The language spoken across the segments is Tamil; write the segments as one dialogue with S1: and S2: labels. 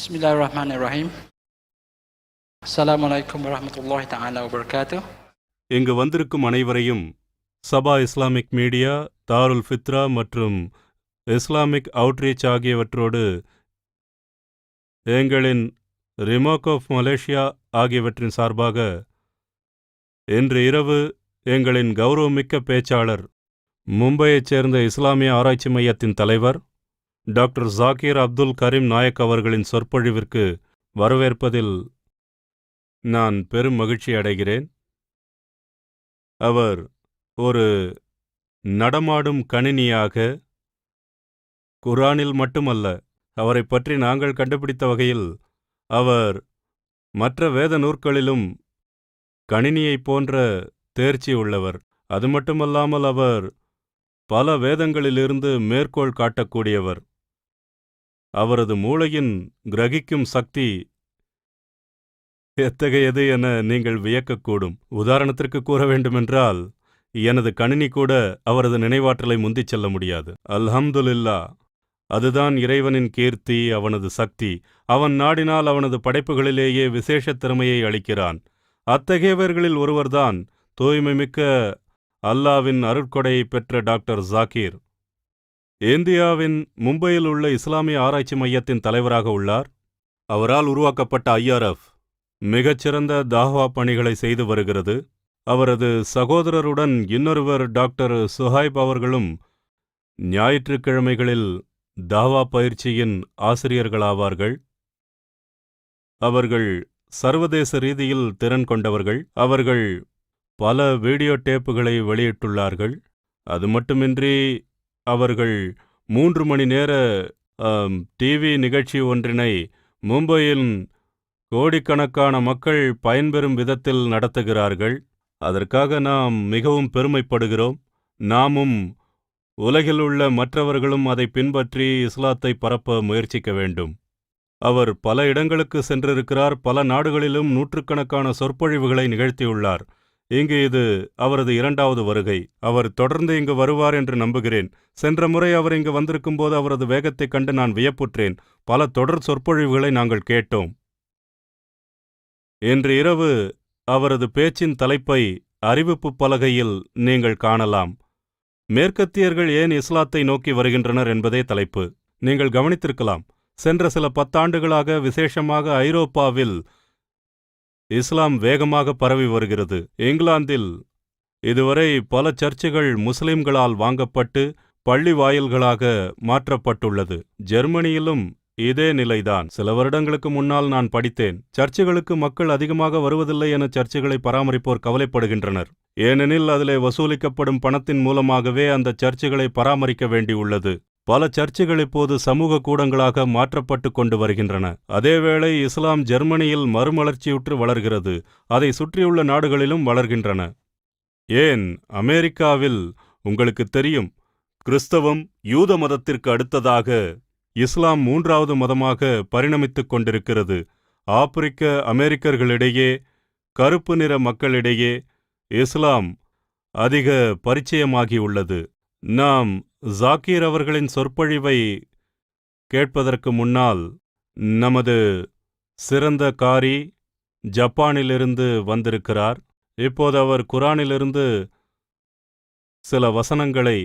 S1: Bismillahirrahmanirrahim. Assalamualaikum warahmatullahi ta'ala wabarakatuh.
S2: இங்கு வந்திருக்கும் அனைவரையும் சபா இஸ்லாமிக் மீடியா, தாருல் ஃபித்ரா மற்றும் இஸ்லாமிக் அவுட்ரீச் ஆகியவற்றோடு எங்களின் ரிமோக் ஆஃப் மலேசியா ஆகியவற்றின் சார்பாக இன்று இரவு எங்களின் கௌரவமிக்க பேச்சாளர், மும்பையைச் சேர்ந்த இஸ்லாமிய ஆராய்ச்சி மையத்தின் தலைவர் டாக்டர் ஜாகீர் அப்துல் கரீம் நாயக் அவர்களின் சொற்பொழிவிற்கு வரவேற்பதில் நான் பெரும் மகிழ்ச்சி அடைகிறேன். அவர் ஒரு நடமாடும் கணினியாக, குர்ஆனில் மட்டுமல்ல, அவரை பற்றி நாங்கள் கண்டுபிடித்த வகையில் அவர் மற்ற வேத நூற்களிலும் கணினியைப் போன்ற தேர்ச்சி உள்ளவர். அது மட்டுமல்லாமல் அவர் பல வேதங்களிலிருந்து மேற்கோள் காட்டக்கூடியவர். அவரது மூளையின் கிரகிக்கும் சக்தி எத்தகையது என நீங்கள் வியக்கக்கூடும். உதாரணத்திற்கு கூற வேண்டுமென்றால், எனது கணினி கூட அவரது நினைவாற்றலை முந்திச் செல்ல முடியாது. அல்ஹம்துலில்லா, அதுதான் இறைவனின் கீர்த்தி, அவனது சக்தி. அவன் நாடினால் அவனது படைப்புகளிலேயே விசேஷ திறமையை அளிக்கிறான். அத்தகையவர்களில் ஒருவர்தான் தூய்மைமிக்க அல்லாவின் அருட்கொடையை பெற்ற டாக்டர் ஜாகீர். இந்தியாவின் மும்பையில் உள்ள இஸ்லாமிய ஆராய்ச்சி மையத்தின் தலைவராக உள்ளார். அவரால் உருவாக்கப்பட்ட IRF மிகச்சிறந்த தாவா பணிகளை செய்து வருகிறது. அவரது சகோதரருடன் இன்னொருவர் டாக்டர் சுஹைப் அவர்களும் ஞாயிற்றுக்கிழமைகளில் தாவா பயிற்சியின் ஆசிரியர்களாவார்கள். அவர்கள் சர்வதேச ரீதியில் திறன் கொண்டவர்கள். அவர்கள் பல வீடியோ டேப்புகளை வெளியிட்டுள்ளார்கள். அது மட்டுமின்றி அவர்கள் 3 மணி நேர டிவி நிகழ்ச்சி ஒன்றினை மும்பையின் கோடிக்கணக்கான மக்கள் பயன்பெறும் விதத்தில் நடத்துகிறார்கள். அதற்காக நாம் மிகவும் பெருமைப்படுகிறோம். நாமும் உலகில் உள்ள மற்றவர்களும் அதை பின்பற்றி இஸ்லாத்தை பரப்ப முயற்சிக்க வேண்டும். அவர் பல இடங்களுக்கு சென்றிருக்கிறார். பல நாடுகளிலும் நூற்றுக்கணக்கான சொற்பொழிவுகளை நிகழ்த்தியுள்ளார். இங்கு இது அவரது 2வது வருகை. அவர் தொடர்ந்து இங்கு வருவார் என்று நம்புகிறேன். சென்ற முறை அவர் இங்கு வந்திருக்கும்போது அவரது வேகத்தைக் கண்டு நான் வியப்புற்றேன். பல தொடர் சொற்பொழிவுகளை நாங்கள் கேட்டோம். இன்று இரவு அவரது பேச்சின் தலைப்பை அறிவிப்பு பலகையில் நீங்கள் காணலாம். மேற்கத்தியர்கள் ஏன் இஸ்லாத்தை நோக்கி வருகின்றனர் என்பதே தலைப்பு. நீங்கள் கவனித்திருக்கலாம், சென்ற சில 10 ஆண்டுகளாக விசேஷமாக ஐரோப்பாவில் இஸ்லாம் வேகமாக பரவி வருகிறது. இங்கிலாந்தில் இதுவரை பல சர்ச்சுகள் முஸ்லிம்களால் வாங்கப்பட்டு பள்ளி வாயில்களாக மாற்றப்பட்டுள்ளது. ஜெர்மனியிலும் இதே நிலைதான். சில வருடங்களுக்கு முன்னால் நான் படித்தேன், சர்ச்சுகளுக்கு மக்கள் அதிகமாக வருவதில்லை என சர்ச்சுகளை பராமரிப்போர் கவலைப்படுகின்றனர். ஏனெனில் அதிலே வசூலிக்கப்படும் பணத்தின் மூலமாகவே அந்த சர்ச்சுகளை பராமரிக்க வேண்டியுள்ளது. பல சர்ச்சுகள் இப்போது சமூக கூடங்களாக மாற்றப்பட்டு கொண்டு வருகின்றன. அதேவேளை இஸ்லாம் ஜெர்மனியில் மறுமலர்ச்சியுற்று வளர்கிறது. அதை சுற்றியுள்ள நாடுகளிலும் வளர்கின்றன. ஏன் அமெரிக்காவில் உங்களுக்கு தெரியும், கிறிஸ்தவம் யூத மதத்திற்கு அடுத்ததாக இஸ்லாம் 3வது மதமாக பரிணமித்துக் கொண்டிருக்கிறது. ஆப்பிரிக்க அமெரிக்கர்களிடையே, கருப்பு நிற மக்களிடையே இஸ்லாம் அதிக பரிச்சயமாகியுள்ளது. நாம் ஜாகீர் அவர்களின் சொற்பொழிவை கேட்பதற்கு முன்னால் நமது சிறந்த காரி ஜப்பானிலிருந்து வந்திருக்கிறார். இப்போது அவர் குர்ஆனிலிருந்து சில வசனங்களை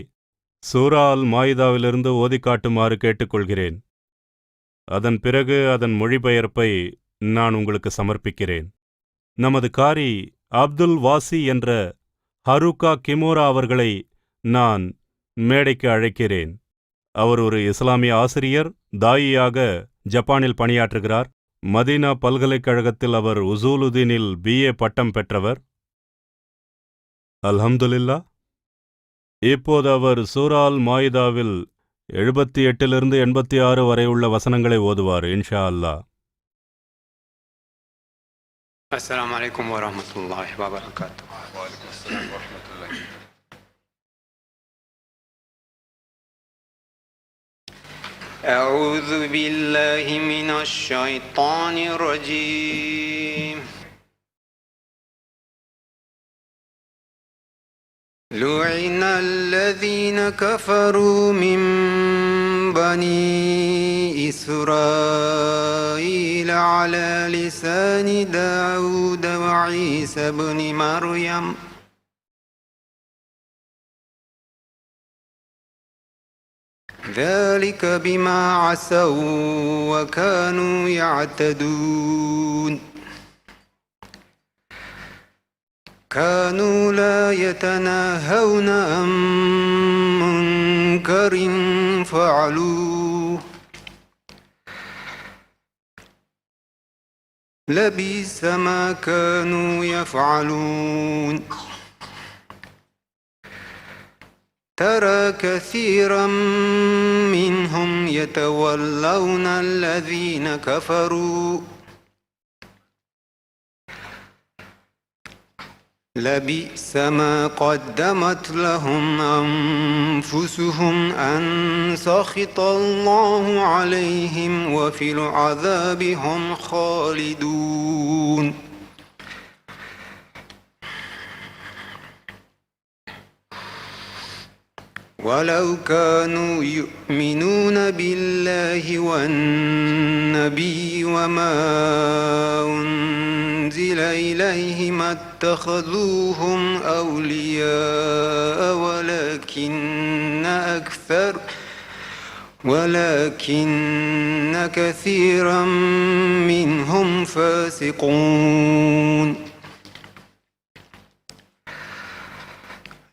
S2: சூரா அல் மாயிதாவிலிருந்து ஓதி காட்டுமாறு கேட்டுக்கொள்கிறேன். அதன் பிறகு அதன் மொழிபெயர்ப்பை நான் உங்களுக்கு சமர்ப்பிக்கிறேன். நமது காரி அப்துல் வாசி என்ற ஹருகா கிமோரா அவர்களை நான் மேடைக்கு அழைக்கிறேன். அவர் ஒரு இஸ்லாமிய ஆசிரியர், தாயியாக ஜப்பானில் பணியாற்றுகிறார். மதீனா பல்கலைக்கழகத்தில் அவர் உசூலுதீனில் BA பட்டம் பெற்றவர். அல்ஹம்துலில்லா. இப்போது அவர் சூரா அல் மாயிதாவில் 78 86 வரை உள்ள வசனங்களை ஓதுவார் இன்ஷா அல்லாஹ்.
S3: அஸ்ஸலாமு அலைக்கும் வரஹ்மத்துல்லாஹி வபரகாத்துஹு. أعوذ بالله من الشيطان الرجيم. لعن الذين كفروا من بني إسرائيل أنزل على لسان داود وعيسى بن مريم ذلك بما عصوا وكانوا يعتدون كانوا لا يتناهون عن منكر فعلوه لبئس ما كانوا يفعلون ترى كثيرا منهم يتولون الذين كفروا لبئس ما قدمت لهم أنفسهم أن سخط الله عليهم وفي العذاب هم خالدون ولو كانوا يؤمنون بالله والنبي وما أنزل إليه ما اتخذوهم أولياء ولكن كثيرا منهم فاسقون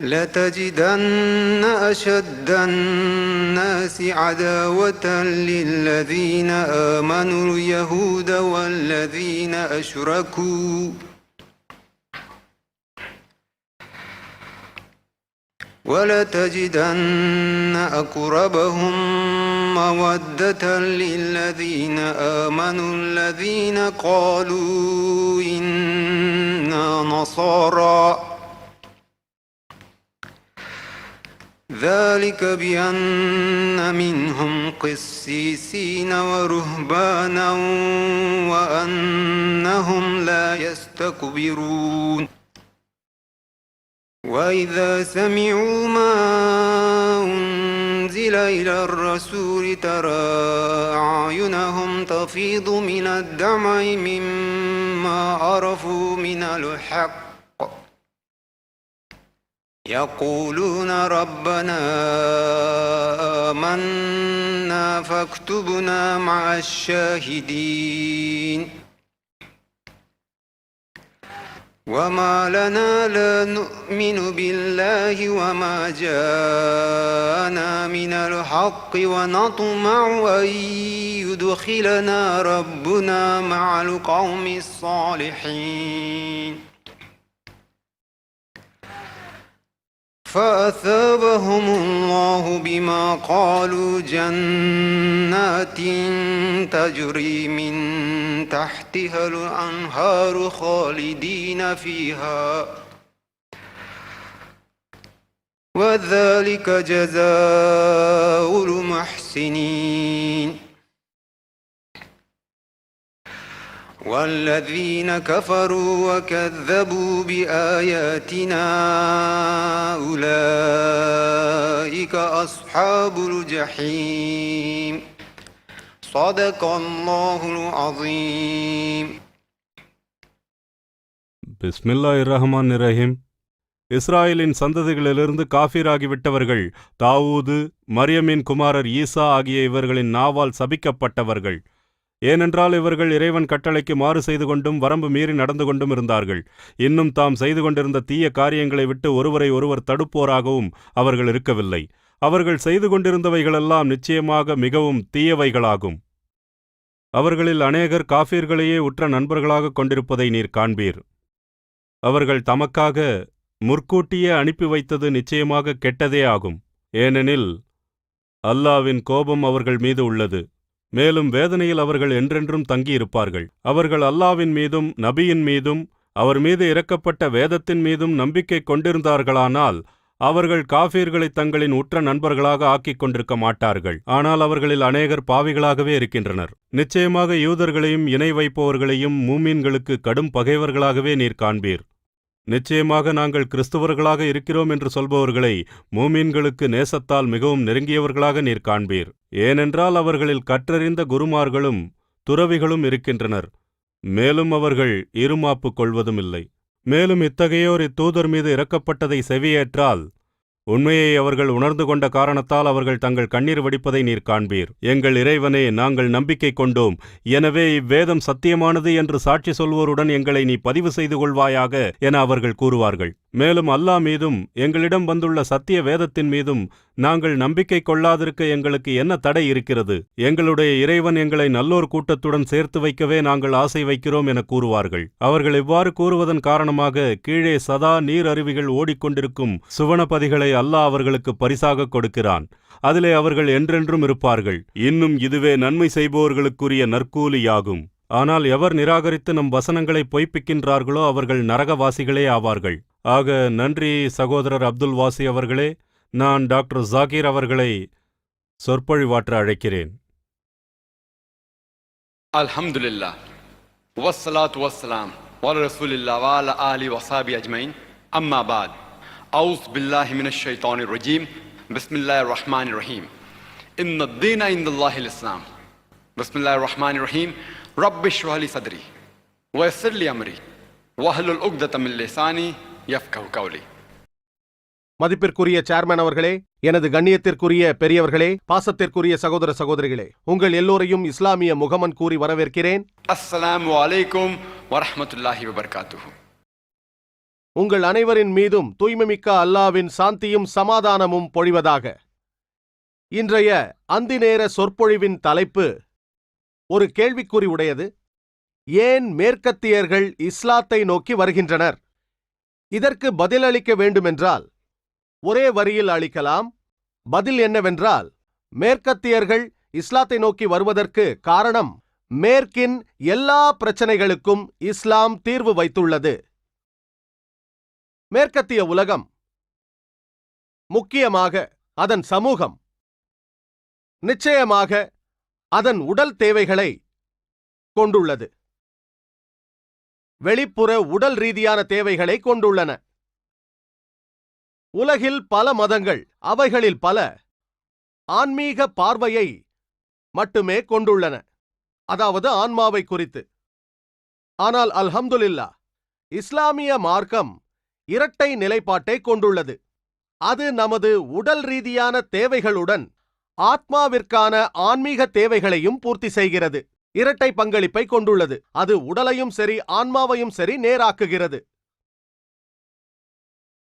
S3: لتجدن أشد الناس عداوة للذين آمنوا اليهود والذين أشركوا ولتجدن أقربهم مودة للذين آمنوا الذين قالوا إنا نصارى ذلك بأن منهم قسيسين ورهبانا وأنهم لا يستكبرون وإذا سمعوا ما أنزل إلى الرسول ترى أعينهم تفيض من الدمع مما عرفوا من الحق يقولون ربنا آمنا فاكتبنا مع الشاهدين وما لنا لا نؤمن بالله وما جاءنا من الحق ونطمع أن يدخلنا ربنا مع القوم الصالحين فأثابهم الله بما قالوا جنات تجري من تحتها الأنهار خالدين فيها وذلك جزاء المحسنين والذين كفروا وكذبوا بآياتنا أولئك أصحاب الجحيم صدق الله العظيم
S2: பிஸ்மில்லாஹிர்ரஹ்மானிர்ரஹீம். இஸ்ராயேலின் சந்ததிகளிலிருந்து காஃபிராகிவிட்டவர்கள் தாவூது, மரியமின் குமாரர் ஈசா ஆகிய இவர்களின் நாவால் சபிக்கப்பட்டவர்கள். ஏனென்றால் இவர்கள் இறைவன் கட்டளைக்கு மாறு செய்து கொண்டும் வரம்பு மீறி நடந்து கொண்டும் இருந்தார்கள். இன்னும் தாம் செய்து கொண்டிருந்த தீய காரியங்களை விட்டு ஒருவரை ஒருவர் தடுப்போராகவும் அவர்கள் இருக்கவில்லை. அவர்கள் செய்து கொண்டிருந்தவைகளெல்லாம் நிச்சயமாக மிகவும் தீயவைகளாகும். அவர்களில் அநேகர் காஃபிர்களையே உற்ற நண்பர்களாக கொண்டிருப்பதை நீர் காண்பீர். அவர்கள் தமக்காக முற்கூட்டியே அனுப்பி வைத்தது நிச்சயமாக கெட்டதே ஆகும். ஏனெனில் அல்லாவின் கோபம் அவர்கள் மீது உள்ளது. மேலும் வேதனையில் அவர்கள் என்றென்றும் தங்கியிருப்பார்கள். அவர்கள் அல்லாவின் மீதும் நபியின் மீதும் அவர் மீது இறக்கப்பட்ட வேதத்தின் மீதும் நம்பிக்கை கொண்டிருந்தார்களானால் அவர்கள் காஃபிர்களை தங்களின் உற்ற நண்பர்களாக ஆக்கிக் கொண்டிருக்க மாட்டார்கள். ஆனால் அவர்களில் அநேகர் பாவிகளாகவே இருக்கின்றனர். நிச்சயமாக யூதர்களையும் இணை வைப்பவர்களையும் மூமீன்களுக்கு கடும் பகைவர்களாகவே நீர் காண்பீர். நிச்சயமாக நாங்கள் கிறிஸ்துவர்களாக இருக்கிறோம் என்று சொல்பவர்களை மூமீன்களுக்கு நேசத்தால் மிகவும் நெருங்கியவர்களாக நீர் காண்பீர். ஏனென்றால் அவர்களில் கற்றறிந்த குருமார்களும் துறவிகளும் இருக்கின்றனர். மேலும் அவர்கள் இருமாப்பு கொள்வதுமில்லை. மேலும் இத்தகையோர் இத்தூதர் மீது இறக்கப்பட்டதை செவியேற்றால் உண்மையை அவர்கள் உணர்ந்து கொண்ட காரணத்தால் அவர்கள் தங்கள் கண்ணீர் வடிப்பதை நீர் காண்பீர். எங்கள் இறைவனே, நாங்கள் நம்பிக்கை கொண்டோம். எனவே இவ்வேதம் சத்தியமானது என்று சாட்சி சொல்வோருடன் எங்களை நீ பதிவு செய்து கொள்வாயாக என அவர்கள் கூறுவார்கள். மேலும் அல்லாஹ் மீதும் எங்களிடம் வந்துள்ள சத்திய வேதத்தின் மீதும் நாங்கள் நம்பிக்கை கொள்ளாதிருக்க எங்களுக்கு என்ன தடை இருக்கிறது? எங்களுடைய இறைவன் எங்களை நல்லோர் கூட்டத்துடன் சேர்த்து வைக்கவே நாங்கள் ஆசை வைக்கிறோம் என கூறுவார்கள். அவர்கள் இவ்வாறு கூறுவதன் காரணமாக கீழே சதா நீர் அருவிகள் ஓடிக்கொண்டிருக்கும் சுவனபதிகளை அல்லாஹ் அவர்களுக்கு பரிசாக கொடுக்கிறான். அதிலே அவர்கள் என்றென்றும் இருப்பார்கள். இன்னும் இதுவே நன்மை செய்பவர்களுக்குரிய நற்கூலியாகும். ஆனால் எவர் நிராகரித்து நம் வசனங்களை பொய்ப்பிக்கின்றார்களோ அவர்கள் நரகவாசிகளே ஆவார்கள். ஆக நன்றி சகோதரர் அப்துல் வாசி அவர்களே. நான் டாக்டர் ஜாகீர் அவர்களை சொற்பொழிவாற்ற அழைக்கிறேன்.
S4: அல்ஹம்துலில்லாஹ் வஸ்ஸலாத்து வஸ்ஸலாம் அலா ரசூலில்லாஹ் வ அலா ஆலிஹி வஸஹ்பிஹி அஜ்மஈன். அம்மா பஅத். அஊஸ் பில்லாஹி மினஷ் ஷைத்தானிர் ரஜீம். பிஸ்மில்லாஹிர் ரஹ்மானிர் ரஹீம். இன்னத் தீன இன்தல்லாஹில் இஸ்லாம். பிஸ்மில்லாஹிர் ரஹ்மானிர் ரஹீம். ரப்பி ஷ்ரஹ் லி ஸத்ரி வ யஸ்ஸிர் லி அம்ரி வஹ்லுல் உக்தத மின் லிசானி யஃப்கஹு கௌலி.
S5: மதிப்பிற்குரிய சேர்மன் அவர்களே, எனது கண்ணியத்திற்குரிய பெரியவர்களே, பாசத்திற்குரிய சகோதர சகோதரிகளே, உங்கள் எல்லோரையும் இஸ்லாமிய முகமன் கூறி வரவேற்கிறேன்.
S4: அஸ்ஸலாமு அலைக்கும் வரஹ்மத்துல்லாஹி வபரகாத்துஹு.
S5: உங்கள் அனைவரின் மீதும் தூய்மைமிக்க அல்லாவின் சாந்தியும் சமாதானமும் பொழிவதாக. இன்றைய அந்திநேர சொற்பொழிவின் தலைப்பு ஒரு கேள்விக்குறி உடையது. ஏன் மேற்கத்தியர்கள் இஸ்லாத்தை நோக்கி வருகின்றனர்? இதற்கு பதிலளிக்க வேண்டுமென்றால் ஒரே வரியில் அளிக்கலாம். பதில் என்னவென்றால், மேற்கத்தியர்கள் இஸ்லாத்தை நோக்கி வருவதற்கு காரணம், மேற்கின் எல்லா பிரச்சனைகளுக்கும் இஸ்லாம் தீர்வு வைத்துள்ளது. மேற்கத்திய உலகம், முக்கியமாக அதன் சமூகம், நிச்சயமாக அதன் உடல் தேவைகளை கொண்டுள்ளது. வெளிப்புற உடல் ரீதியான தேவைகளை கொண்டுள்ளன. உலகில் பல மதங்கள், அவைகளில் பல ஆன்மீக பார்வையை மட்டுமே கொண்டுள்ளன, அதாவது ஆன்மாவை குறித்து. ஆனால் அல்ஹம்துலில்லாஹ், இஸ்லாமிய மார்க்கம் இரட்டை நிலைப்பாட்டை கொண்டுள்ளது. அது நமது உடல் ரீதியான தேவைகளுடன் ஆத்மாவிற்கான ஆன்மீக தேவைகளையும் பூர்த்தி செய்கிறது. இரட்டை பங்களிப்பை கொண்டுள்ளது. அது உடலையும் சரி ஆன்மாவையும் சரி நேராக்குகிறது.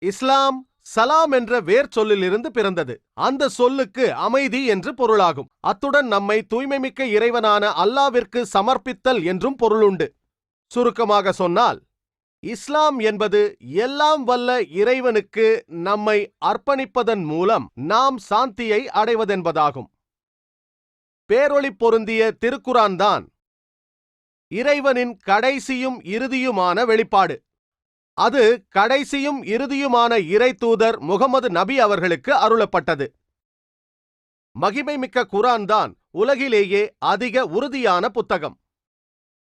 S5: இஸ்லாம் சலாம் என்ற வேர் சொல்லிலிருந்து பிறந்தது. அந்த சொல்லுக்கு அமைதி என்று பொருளாகும். அத்துடன் நம்மை தூய்மைமிக்க இறைவனான அல்லாவிற்கு சமர்ப்பித்தல் என்றும் பொருளுண்டு. சுருக்கமாக சொன்னால், இஸ்லாம் என்பது எல்லாம் வல்ல இறைவனுக்கு நம்மை அர்ப்பணிப்பதன் மூலம் நாம் சாந்தியை அடைவதென்பதாகும். பேரொளி பொருந்திய திருக்குரான் தான் இறைவனின் கடைசியும் இறுதியுமான வெளிப்பாடு. அது கடைசியும் இறுதியுமான இறை தூதர் முகமது நபி அவர்களுக்கு அருளப்பட்டது. மகிமைமிக்க குரான் தான் உலகிலேயே அதிக உறுதியான புத்தகம்.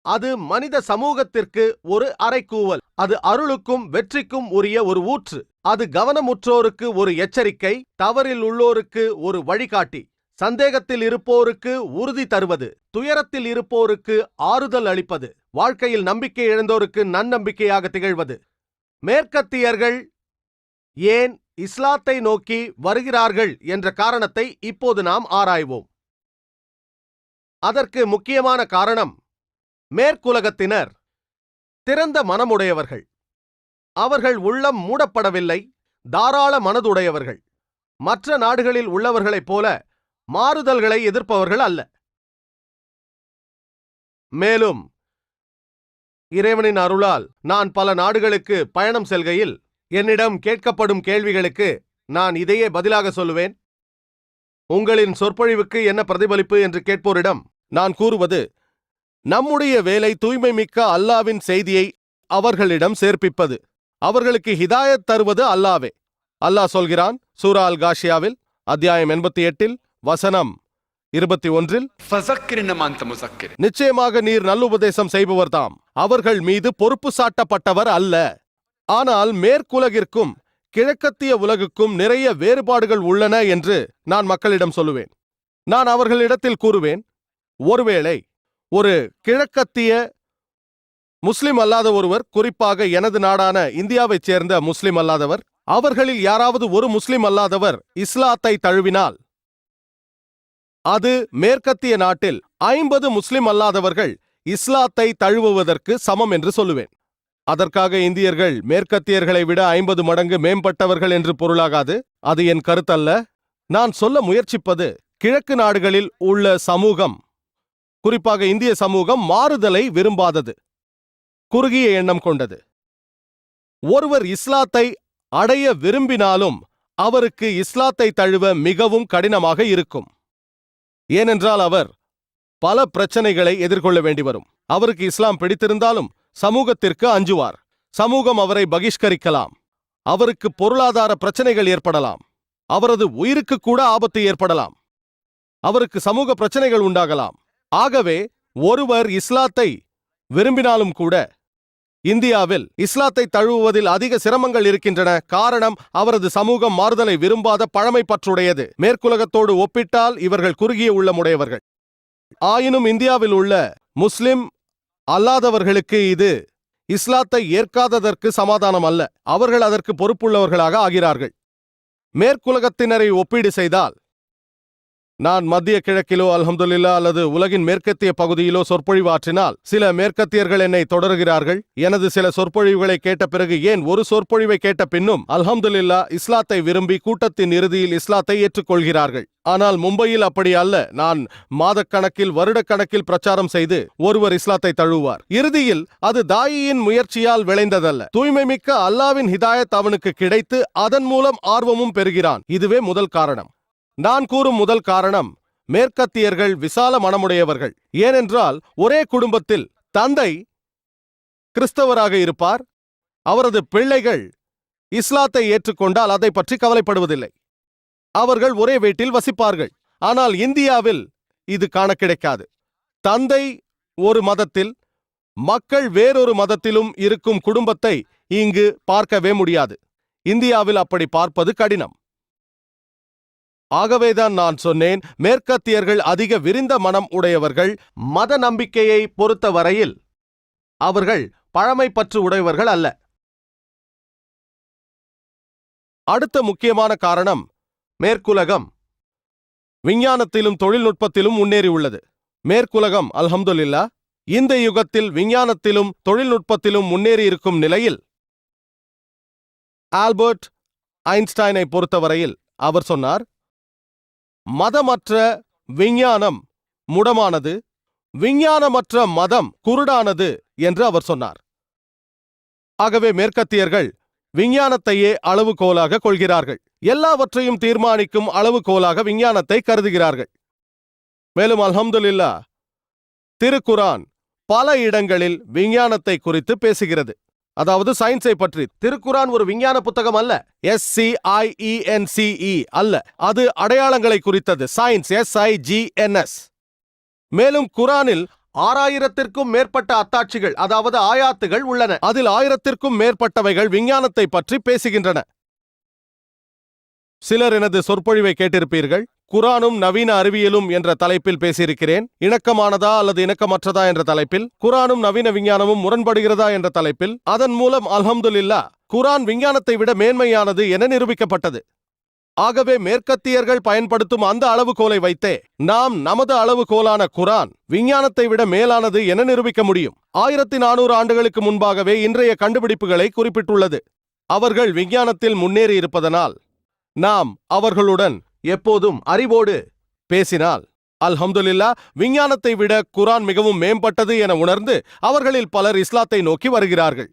S5: அது மனித சமூகத்திற்கு ஒரு அறைகூவல். அது அருளுக்கும் வெற்றிக்கும் உரிய ஒரு ஊற்று. அது கவனமுற்றோருக்கு ஒரு எச்சரிக்கை, தவறில் உள்ளோருக்கு ஒரு வழிகாட்டி, சந்தேகத்தில் இருப்போருக்கு உறுதி தருவது, துயரத்தில் இருப்போருக்கு ஆறுதல் அளிப்பது, வாழ்க்கையில் நம்பிக்கை இழந்தோருக்கு நன்னம்பிக்கையாக திகழ்வது. மேற்கத்தியர்கள் ஏன் இஸ்லாத்தை நோக்கி வருகிறார்கள் என்ற காரணத்தை இப்போது நாம் ஆராய்வோம். அதற்கு முக்கியமான காரணம், மேற்குலகத்தினர் திறந்த மனமுடையவர்கள். அவர்கள் உள்ளம் மூடப்படவில்லை, தாராள மனதுடையவர்கள். மற்ற நாடுகளில் உள்ளவர்களைப் போல மாறுதல்களை எதிர்ப்பவர்கள் அல்ல. மேலும் இறைவனின் அருளால் நான் பல நாடுகளுக்கு பயணம் செல்கையில் என்னிடம் கேட்கப்படும் கேள்விகளுக்கு நான் இதையே பதிலாக சொல்லுவேன். உங்களின் சொற்பொழிவுக்கு என்ன பிரதிபலிப்பு என்று கேட்போரிடம் நான் கூறுவது, நம்முடைய வேலை தூய்மை மிக்க அல்லாவின் செய்தியை அவர்களிடம் சேர்ப்பிப்பது. அவர்களுக்கு ஹிதாயத் தருவது அல்லாவே. அல்லாஹ் சொல்கிறான் சூரா அல் காஷியாவில் அத்தியாயம் 88 வசனம் 21,
S4: ஃபஸக்கிர் இன்னமா அன்த முஸக்கிர்.
S5: நிச்சயமாக நீர் நல்லுபதேசம் செய்பவர்தாம், அவர்கள் மீது பொறுப்பு சாட்டப்பட்டவர் அல்ல. ஆனால் மேற்குலகிற்கும் கிழக்கத்திய உலகுக்கும் நிறைய வேறுபாடுகள் உள்ளன என்று நான் மக்களிடம் சொல்லுவேன். நான் அவர்களிடத்தில் கூறுவேன், ஒருவேளை ஒரு கிழக்கத்திய முஸ்லிம் அல்லாத ஒருவர், குறிப்பாக எனது நாடான இந்தியாவைச் சேர்ந்த முஸ்லிம் அல்லாதவர், அவர்களில் யாராவது ஒரு முஸ்லிம் அல்லாதவர் இஸ்லாத்தை தழுவினால் அது மேற்கத்திய நாட்டில் 50 முஸ்லிம் அல்லாதவர்கள் இஸ்லாத்தை தழுவுவதற்கு சமம் என்று சொல்லுவேன். அதற்காக இந்தியர்கள் மேற்கத்தியர்களை விட 50 மடங்கு மேம்பட்டவர்கள் என்று பொருளாகாது. அது என் கருத்தல்ல. நான் சொல்ல முயற்சிப்பது, கிழக்கு நாடுகளில் உள்ள சமூகம், குறிப்பாக இந்திய சமூகம், மாறுதலை விரும்பாதது, குறுகிய எண்ணம் கொண்டது. ஒருவர் இஸ்லாத்தை அடைய விரும்பினாலும் அவருக்கு இஸ்லாத்தை தழுவ மிகவும் கடினமாக இருக்கும். ஏனென்றால் அவர் பல பிரச்சனைகளை எதிர்கொள்ள வேண்டி வரும். அவருக்கு இஸ்லாம் பிடித்திருந்தாலும் சமூகத்திற்கு அஞ்சுவார். சமூகம் அவரை பகிஷ்கரிக்கலாம். அவருக்கு பொருளாதார பிரச்சனைகள் ஏற்படலாம். அவரது உயிருக்கு கூட ஆபத்து ஏற்படலாம். அவருக்கு சமூக பிரச்சனைகள் உண்டாகலாம். ஆகவே ஒருவர் இஸ்லாத்தை விரும்பினாலும் கூட இந்தியாவில் இஸ்லாத்தை தழுவுவதில் அதிக சிரமங்கள் இருக்கின்றன. காரணம், அவரது சமூகம் மாறுதலை விரும்பாத பழமை பற்றுடையது. மேற்குலகத்தோடு ஒப்பிட்டால் இவர்கள் குறுகிய உள்ளமுடையவர்கள். ஆயினும் இந்தியாவில் உள்ள முஸ்லிம் அல்லாதவர்களுக்கு இது இஸ்லாத்தை ஏற்காததற்கு சமாதானம் அல்ல. அவர்கள் அதற்கு பொறுப்புள்ளவர்களாக ஆகிறார்கள். மேற்குலகத்தினரை ஒப்பீடு செய்தால், நான் மத்திய கிழக்கிலோ அல்ஹம்துலில்லாஹ் அல்லது உலகின் மேற்கத்திய பகுதியிலோ சொற்பொழிவாற்றினால் சில மேற்கத்தியர்கள் என்னை தொடர்கிறார்கள். எனது சில சொற்பொழிவுகளை கேட்ட பிறகு, ஏன் ஒரு சொற்பொழிவை கேட்ட பின்னும் அல்ஹம்துலில்லாஹ் இஸ்லாத்தை விரும்பி கூட்டத்தின் இறுதியில் இஸ்லாத்தை ஏற்றுக்கொள்கிறார்கள். ஆனால் மும்பையில் அப்படி அல்ல. நான் மாதக்கணக்கில் வருடக்கணக்கில் பிரச்சாரம் செய்து ஒருவர் இஸ்லாத்தை தழுவுவார். இறுதியில் அது தாயியின் முயற்சியால் விளைந்ததல்ல. தூய்மை மிக்க அல்லாவின் ஹிதாயத் அவனுக்கு கிடைத்து அதன் மூலம் ஆர்வமும் பெறுகிறான். இதுவே முதல் காரணம். நான் கூறும் முதல் காரணம், மேற்கத்தியர்கள் விசால மனமுடையவர்கள். ஏனென்றால் ஒரே குடும்பத்தில் தந்தை கிறிஸ்தவராக இருப்பார். அவரது பிள்ளைகள் இஸ்லாத்தை ஏற்றுக்கொண்டால் அதை பற்றி கவலைப்படுவதில்லை. அவர்கள் ஒரே வீட்டில் வசிப்பார்கள். ஆனால் இந்தியாவில் இது காண கிடைக்காது. தந்தை ஒரு மதத்தில், மக்கள் வேறொரு மதத்திலும் இருக்கும் குடும்பத்தை இங்கு பார்க்கவே முடியாது. இந்தியாவில் அப்படி பார்ப்பது கடினம். ஆகவேதான் நான் சொன்னேன், மேற்கத்தியர்கள் அதிக விரிந்த மனம் உடையவர்கள். மத நம்பிக்கையை பொறுத்தவரையில் அவர்கள் பழமை பற்று உடையவர்கள் அல்ல. அடுத்த முக்கியமான காரணம், மேற்குலகம் விஞ்ஞானத்திலும் தொழில்நுட்பத்திலும் முன்னேறியுள்ளது. மேற்குலகம் அல்ஹம்துலில்லாஹ் இந்த யுகத்தில் விஞ்ஞானத்திலும் தொழில்நுட்பத்திலும் முன்னேறியிருக்கும் நிலையில், ஆல்பர்ட் ஐன்ஸ்டைனை பொறுத்தவரையில் அவர் சொன்னார், மதமற்ற விஞ்ஞானம் முடமானது, விஞ்ஞானமற்ற மதம் குருடானது என்று அவர் சொன்னார். ஆகவே மேற்கத்தியர்கள் விஞ்ஞானத்தையே அளவுகோலாக கொள்கிறார்கள். எல்லாவற்றையும் தீர்மானிக்கும் அளவுகோலாக விஞ்ஞானத்தை கருதுகிறார்கள். மேலும் அல்ஹம்துலில்லாஹ் திருக்குரான் பல இடங்களில் விஞ்ஞானத்தை குறித்து பேசுகிறது. அதாவது சயின்ஸை பற்றி. திருக்குரான் ஒரு விஞ்ஞான புத்தகம் அல்ல. SCIENCE அல்ல. அது அடையாளங்களை குறித்தது. Science SIGNS. மேலும் குரானில் 6000க்கும் மேற்பட்ட அத்தாட்சிகள், அதாவது ஆயாத்துகள் உள்ளன. அதில் 1000க்கும் மேற்பட்டவைகள் விஞ்ஞானத்தை பற்றி பேசுகின்றன. சிலர் எனது சொற்பொழிவை கேட்டிருப்பீர்கள். குரானும் நவீன அறிவியலும் என்ற தலைப்பில் பேசியிருக்கிறேன். இணக்கமானதா அல்லது இணக்கமற்றதா என்ற தலைப்பில். குரானும் நவீன விஞ்ஞானமும் முரண்படுகிறதா என்ற தலைப்பில். அதன் மூலம் அல்ஹம்துலில்லாஹ் குரான் விஞ்ஞானத்தை விட மேன்மையானது என நிரூபிக்கப்பட்டது. ஆகவே மேற்கத்தியர்கள் பயன்படுத்தும் அந்த அளவுகோலை வைத்தே நாம் நமது அளவுகோலான குரான் விஞ்ஞானத்தை விட மேலானது என நிரூபிக்க முடியும். 1400 ஆண்டுகளுக்கு முன்பாகவே இன்றைய கண்டுபிடிப்புகளை குறிப்பிட்டுள்ளது. அவர்கள் விஞ்ஞானத்தில் முன்னேறி இருப்பதனால் நாம் அவர்களுடன் எப்போதும் அறிவோடு பேசினால் அல்ஹம்துலில்லாஹ் விஞ்ஞானத்தை விட குரான் மிகவும் மேம்பட்டது என உணர்ந்து அவர்களில் பலர் இஸ்லாத்தை நோக்கி வருகிறார்கள்.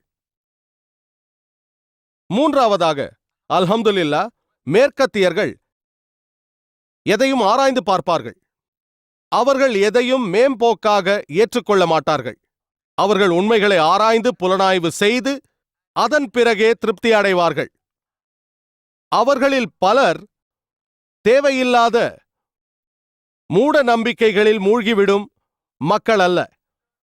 S5: மூன்றாவதாக, அல்ஹம்துலில்லாஹ் மேற்கத்தியர்கள் எதையும் ஆராய்ந்து பார்ப்பார்கள். அவர்கள் எதையும் மேம்போக்காக ஏற்றுக்கொள்ள மாட்டார்கள். அவர்கள் உண்மைகளை ஆராய்ந்து புலனாய்வு செய்து அதன் பிறகே திருப்தி அடைவார்கள். அவர்களில் பலர் தேவையில்லாத மூட நம்பிக்கைகளில் மூழ்கிவிடும் மக்கள் அல்ல.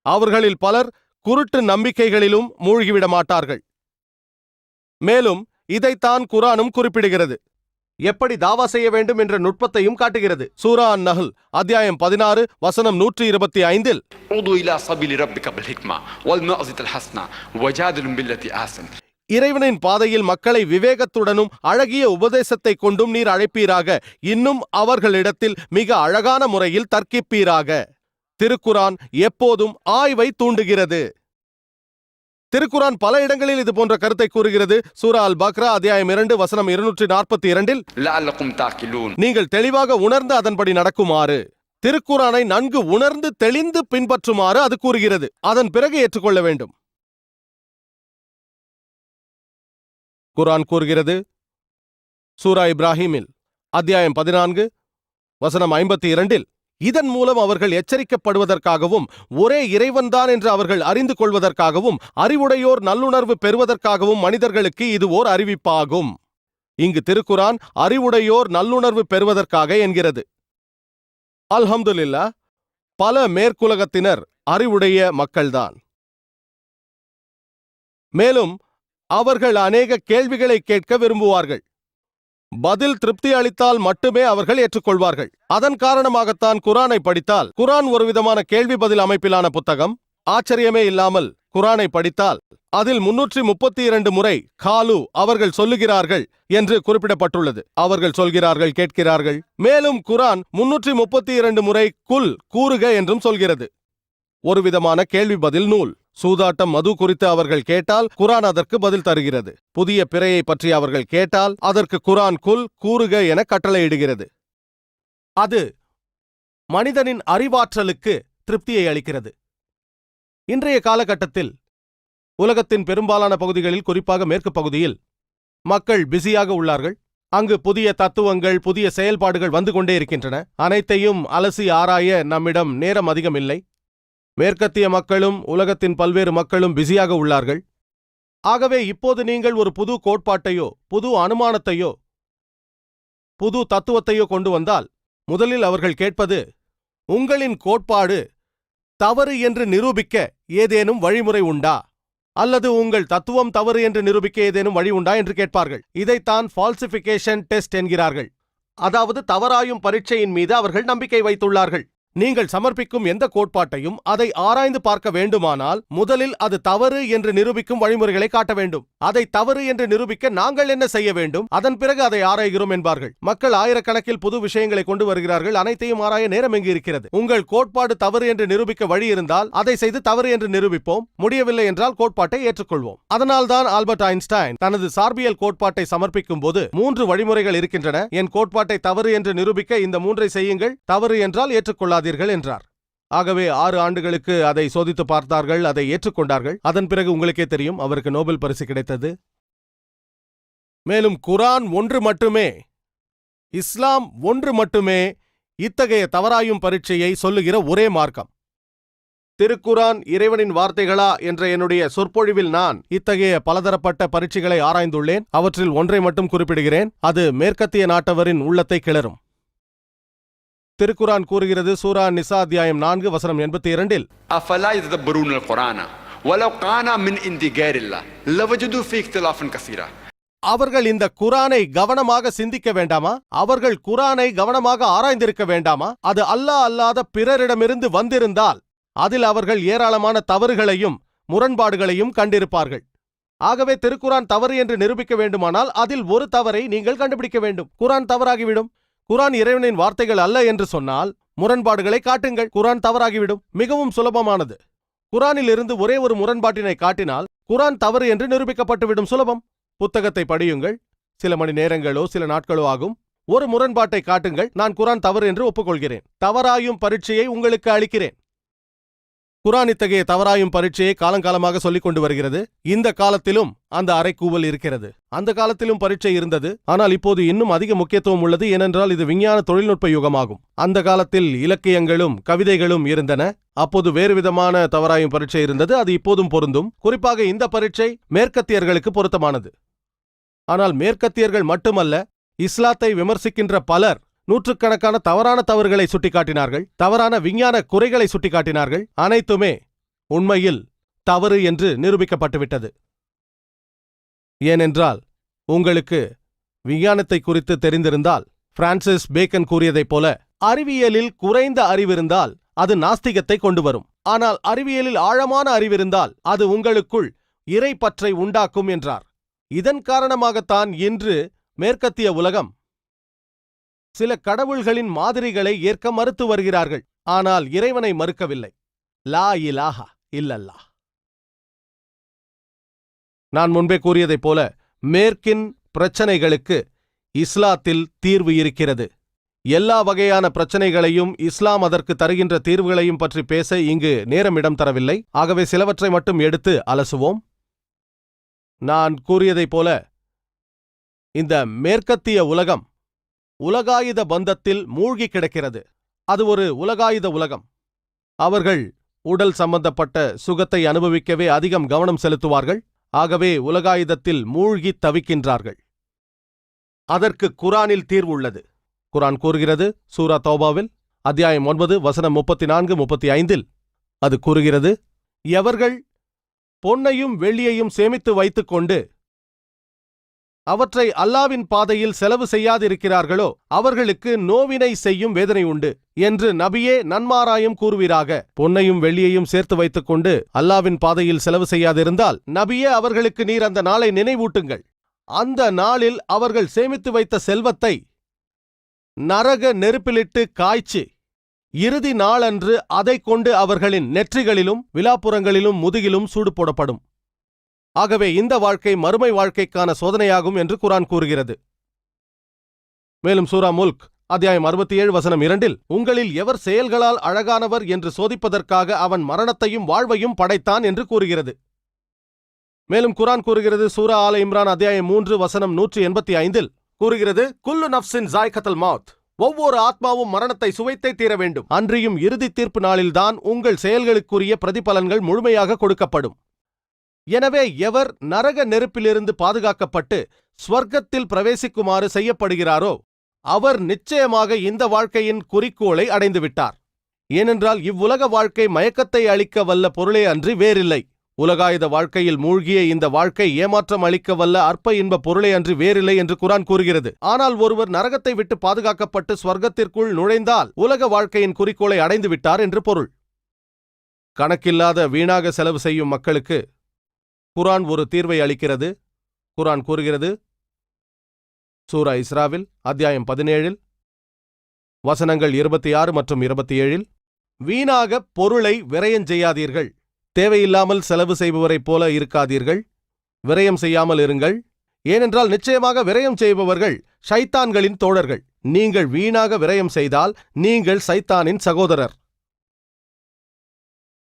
S5: அவர்களில் பலர் குருட்டு நம்பிக்கைகளிலும் மூழ்கிவிட மாட்டார்கள். மேலும் இதைத்தான் குரானும் குறிப்பிடுகிறது. எப்படி தாவா செய்ய வேண்டும் என்ற நுட்பத்தையும் காட்டுகிறது. சூரா அன்-நஹ்ல் அத்தியாயம் 16 வசனம் 125
S4: உது இலா சபீலி ரப்பிக பில் ஹிக்மா வல் மௌஇஸத்தில் ஹஸ்னா வஜாதிலும் பில்லதி ஆஸன்.
S5: இறைவனின் பாதையில் மக்களை விவேகத்துடனும் அழகிய உபதேசத்தை கொண்டும் நீர் அழைப்பீராக, இன்னும் அவர்களிடத்தில் மிக அழகான முறையில் தர்க்கிப்பீராக. திருக்குரான் எப்போதும் ஆய்வை தூண்டுகிறது. திருக்குரான் பல இடங்களில் இது போன்ற கருத்தை கூறுகிறது. சூரா அல் பக்ரா அத்தியாயம் 2 வசனம் 242
S4: லஅல்லகும் தாக்கிலூன்.
S5: நீங்கள் தெளிவாக உணர்ந்து அதன்படி நடக்குமாறு, திருக்குரானை நன்கு உணர்ந்து தெளிந்து பின்பற்றுமாறு அது கூறுகிறது. அதன் பிறகு ஏற்றுக்கொள்ள வேண்டும். குர்ஆன் கூறுகிறது சூரா இப்ராஹிமில் அத்தியாயம் 14 வசனம் 52 இதன் மூலம் அவர்கள் எச்சரிக்கப்படுவதற்காகவும் ஒரே இறைவன்தான் என்று அவர்கள் அறிந்து கொள்வதற்காகவும் அறிவுடையோர் நல்லுணர்வு பெறுவதற்காகவும் மனிதர்களுக்கு இது ஓர் அறிவிப்பாகும். இங்கு திருக்குரான் அறிவுடையோர் நல்லுணர்வு பெறுவதற்காக என்கிறது. அல்ஹம்துலில்லாஹ், பல மேற்குலகத்தினர் அறிவுடைய மக்கள்தான். மேலும் அவர்கள் அநேக கேள்விகளை கேட்க விரும்புவார்கள். பதில் திருப்தி அளித்தால் மட்டுமே அவர்கள் ஏற்றுக்கொள்வார்கள். அதன் காரணமாகத்தான் குர்ஆனை படித்தால், குர்ஆன் ஒருவிதமான கேள்வி பதில் அமைப்பிலான புத்தகம். ஆச்சரியமே இல்லாமல் குர்ஆனை படித்தால் அதில் 332 முறை காலு அவர்கள் சொல்லுகிறார்கள் என்று குறிப்பிடப்பட்டுள்ளது. அவர்கள் சொல்கிறார்கள், கேட்கிறார்கள். மேலும் குர்ஆன் 332 முறை குல் கூறுக என்றும் சொல்கிறது. ஒருவிதமான கேள்வி பதில் நூல். சூதாட்டம், மது குறித்து அவர்கள் கேட்டால் குர்ஆன் அதற்கு பதில் தருகிறது. புதிய பிறையை பற்றி அவர்கள் கேட்டால் அதற்கு குர்ஆன் குல் கூறுக என கட்டளையிடுகிறது. அது மனிதனின் அறிவாற்றலுக்கு திருப்தியை அளிக்கிறது. இன்றைய காலகட்டத்தில் உலகத்தின் பெரும்பாலான பகுதிகளில், குறிப்பாக மேற்கு பகுதியில் மக்கள் பிஸியாக உள்ளார்கள். அங்கு புதிய தத்துவங்கள், புதிய செயல்பாடுகள் வந்து கொண்டே இருக்கின்றன. அனைத்தையும் அலசி ஆராய நம்மிடம் நேரம் அதிகம் இல்லை. மேற்கத்திய மக்களும் உலகத்தின் பல்வேறு மக்களும் பிஸியாக உள்ளார்கள். ஆகவே இப்போது நீங்கள் ஒரு புது கோட்பாட்டையோ புது அனுமானத்தையோ புது தத்துவத்தையோ கொண்டு வந்தால் முதலில் அவர்கள் கேட்பது, உங்களின் கோட்பாடு தவறு என்று நிரூபிக்க ஏதேனும் வழிமுறை உண்டா, அல்லது உங்கள் தத்துவம் தவறு என்று நிரூபிக்க ஏதேனும் வழி உண்டா என்று கேட்பார்கள். இதைத்தான் ஃபால்சிஃபிகேஷன் டெஸ்ட் என்கிறார்கள். அதாவது தவறாயும் பரீட்சையின் மீது அவர்கள் நம்பிக்கை வைத்துள்ளார்கள். நீங்கள் சமர்ப்பிக்கும் எந்த கோட்பாட்டையும் அதை ஆராய்ந்து பார்க்க வேண்டுமானால் முதலில் அது தவறு என்று நிரூபிக்கும் வழிமுறைகளை காட்ட வேண்டும். அதை தவறு என்று நிரூபிக்க நாங்கள் என்ன செய்ய வேண்டும், அதன் பிறகு அதை ஆராய்கிறோம் என்பார்கள். மக்கள் ஆயிரக்கணக்கில் புது விஷயங்களை கொண்டு வருகிறார்கள். அனைத்தையும் ஆராய நேரம் எங்கு இருக்கிறது? உங்கள் கோட்பாடு தவறு என்று நிரூபிக்க வழி இருந்தால் அதை செய்து தவறு என்று நிரூபிப்போம். முடியவில்லை என்றால் கோட்பாட்டை ஏற்றுக்கொள்வோம். அதனால்தான் ஆல்பர்ட் ஐன்ஸ்டைன் தனது சார்பியல் கோட்பாட்டை சமர்ப்பிக்கும் போது 3 வழிமுறைகள் இருக்கின்றன. என் கோட்பாட்டை தவறு என்று நிரூபிக்க இந்த 3ஐ செய்யுங்கள், தவறு என்றால் ஏற்றுக்கொள்ளாதீர்கள் என்றார். ஆகவே 6 ஆண்டுகளுக்கு அதை சோதித்து பார்த்தார்கள், அதை ஏற்றுக்கொண்டார்கள். அதன் பிறகு உங்களுக்கே தெரியும், அவருக்கு நோபல் பரிசு கிடைத்தது. மேலும் குர்ஆன் ஒன்று மட்டுமே, இஸ்லாம் ஒன்று மட்டுமே இத்தகைய தவறாயும் பரீட்சையை சொல்லுகிற ஒரே மார்க்கம். திருக்குர்ஆன் இறைவனின் வார்த்தைகளா என்ற என்னுடைய சொற்பொழிவில் நான் இத்தகைய பலதரப்பட்ட பரீட்சைகளை ஆராய்ந்துள்ளேன். அவற்றில் ஒன்றை மட்டும் குறிப்பிடுகிறேன். அது மேற்கத்திய நாட்டவரின் உள்ளத்தை கிளறும். திருக்குர்ஆன் கூறுகிறது சூரா நிசா அத்தியாயம் 4 வசனம் 82
S4: அஃபலா யதபருன அல்-குர்ஆன வலவ் கான மின் இன்தி கைரில்லாஹ் லவஜது ஃபீ இக்திலாஃபன் கஸீரா.
S5: அவர்கள் இந்த குர்ஆனை கவனமாக சிந்திக்க வேண்டாமா? அவர்கள் குர்ஆனை கவனமாக ஆராய்ந்திருக்க வேண்டாமா? அது அல்லாஹ் அல்லாத பிறரிடமிருந்து வந்திருந்தால் அதில் அவர்கள் ஏராளமான தவறுகளையும் முரண்பாடுகளையும் கண்டிருப்பார்கள். ஆகவே திருக்குர்ஆன் தவறு என்று நிரூபிக்க வேண்டுமானால் அதில் ஒரு தவறை நீங்கள் கண்டுபிடிக்க வேண்டும். குர்ஆன் தவறாகிவிடும். குர்ஆன் இறைவனின் வார்த்தைகள் அல்ல என்று சொன்னால் முரண்பாடுகளை காட்டுங்கள், குர்ஆன் தவறாகிவிடும். மிகவும் சுலபமானது. குர்ஆனில் இருந்து ஒரே ஒரு முரண்பாட்டினை காட்டினால் குர்ஆன் தவறு என்று நிரூபிக்கப்பட்டுவிடும். சுலபம். புத்தகத்தை படியுங்கள். சில மணி நேரங்களோ சில நாட்களோ ஆகும். ஒரு முரண்பாட்டை காட்டுங்கள், நான் குர்ஆன் தவறு என்று ஒப்புக்கொள்கிறேன். தவறாயும் பரீட்சையை உங்களுக்கு அளிக்கிறேன். குர்ஆன் இத்தகைய தவறாயும் பரீட்சையை காலங்காலமாக சொல்லிக் கொண்டு வருகிறது. இந்த காலத்திலும் அந்த அறைகூவல் இருக்கிறது. அந்த காலத்திலும் பரீட்சை இருந்தது. ஆனால் இப்போது இன்னும் அதிக முக்கியத்துவம் உள்ளது. ஏனென்றால் இது விஞ்ஞான தொழில்நுட்ப யுகமாகும். அந்த காலத்தில் இலக்கியங்களும் கவிதைகளும் இருந்தன. அப்போது வேறு விதமான தவறாயும் பரீட்சை இருந்தது. அது இப்போதும் பொருந்தும். குறிப்பாக இந்த பரீட்சை மேற்கத்தியர்களுக்கு பொருத்தமானது. ஆனால் மேற்கத்தியர்கள் மட்டுமல்ல, இஸ்லாத்தை விமர்சிக்கின்ற பலர் நூற்றுக்கணக்கான தவறான தவறுகளை சுட்டிக்காட்டினார்கள். தவறான விஞ்ஞான குறைகளை சுட்டிக்காட்டினார்கள். அனைத்துமே உண்மையில் தவறு என்று நிரூபிக்கப்பட்டுவிட்டது. ஏனென்றால் உங்களுக்கு விஞ்ஞானத்தை குறித்து தெரிந்திருந்தால் பிரான்சிஸ் பேக்கன் கூறியதைப் போல அறிவியலில் குறைந்த அறிவிருந்தால் அது நாஸ்திகத்தை கொண்டு வரும். ஆனால் அறிவியலில் ஆழமான அறிவிருந்தால் அது உங்களுக்குள் இறைப்பற்றை உண்டாக்கும் என்றார். இதன் காரணமாகத்தான் இன்று மேற்கத்திய உலகம் சில கடவுள்களின் மாதிரிகளை ஏற்க மறுத்து வருகிறார்கள். ஆனால் இறைவனை மறுக்கவில்லை. லா இலாஹா இல்லல்லாஹ். நான் முன்பே கூறியதைப் போல மேற்கின் பிரச்சனைகளுக்கு இஸ்லாத்தில் தீர்வு இருக்கிறது. எல்லா வகையான பிரச்சனைகளையும் இஸ்லாம் அதற்கு தருகின்ற தீர்வுகளையும் பற்றி பேச இங்கு நேரமிடம் தரவில்லை. ஆகவே சிலவற்றை மட்டும் எடுத்து அலசுவோம். நான் கூறியதைப் போல இந்த மேற்கத்திய உலகம் உலகாயுத பந்தத்தில் மூழ்கி கிடக்கிறது. அது ஒரு உலகாயுத உலகம். அவர்கள் உடல் சம்பந்தப்பட்ட சுகத்தை அனுபவிக்கவே அதிகம் கவனம் செலுத்துவார்கள். ஆகவே உலகாயுதத்தில் மூழ்கி தவிக்கின்றார்கள். அதற்கு குரானில் தீர்வு உள்ளது. குரான் கூறுகிறது, சூரா தௌபாவில் அத்தியாயம் 9 வசனம் 34-35 அது கூறுகிறது, எவர்கள் பொன்னையும் வெள்ளியையும் சேமித்து வைத்துக்கொண்டு அவற்றை அல்லாவின் பாதையில் செலவு செய்யாதிருக்கிறார்களோ அவர்களுக்கு நோவினை செய்யும் வேதனை உண்டு என்று நபியே நன்மாராயம் கூறுவீராக. பொன்னையும் வெள்ளியையும் சேர்த்து வைத்துக்கொண்டு அல்லாவின் பாதையில் செலவு செய்யாதிருந்தால் நபியே அவர்களுக்கு நீர் அந்த நாளை நினைவூட்டுங்கள். அந்த நாளில் அவர்கள் சேமித்து வைத்த செல்வத்தை நரக நெருப்பிலிட்டு காய்ச்சி இறுதி நாளன்று அதை கொண்டு அவர்களின் நெற்றிகளிலும் விலாப்புறங்களிலும் முதுகிலும் சூடு போடப்படும். ஆகவே இந்த வாழ்க்கை மறுமை வாழ்க்கைக்கான சோதனையாகும் என்று குரான் கூறுகிறது. மேலும் சூரா முல்க் அத்தியாயம் 67 வசனம் 2 உங்களில் எவர் செயல்களால் அழகானவர் என்று சோதிப்பதற்காக அவன் மரணத்தையும் வாழ்வையும் படைத்தான் என்று கூறுகிறது. மேலும் குரான் கூறுகிறது, சூரா ஆல இம்ரான் அத்தியாயம் 3 வசனம் 185 கூறுகிறது, குல்லு நஃப்ஸின் ஸாயிகத்துல் மௌத், ஒவ்வொரு ஆத்மாவும் மரணத்தை சுவைத்தே தீர வேண்டும். அன்றியும் இறுதி தீர்ப்பு நாளில்தான் உங்கள் செயல்களுக்குரிய பிரதிபலன்கள் முழுமையாக கொடுக்கப்படும். எனவே எவர் நரக நெருப்பிலிருந்து பாதுகாக்கப்பட்டு ஸ்வர்க்கத்தில் பிரவேசிக்குமாறு செய்யப்படுகிறாரோ அவர் நிச்சயமாக இந்த வாழ்க்கையின் குறிக்கோளை அடைந்துவிட்டார். ஏனென்றால் இவ்வுலக வாழ்க்கை மயக்கத்தை அளிக்க வல்ல பொருளே அன்றி வேறில்லை. உலகாயுத வாழ்க்கையில் மூழ்கிய இந்த வாழ்க்கை ஏமாற்றம் அளிக்க வல்ல அற்ப இன்ப பொருளை அன்றி வேறில்லை என்று குரான் கூறுகிறது. ஆனால் ஒருவர் நரகத்தை விட்டு பாதுகாக்கப்பட்டு ஸ்வர்க்கத்திற்குள் நுழைந்தால் உலக வாழ்க்கையின் குறிக்கோளை அடைந்து விட்டார் என்று பொருள். கணக்கில்லாத வீணாக செலவு செய்யும் மக்களுக்கு குரான் ஒரு தீர்வை அளிக்கிறது. குரான் கூறுகிறது, சூரா இஸ்ராவில் அத்தியாயம் 17 வசனங்கள் 26 மற்றும் 27 வீணாக பொருளை விரயம் செய்யாதீர்கள். தேவையில்லாமல் செலவு செய்பவரைப் போல இருக்காதீர்கள். விரயம் செய்யாமல் இருங்கள். ஏனென்றால் நிச்சயமாக விரயம் செய்பவர்கள் ஷைத்தான்களின் தோழர்கள். நீங்கள் வீணாக விரயம் செய்தால் நீங்கள் சைத்தானின் சகோதரர்.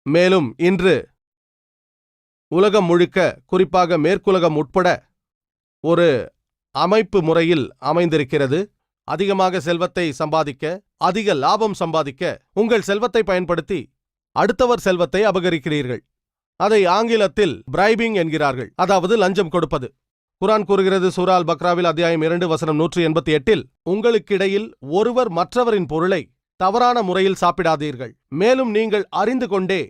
S5: மேலும் இன்று உலகம் முழுக்க, குறிப்பாக மேற்குலகம் உட்பட ஒரு அமைப்பு முறையில் அமைந்திருக்கிறது. அதிகமாக செல்வத்தை சம்பாதிக்க, அதிக லாபம் சம்பாதிக்க உங்கள் செல்வத்தை பயன்படுத்தி அடுத்தவர் செல்வத்தை அபகரிக்கிறீர்கள். அதை ஆங்கிலத்தில் பிரைபிங் என்கிறார்கள், அதாவது லஞ்சம் கொடுப்பது. குரான் கூறுகிறது, சூரா அல் பக்ராவில் அத்தியாயம் 2 வசனம் 188 உங்களுக்கிடையில் ஒருவர் மற்றவரின் பொருளை தவறான முறையில் சாப்பிடாதீர்கள். மேலும் நீங்கள் அறிந்து கொண்டே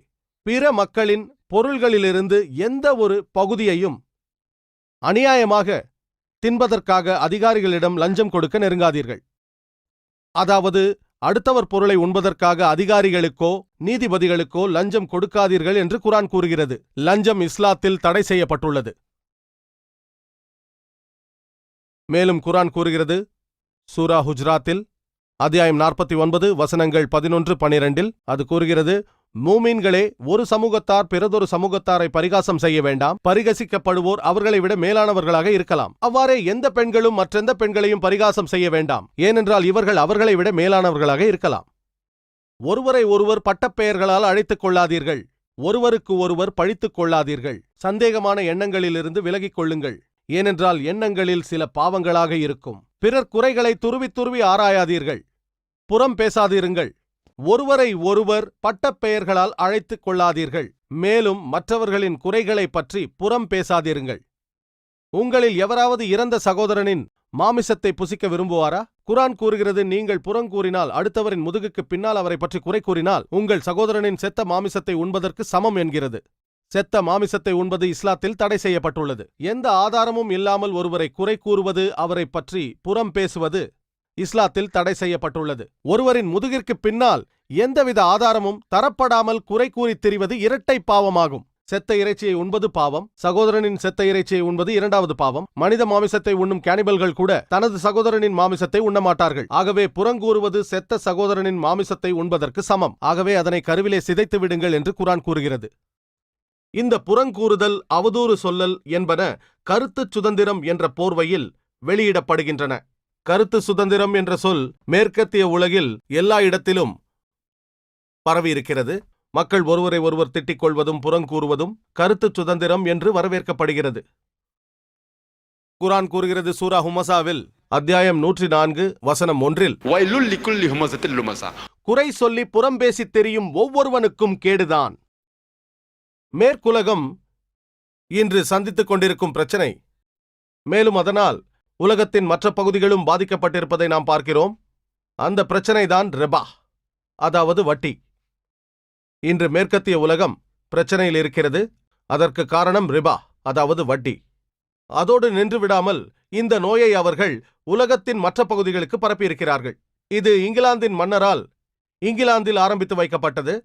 S5: பிற மக்களின் பொருள்களிலிருந்து எந்த ஒரு பகுதியையும் அநியாயமாக தின்பதற்காக அதிகாரிகளிடம் லஞ்சம் கொடுக்க நெருங்காதீர்கள். அதாவது அடுத்தவர் பொருளை உண்பதற்காக அதிகாரிகளுக்கோ நீதிபதிகளுக்கோ லஞ்சம் கொடுக்காதீர்கள் என்று குரான் கூறுகிறது. லஞ்சம் இஸ்லாத்தில் தடை செய்யப்பட்டுள்ளது. மேலும் குரான் கூறுகிறது, சூரா ஹுஜ்ராத்தில் அத்தியாயம் 49 வசனங்கள் 11-12 அது கூறுகிறது, மூமீன்களே, ஒரு சமூகத்தார் பிறதொரு சமூகத்தாரை பரிகாசம் செய்ய வேண்டாம். பரிகசிக்கப்படுவோர் அவர்களை விட மேலானவர்களாக இருக்கலாம். அவ்வாறே எந்த பெண்களும் மற்றெந்த பெண்களையும் பரிகாசம் செய்ய வேண்டாம். ஏனென்றால் இவர்கள் அவர்களை விட மேலானவர்களாக இருக்கலாம். ஒருவரை ஒருவர் பட்டப்பெயர்களால் அழைத்துக் கொள்ளாதீர்கள். ஒருவருக்கு ஒருவர் பழித்துக் கொள்ளாதீர்கள். சந்தேகமான எண்ணங்களிலிருந்து விலகிக் கொள்ளுங்கள். ஏனென்றால் எண்ணங்களில் சில பாவங்களாக இருக்கும். பிறர் குறைகளை துருவி துருவி ஆராயாதீர்கள். புறம் பேசாதீருங்கள். ஒருவரை ஒருவர் பட்டப்பெயர்களால் அழைத்துக் கொள்ளாதீர்கள். மேலும் மற்றவர்களின் குறைகளை பற்றி புறம் பேசாதீருங்கள். உங்களில் எவராவது இறந்த சகோதரனின் மாமிசத்தை புசிக்க விரும்புவாரா? குரான் கூறுகிறது, நீங்கள் புறங்கூறினால், அடுத்தவரின் முதுகுக்கு பின்னால் அவரை பற்றி குறை கூறினால் உங்கள் சகோதரனின் செத்த மாமிசத்தை உண்பதற்கு சமம் என்கிறது. செத்த மாமிசத்தை உண்பது இஸ்லாத்தில் தடை செய்யப்பட்டுள்ளது. எந்த ஆதாரமும் இல்லாமல் ஒருவரை குறை கூறுவது, அவரை பற்றி புறம் பேசுவது இஸ்லாத்தில் தடை செய்யப்பட்டுள்ளது. ஒருவரின் முதுகிற்கு பின்னால் எந்தவித ஆதாரமும் தரப்படாமல் குறை கூறித் திரிவது இரட்டை பாவமாகும். செத்த இறைச்சியை உண்பது பாவம். சகோதரனின் செத்த இறைச்சியை உண்பது இரண்டாவது பாவம். மனித மாமிசத்தை உண்ணும் கேனிபல்கள் கூட தனது சகோதரனின் மாமிசத்தை உண்ணமாட்டார்கள். ஆகவே புறங்கூறுவது செத்த சகோதரனின் மாமிசத்தை உண்பதற்கு சமம். ஆகவே அதனை கருவிலே சிதைத்து விடுங்கள் என்று குர்ஆன் கூறுகிறது. இந்த புறங்கூறுதல், அவதூறு சொல்லல் என்பன கருத்து சுதந்திரம் என்ற போர்வையில் வெளியிடப்படுகின்றன. கருத்து சுதந்திரம் என்ற சொல் மேற்கத்திய உலகில் எல்லா இடத்திலும் பரவியிருக்கிறது. மக்கள் ஒருவரை ஒருவர் திட்டிக் கொள்வதும் புறங்கூறுவதும் கருத்து சுதந்திரம் என்று வரவேற்கப்படுகிறது. குர்ஆன் கூறுகிறது சூரா ஹுமசாவில் அத்தியாயம் 104 வசனம் 1
S4: வயலுல் லிக்குல்லி ஹுமஸத்தில் லுமஸா.
S5: குறை சொல்லி புறம்பேசித் தெரியும் ஒவ்வொருவனுக்கும் கேடுதான். மேற்குலகம் இன்று சந்தித்துக் கொண்டிருக்கும் பிரச்சனை, மேலும் அதனால் உலகத்தின் மற்ற பகுதிகளும் பாதிக்கப்பட்டிருப்பதை நாம் பார்க்கிறோம். அந்த பிரச்சனைதான் ரிபா, அதாவது வட்டி. இன்று மேற்கத்திய உலகம் பிரச்சனையில் இருக்கிறது. அதற்கு காரணம் ரிபா, அதாவது வட்டி. அதோடு நின்று விடாமல் இந்த நோயை அவர்கள் உலகத்தின் மற்ற பகுதிகளுக்கு பரப்பியிருக்கிறார்கள். இது இங்கிலாந்தின் மன்னரால் இங்கிலாந்தில் ஆரம்பித்து வைக்கப்பட்டது.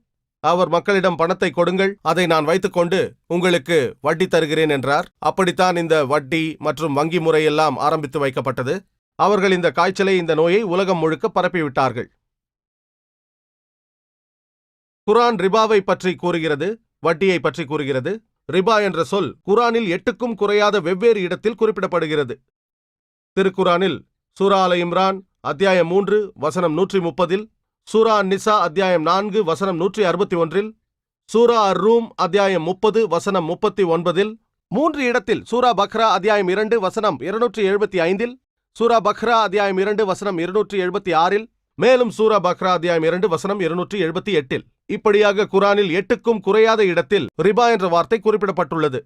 S5: அவர் மக்களிடம் பணத்தை கொடுங்கள், அதை நான் வைத்துக்கொண்டு உங்களுக்கு வட்டி தருகிறேன் என்றார். அப்படித்தான் இந்த வட்டி மற்றும் வங்கி முறையெல்லாம் ஆரம்பித்து வைக்கப்பட்டது. அவர்கள் இந்த காய்ச்சலை, இந்த நோயை உலகம் முழுக்க பரப்பிவிட்டார்கள். குர்ஆன் ரிபாவை பற்றி கூறுகிறது, வட்டியை பற்றி கூறுகிறது. ரிபா என்ற சொல் குர்ஆனில் 8க்கும் குறையாத வெவ்வேறு இடத்தில் குறிப்பிடப்படுகிறது. திருக்குர்ஆனில் சூரா அல் இம்ரான் அத்தியாயம் 3 வசனம் 130, சூரா நிசா அத்தியாயம் 4 வசனம் 161, சூரா அர்-ரூம் அத்தியாயம் 30 வசனம் 39, 3 இடத்தில் சூரா பக்ரா அத்தியாயம் 2 வசனம் 275, சூரா பக்ரா அத்தியாயம் 2 வசனம் 276, மேலும் சூரா பக்ரா அத்தியாயம் 2 வசனம் 278. இப்படியாக குர்ஆனில் 8க்கும் குறையாத இடத்தில் ரிபா என்ற வார்த்தை குறிப்பிடப்பட்டுள்ளது.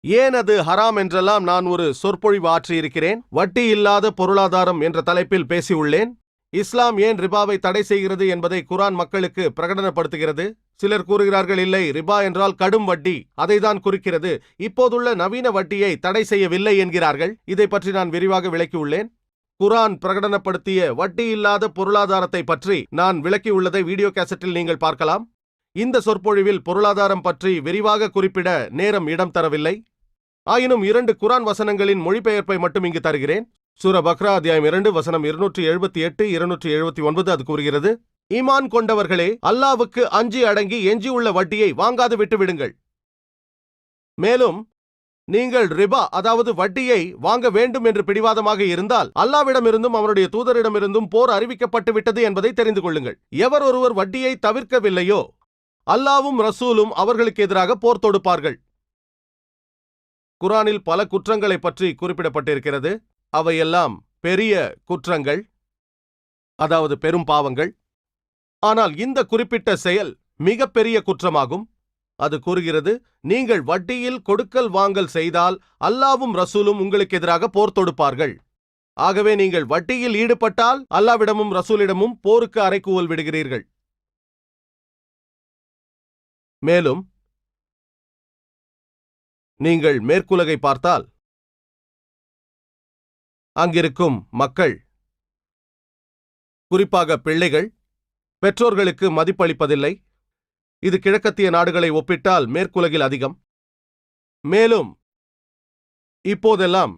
S5: ஏன் அது ஹராம் என்றெல்லாம் நான் ஒரு சொற்பொழிவு ஆற்றியிருக்கிறேன். வட்டி இல்லாத பொருளாதாரம் என்ற தலைப்பில் பேசியுள்ளேன். இஸ்லாம் ஏன் ரிபாவை தடை செய்கிறது என்பதை குர்ஆன் மக்களுக்கு பிரகடனப்படுத்துகிறது. சிலர் கூறுகிறார்கள், இல்லை, ரிபா என்றால் கடும் வட்டி, அதைதான் குறிக்கிறது, இப்போதுள்ள நவீன வட்டியை தடை செய்யவில்லை என்கிறார்கள். இதை பற்றி நான் விரிவாக விளக்கியுள்ளேன். குர்ஆன் பிரகடனப்படுத்திய வட்டி இல்லாத பொருளாதாரத்தை பற்றி நான் விளக்கியுள்ளதை வீடியோ கேசட்டில் நீங்கள் பார்க்கலாம். இந்த சொற்பொழிவில் பொருளாதாரம் பற்றி விரிவாக குறிப்பிட நேரம் இடம் தரவில்லை. ஆயினும் 2 குர்ஆன் வசனங்களின் மொழிபெயர்ப்பை மட்டும் இங்கு தருகிறேன். சூரா பக்ரா அத்தியாயம் 2 வசனம் 278 279 அது கூறுகிறது, ஈமான் கொண்டவர்களே, அல்லாஹ்வுக்கு அஞ்சி அடங்கி எஞ்சியுள்ள வட்டியை வாங்காது விட்டுவிடுங்கள். மேலும் நீங்கள் ரிபா, அதாவது வட்டியை வாங்க வேண்டும் என்று பிடிவாதமாக இருந்தால் அல்லாஹ்விடமிருந்தும் அவருடைய தூதரிடமிருந்தும் போர் அறிவிக்கப்பட்டு விட்டது என்பதை தெரிந்து கொள்ளுங்கள். எவர் ஒருவர் வட்டியை தவிர்க்கவில்லையோ அல்லாஹ்வும் ரசூலும் அவர்களுக்கு எதிராக போர் தொடுப்பார்கள். குர்ஆனில் பல குற்றங்களை பற்றி குறிப்பிடப்பட்டிருக்கிறது. அவையெல்லாம் பெரிய குற்றங்கள், அதாவது பெரும் பாவங்கள். ஆனால் இந்த குறிப்பிட்ட செயல் மிகப்பெரிய குற்றமாகும். அது கூறுகிறது, நீங்கள் வட்டியில் கொடுக்கல் வாங்கல் செய்தால் அல்லாஹ்வும் ரசூலும் உங்களுக்கு எதிராக போர் தொடுப்பார்கள். ஆகவே நீங்கள் வட்டியில் ஈடுபட்டால் அல்லாஹ்விடமும் ரசூலிடமும் போருக்கு அறைகூவல் விடுகிறீர்கள். மேலும் நீங்கள் மேற்குலகை பார்த்தால் அங்கிருக்கும் மக்கள், குறிப்பாக பிள்ளைகள், பெற்றோர்களுக்கு மதிப்பளிப்பதில்லை. இது கிழக்கத்திய நாடுகளை ஒப்பிட்டால் மேற்குலகில் அதிகம். மேலும் இப்போதெல்லாம்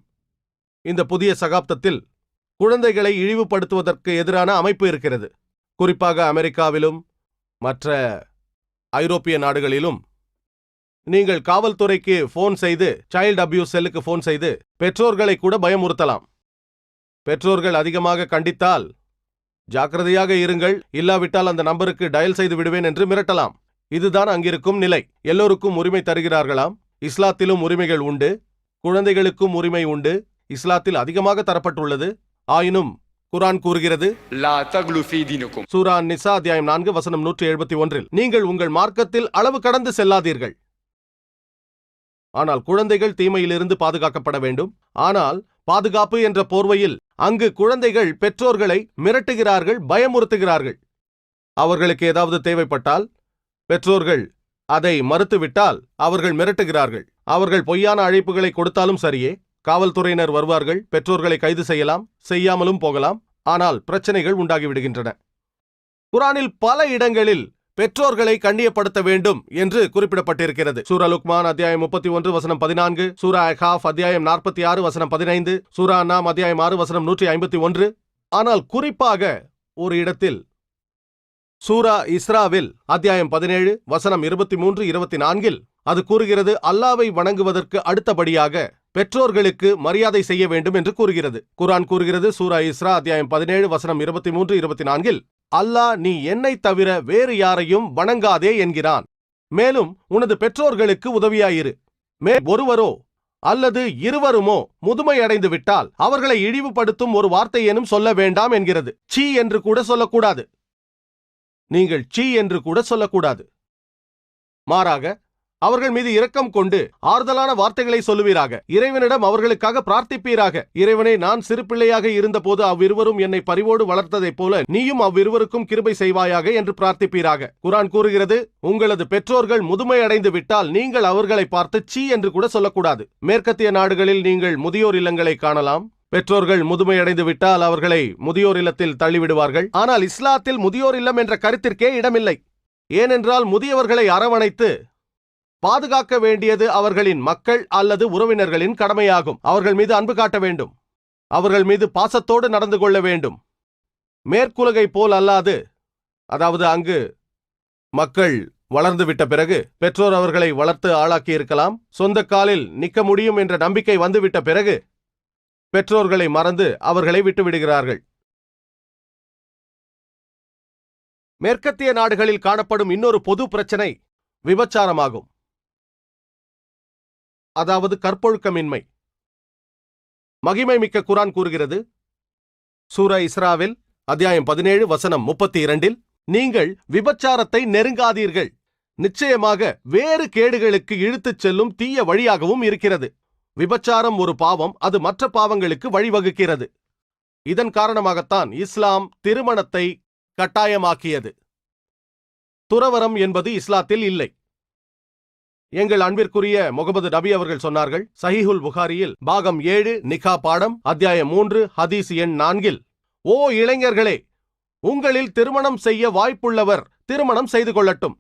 S5: இந்த புதிய சகாப்தத்தில் குழந்தைகளை இழிவுபடுத்துவதற்கு எதிரான அமைப்பு இருக்கிறது. குறிப்பாக அமெரிக்காவிலும் மற்ற ஐரோப்பிய நாடுகளிலும் நீங்கள் காவல்துறைக்கு போன் செய்து, சைல்டு அபியூஸ் செல்லுக்கு போன் செய்து பெற்றோர்களை கூட பயமுறுத்தலாம். பெற்றோர்கள் அதிகமாக கண்டித்தால் ஜாக்கிரதையாக இருங்கள், இல்லாவிட்டால் அந்த நம்பருக்கு டயல் செய்து விடுவேன் என்று மிரட்டலாம். இதுதான் அங்கிருக்கும் நிலை. எல்லோருக்கும் உரிமை தருகிறார்களாம். இஸ்லாத்திலும் உரிமைகள் உண்டு, குழந்தைகளுக்கும் உரிமை உண்டு. இஸ்லாத்தில் அதிகமாக தரப்பட்டுள்ளது. ஆயினும் குர்ஆன் கூறுகிறது,
S4: லா தக்லு ஃபீ தீனுக்கும்.
S5: சூரா நிசா அத்தியாயம் 4 வசனம் 171, நீங்கள் உங்கள் மார்க்கத்தில் அளவு கடந்து செல்லாதீர்கள். ஆனால் குழந்தைகள் தீமையிலிருந்து பாதுகாக்கப்பட வேண்டும். ஆனால் பாதுகாப்பு என்ற போர்வையில் அங்கு குழந்தைகள் பெற்றோர்களை மிரட்டுகிறார்கள், பயமுறுத்துகிறார்கள். அவர்களுக்கு ஏதாவது தேவைப்பட்டால் பெற்றோர்கள் அதை மறுத்துவிட்டால் அவர்கள் மிரட்டுகிறார்கள். அவர்கள் பொய்யான அழைப்புகளை கொடுத்தாலும் சரியே, காவல்துறையினர் வருவார்கள், பெற்றோர்களை கைது செய்யலாம், செய்யாமலும் போகலாம். ஆனால் பிரச்சனைகள் உண்டாகிவிடுகின்றன. குர்ஆனில் பல இடங்களில் பெற்றோர்களை கண்ணியப்படுத்த வேண்டும் என்று குறிப்பிடப்பட்டிருக்கிறது. சூரா லுக்மான் அத்தியாயம் 31 வசனம் 14, சூரா அஹ்காஃப் அத்தியாயம் 46 வசனம் 15, சூரா அன்னாம் அத்தியாயம் 6 வசனம் 151. ஆனால் குறிப்பாக ஒரு இடத்தில் சூரா இஸ்ராவில் அத்தியாயம் 17 வசனம் 23-24 அது கூறுகிறது, அல்லாஹ்வை வணங்குவதற்கு அடுத்தபடியாக பெற்றோர்களுக்கு மரியாதை செய்ய வேண்டும் என்று கூறுகிறது. குர்ஆன் கூறுகிறது, சூரா இஸ்ரா அத்தியாயம் 17 வசனம் 23-24, அல்லாஹ் நீ என்னை தவிர வேறு யாரையும் வணங்காதே என்கிறான். மேலும் உனது பெற்றோர்களுக்கு உதவியாயிரு. ஒருவரோ அல்லது இருவருமோ முதுமை அடைந்து விட்டால் அவர்களை இழிவுபடுத்தும் ஒரு வார்த்தையேனும் சொல்ல வேண்டாம் என்கிறது. சீ என்று கூட சொல்லக்கூடாது. நீங்கள் சீ என்று கூட சொல்லக்கூடாது. மாறாக அவர்கள் மீது இரக்கம் கொண்டு ஆறுதலான வார்த்தைகளை சொல்லுவீராக. இறைவனிடம் அவர்களுக்காக பிரார்த்திப்பீராக. இறைவனே, நான் சிறு பிள்ளையாக இருந்தபோது அவ்விருவரும் என்னை பரிவோடு வளர்த்ததைப் போல நீயும் அவ்விருவருக்கும் கிருபை செய்வாயாக என்று பிரார்த்திப்பீராக. குர்ஆன் கூறுகிறது, உங்களது பெற்றோர்கள் முதுமை அடைந்து விட்டால் நீங்கள் அவர்களை பார்த்து சீ என்று கூட சொல்லக்கூடாது. மேற்கத்திய நாடுகளில் நீங்கள் முதியோர் இல்லங்களை காணலாம். பெற்றோர்கள் முதுமை அடைந்து விட்டால் அவர்களை முதியோர் இல்லத்தில் தள்ளிவிடுவார்கள். ஆனால் இஸ்லாத்தில் முதியோர் இல்லம் என்ற கருத்திற்கே இடமில்லை. ஏனென்றால் முதியவர்களை அரவணைத்து பாதுகாக்க வேண்டியது அவர்களின் மக்கள் அல்லது உறவினர்களின் கடமையாகும். அவர்கள் மீது அன்பு காட்ட வேண்டும். அவர்கள் மீது பாசத்தோடு நடந்து கொள்ள வேண்டும். மேற்குலகை போல் அல்லாது, அதாவது அங்கு மக்கள் வளர்ந்துவிட்ட பிறகு பெற்றோர் அவர்களை வளர்த்து ஆளாக்கி இருக்கலாம். சொந்த காலில் நிற்க முடியும் என்ற நம்பிக்கை வந்துவிட்ட பிறகு பெற்றோர்களை மறந்து அவர்களை விட்டுவிடுகிறார்கள். மேற்கத்திய நாடுகளில் காணப்படும் இன்னொரு பொது பிரச்சனை விபச்சாரமாகும். அதாவது கற்பொழுக்கமின்மை. மகிமை மிக்க குர்ஆன் கூறுகிறது, சூரா இஸ்ராவில் அத்தியாயம் 17 வசனம் 32, நீங்கள் விபச்சாரத்தை நெருங்காதீர்கள். நிச்சயமாக வேறு கேடுகளுக்கு இழுத்துச் செல்லும் தீய வழியாகவும் இருக்கிறது. விபச்சாரம் ஒரு பாவம். அது மற்ற பாவங்களுக்கு வழிவகுக்கிறது. இதன் காரணமாகத்தான் இஸ்லாம் திருமணத்தை கட்டாயமாக்கியது. துறவரம் என்பது இஸ்லாத்தில் இல்லை. எங்கள் அன்பிற்குரிய முகமது நபி அவர்கள் சொன்னார்கள், சஹீஹுல் புகாரியில் பாகம் 7 நிகா பாடம் அத்தியாயம் 3 ஹதீஸ் எண் 4, ஓ இளைஞர்களே, உங்களில் திருமணம் செய்ய வாய்ப்புள்ளவர் திருமணம் செய்து கொள்ளட்டும்.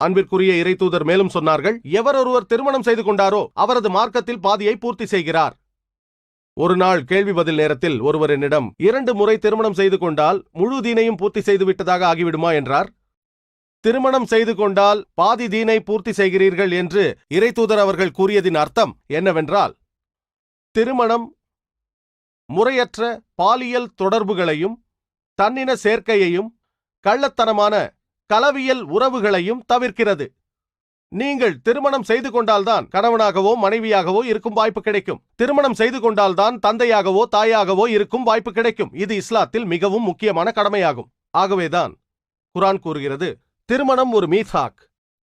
S5: அன்பிற்குரிய இறைத்தூதர் மேலும் சொன்னார்கள், எவர் ஒருவர் திருமணம் செய்து கொண்டாரோ அவரது மார்க்கத்தில் பாதியை பூர்த்தி செய்கிறார். ஒரு நாள் கேள்வி பதில் நேரத்தில் ஒருவர் என்னிடம் 2 முறை திருமணம் செய்து கொண்டால் முழு தீனையும் பூர்த்தி செய்து விட்டதாக ஆகிவிடுமா என்றார். திருமணம் செய்து கொண்டால் பாதி தீனை பூர்த்தி செய்கிறீர்கள் என்று இறைத்தூதர் அவர்கள் கூறியதின் அர்த்தம் என்னவென்றால், திருமணம் முறையற்ற பாலியல் தொடர்புகளையும் தன்னின சேர்க்கையையும் கள்ளத்தனமான கலவியல் உறவுகளையும் தவிர்க்கிறது. நீங்கள் திருமணம் செய்து கொண்டால்தான் கணவனாகவோ மனைவியாகவோ இருக்கும் வாய்ப்பு கிடைக்கும். திருமணம் செய்து கொண்டால்தான் தந்தையாகவோ தாயாகவோ இருக்கும் வாய்ப்பு கிடைக்கும். இது இஸ்லாத்தில் மிகவும் முக்கியமான கடமையாகும். ஆகவேதான் குர்ஆன் கூறுகிறது, திருமணம் ஒரு மீசாக்,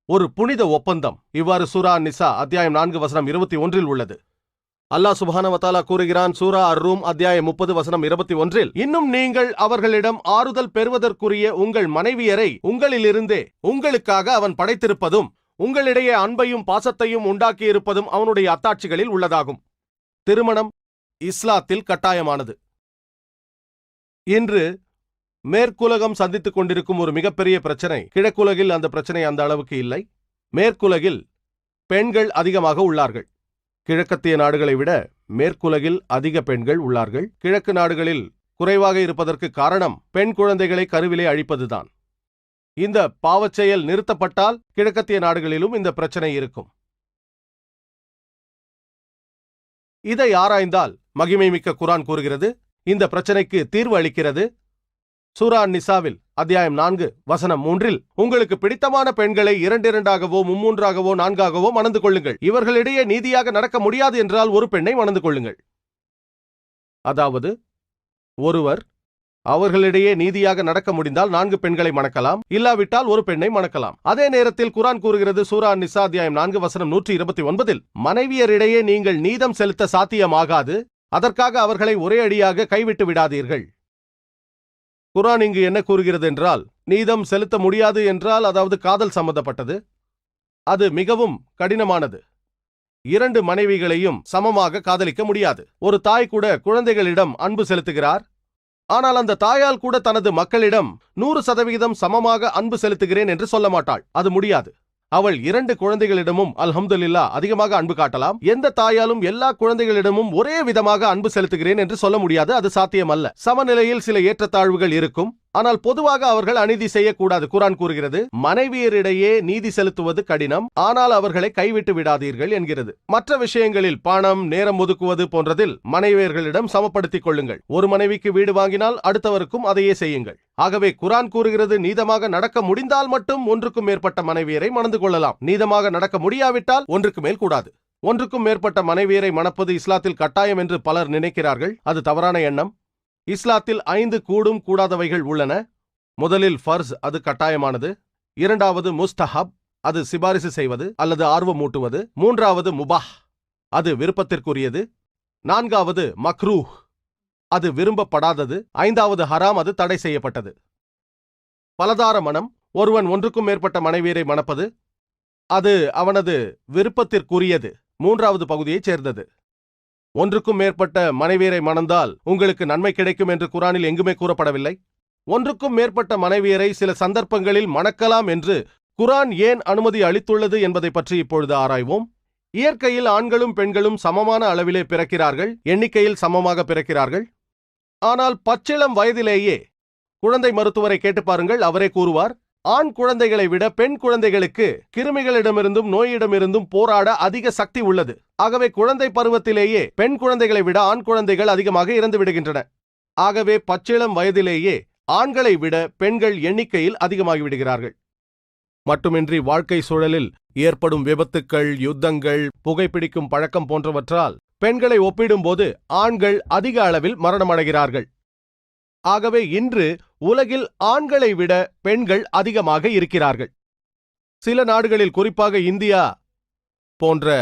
S5: ஒரு புனித ஒப்பந்தம். இவ்வாறு சூரா நிசா அத்தியாயம் 4 வசனம் 21 உள்ளது. அல்லாஹ் சுப்ஹானஹு வ தஆலா கூறுகிறான், சூரா அர்-ரூம் அத்தியாயம் 30 வசனம் 21, இன்னும் நீங்கள் அவர்களிடம் ஆறுதல் பெறுவதற்குரிய உங்கள் மனைவியரை உங்களிலிருந்தே உங்களுக்காக அவன் படைத்திருப்பதும் உங்களிடையே அன்பையும் பாசத்தையும் உண்டாக்கியிருப்பதும் அவனுடைய அத்தாட்சிகளில் உள்ளதாகும். திருமணம் இஸ்லாத்தில் கட்டாயமானது. இன்று மேற்குலகம் சந்தித்துக் கொண்டிருக்கும் ஒரு மிகப்பெரிய பிரச்சனை, கிழக்குலகில் அந்த பிரச்சனை அந்த அளவுக்கு இல்லை. மேற்குலகில் பெண்கள் அதிகமாக உள்ளார்கள். கிழக்கத்திய நாடுகளை விட மேற்குலகில் அதிக பெண்கள் உள்ளார்கள். கிழக்கு நாடுகளில் குறைவாக இருப்பதற்கு காரணம் பெண் குழந்தைகளை கருவிலே அழிப்பதுதான். இந்த பாவச் செயல் நிறுத்தப்பட்டால் கிழக்கத்திய நாடுகளிலும் இந்த பிரச்சனை இருக்கும். இதை ஆராய்ந்தால் மகிமை மிக்க குர்ஆன் கூறுகிறது, இந்த பிரச்சனைக்கு தீர்வு அளிக்கிறது. சூரா நிசாவில் அத்தியாயம் 4 வசனம் 3, உங்களுக்கு பிடித்தமான பெண்களை 2-2ஆகவோ 3-3ஆகவோ 4ஆகவோ மணந்து கொள்ளுங்கள். இவர்களிடையே நீதியாக நடக்க முடியாது என்றால் ஒரு பெண்ணை மணந்து கொள்ளுங்கள். அதாவது ஒருவர் அவர்களிடையே நீதியாக நடக்க முடிந்தால் 4 பெண்களை மணக்கலாம், இல்லாவிட்டால் ஒரு பெண்ணை மணக்கலாம். அதே நேரத்தில் குர்ஆன் கூறுகிறது, சூரா நிசா அத்தியாயம் 4 வசனம் 129, மனைவியரிடையே நீங்கள் நீதம் செலுத்த சாத்தியமாகாது, அதற்காக அவர்களை ஒரே அடியாக கைவிட்டு விடாதீர்கள். குர்ஆன் இங்கு என்ன கூறுகிறது என்றால், நீதம் செலுத்த முடியாது என்றால், அதாவது காதல் சம்பந்தப்பட்டது, அது மிகவும் கடினமானது. 2 மனைவிகளையும் சமமாக காதலிக்க முடியாது. ஒரு தாய் கூட குழந்தைகளிடம் அன்பு செலுத்துகிறார். ஆனால் அந்த தாயால் கூட தனது மக்களிடம் 100% சமமாக அன்பு செலுத்துகிறேன் என்று சொல்ல மாட்டாள். அது முடியாது. அவள் 2 குழந்தைகளிடமும் அல்ஹம்துலில்லாஹ் அதிகமாக அன்பு காட்டலாம். எந்த தாயாலும் எல்லா குழந்தைகளிடமும் ஒரே விதமாக அன்பு செலுத்துகிறேன் என்று சொல்ல முடியாது. அது சாத்தியமல்ல. சமநிலையில் சில ஏற்றத்தாழ்வுகள் இருக்கும். ஆனால் பொதுவாக அவர்கள் அநீதி செய்யக்கூடாது. குர்ஆன் கூறுகிறது, மனைவியரிடையே நீதி செலுத்துவது கடினம், ஆனால் அவர்களை கைவிட்டு விடாதீர்கள் என்கிறது. மற்ற விஷயங்களில் பணம், நேரம் ஒதுக்குவது போன்றதில் மனைவியர்களிடம் சமப்படுத்திக் கொள்ளுங்கள். ஒரு மனைவிக்கு வீடு வாங்கினால் அடுத்தவருக்கும் அதையே செய்யுங்கள். ஆகவே குர்ஆன் கூறுகிறது, நீதமாக நடக்க முடிந்தால் மட்டும் 1க்கும் மேற்பட்ட மனைவியரை மணந்து கொள்ளலாம். நீதமாக நடக்க முடியாவிட்டால் 1க்கு மேல் கூடாது. 1க்கும் மேற்பட்ட மனைவியரை மணப்பது இஸ்லாத்தில் கட்டாயம் என்று பலர் நினைக்கிறார்கள். அது தவறான எண்ணம். இஸ்லாத்தில் 5 கூடும் கூடாதவைகள் உள்ளன. முதலில் ஃபர்ஸ், அது கட்டாயமானது. 2வது முஸ்தஹப், அது சிபாரிசு செய்வது அல்லது ஆர்வமூட்டுவது. 3வது முபாஹ், அது விருப்பத்திற்குரியது. 4வது மக்ரூஹ், அது விரும்பப்படாதது. 5வது ஹராம், அது தடை செய்யப்பட்டது. பலதார மனம், ஒருவன் 1க்கும் மேற்பட்ட மனைவியரை மணப்பது, அது அவனது விருப்பத்திற்குரியது. 3வது பகுதியைச் சேர்ந்தது. 1க்கும் மேற்பட்ட மனைவியரை மணந்தால் உங்களுக்கு நன்மை கிடைக்கும் என்று குர்ஆனில் எங்குமே கூறப்படவில்லை. 1க்கும் மேற்பட்ட மனைவியரை சில சந்தர்ப்பங்களில் மணக்கலாம் என்று குர்ஆன் ஏன் அனுமதி அளித்துள்ளது என்பதை பற்றி இப்பொழுது ஆராய்வோம். இயற்கையில் ஆண்களும் பெண்களும் சமமான அளவிலே பிறக்கிறார்கள், எண்ணிக்கையில் சமமாக பிறக்கிறார்கள். ஆனால் பச்சிளம் வயதிலேயே குழந்தை மருத்துவரை கேட்டு பாருங்கள், அவரே கூறுவார், ஆண் குழந்தைகளை விட பெண் குழந்தைகளுக்கு கிருமிகளிடமிருந்தும் நோயிடமிருந்தும் போராட அதிக சக்தி உள்ளது. ஆகவே குழந்தை பருவத்திலேயே பெண் குழந்தைகளை விட ஆண் குழந்தைகள் அதிகமாக இறந்து விடுகின்றன. ஆகவே பச்சிளம் வயதிலேயே ஆண்களை விட பெண்கள் எண்ணிக்கையில் அதிகமாகி விடுகிறார்கள். மட்டுமின்றி வாழ்க்கை சூழலில் ஏற்படும் விபத்துக்கள், யுத்தங்கள், புகைப்பிடிக்கும் பழக்கம் போன்றவற்றால் பெண்களை ஒப்பிடும்போது ஆண்கள் அதிக அளவில் மரணமடைகிறார்கள். ஆகவே இன்று உலகில் ஆண்களை விட பெண்கள் அதிகமாக இருக்கிறார்கள். சில நாடுகளில், குறிப்பாக இந்தியா போன்ற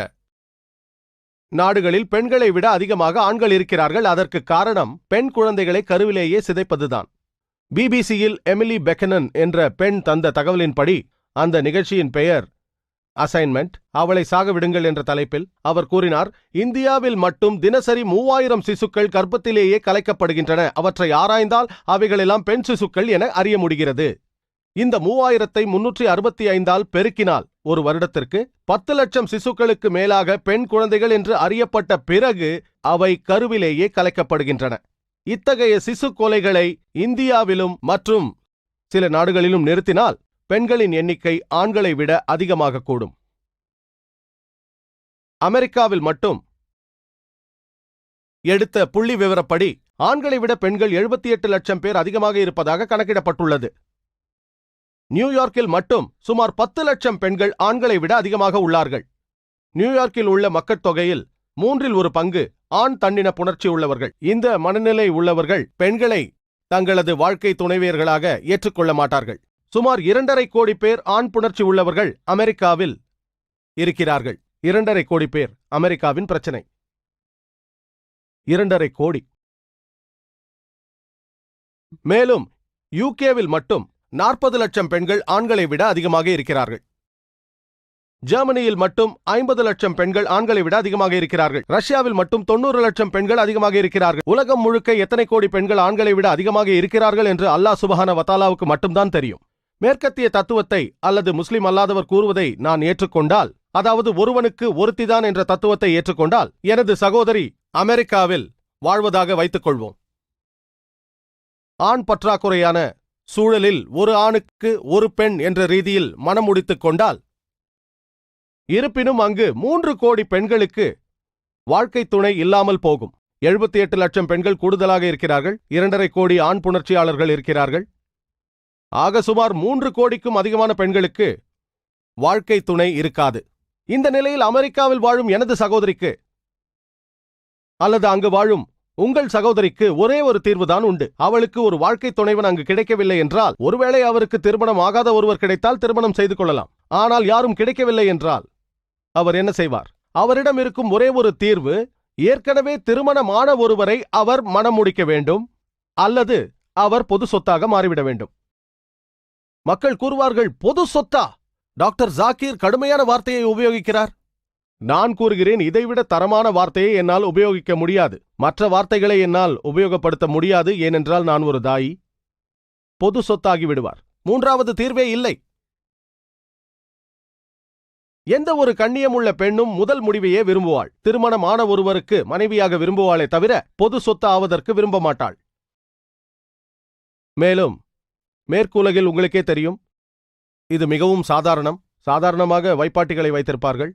S5: நாடுகளில் பெண்களை விட அதிகமாக ஆண்கள் இருக்கிறார்கள். அதற்கு காரணம் பெண் குழந்தைகளை கருவிலேயே சிதைப்பதுதான். பிபிசியில் எமிலி பெக்கனன் என்ற பெண் தந்த தகவலின்படி, அந்த நிகழ்ச்சியின் பெயர் அசைன்மெண்ட், அவளை சாக விடுங்கள் என்ற தலைப்பில் அவர் கூறினார், இந்தியாவில் மட்டும் தினசரி 3000 சிசுக்கள் கர்ப்பத்திலேயே கலைக்கப்படுகின்றன. அவற்றை ஆராய்ந்தால் அவைகளெல்லாம் பெண் சிசுக்கள் என அறிய முடிகிறது. இந்த 3000ஐ 365ஆல் பெருக்கினால் ஒரு வருடத்திற்கு 10 லட்சம் சிசுக்களுக்கு மேலாக பெண் குழந்தைகள் என்று அறியப்பட்ட பிறகு அவை கருவிலேயே கலைக்கப்படுகின்றன. இத்தகைய சிசு கொலைகளை இந்தியாவிலும் மற்றும் சில நாடுகளிலும் நிறுத்தினால் பெண்களின் எண்ணிக்கை ஆண்களை விட அதிகமாக கூடும். அமெரிக்காவில் மட்டும் எடுத்த புள்ளி விவரப்படி ஆண்களை விட பெண்கள் 78 லட்சம் பேர் அதிகமாக இருப்பதாக கணக்கிடப்பட்டுள்ளது. நியூயார்க்கில் மட்டும் சுமார் 10 லட்சம் பெண்கள் ஆண்களை விட அதிகமாக உள்ளார்கள். நியூயார்க்கில் உள்ள மக்கட்தொகையில் 1/3 பங்கு ஆண் தன்னின புணர்ச்சி உள்ளவர்கள். இந்த மனநிலை உள்ளவர்கள் பெண்களை தங்களது வாழ்க்கை துணைவியர்களாக ஏற்றுக்கொள்ள மாட்டார்கள். சுமார் 2.5 கோடி பேர் ஆண் புணர்ச்சி உள்ளவர்கள் அமெரிக்காவில் இருக்கிறார்கள். 2.5 கோடி பேர் அமெரிக்காவின் பிரச்சனை. 2.5 கோடி. மேலும் யூகேவில் மட்டும் 40 லட்சம் பெண்கள் ஆண்களை விட அதிகமாக இருக்கிறார்கள். ஜெர்மனியில் மட்டும் 50 லட்சம் பெண்கள் ஆண்களை விட அதிகமாக இருக்கிறார்கள். ரஷ்யாவில் மட்டும் 90 லட்சம் பெண்கள் அதிகமாக இருக்கிறார்கள். உலகம் முழுக்க எத்தனை கோடி பெண்கள் ஆண்களை விட அதிகமாக இருக்கிறார்கள் என்று அல்லாஹ் சுப்ஹானஹு வ தஆலாவுக்கு மட்டும்தான் தெரியும். மேற்கத்திய தத்துவத்தை அல்லது முஸ்லிம் அல்லாதவர் கூறுவதை நான் ஏற்றுக்கொண்டால், அதாவது ஒருவனுக்கு ஒருத்திதான் என்ற தத்துவத்தை ஏற்றுக்கொண்டால், எனது சகோதரி அமெரிக்காவில் வாழ்வதாக வைத்துக் கொள்வோம். ஆண் பற்றாக்குறையான சூழலில் ஒரு ஆணுக்கு ஒரு பெண் என்ற ரீதியில் மனம் முடித்துக் கொண்டால், இருப்பினும் அங்கு 3 கோடி பெண்களுக்கு வாழ்க்கை துணை இல்லாமல் போகும். 78 லட்சம் பெண்கள் கூடுதலாக இருக்கிறார்கள். 2.5 கோடி ஆண் புணர்ச்சியாளர்கள் இருக்கிறார்கள். ஆக சுமார் 3 கோடிக்கும் அதிகமான பெண்களுக்கு வாழ்க்கை துணை இருக்காது. இந்த நிலையில் அமெரிக்காவில் வாழும் எனது சகோதரிக்கு அல்லது அங்கு வாழும் உங்கள் சகோதரிக்கு ஒரே ஒரு தீர்வுதான் உண்டு. அவளுக்கு ஒரு வாழ்க்கை துணைவன் அங்கு கிடைக்கவில்லை என்றால், ஒருவேளை அவருக்கு திருமணம் ஆகாத ஒருவர் கிடைத்தால் திருமணம் செய்து கொள்ளலாம். ஆனால் யாரும் கிடைக்கவில்லை என்றால் அவர் என்ன செய்வார்? அவரிடம் இருக்கும் ஒரே ஒரு தீர்வு, ஏற்கனவே திருமணமான ஒருவரை அவர் மணம் முடிக்க வேண்டும் அல்லது அவர் பொது சொத்தாக மாறிவிட வேண்டும். மக்கள் கூறுவார்கள், பொது சொத்தா? டாக்டர் ஜாகிர் கடுமையான வார்த்தையை உபயோகிக்கிறார். நான் கூறுகிறேன், இதைவிட தரமான வார்த்தையை என்னால் உபயோகிக்க முடியாது. மற்ற வார்த்தைகளை என்னால் உபயோகப்படுத்த முடியாது, ஏனென்றால் நான் ஒரு தாயி. பொது சொத்தாகி விடுவார். மூன்றாவது தீர்வே இல்லை. எந்த ஒரு கண்ணியமுள்ள பெண்ணும் முதல் முடிவையே விரும்புவாள். திருமணமான ஒருவருக்கு மனைவியாக விரும்புவாளே தவிர பொது சொத்து ஆவதற்கு விரும்ப மாட்டாள். மேலும் மேற்குலகில் உங்களுக்கே தெரியும், இது மிகவும் சாதாரணமாக வைப்பாட்டிகளை வைத்திருப்பார்கள்.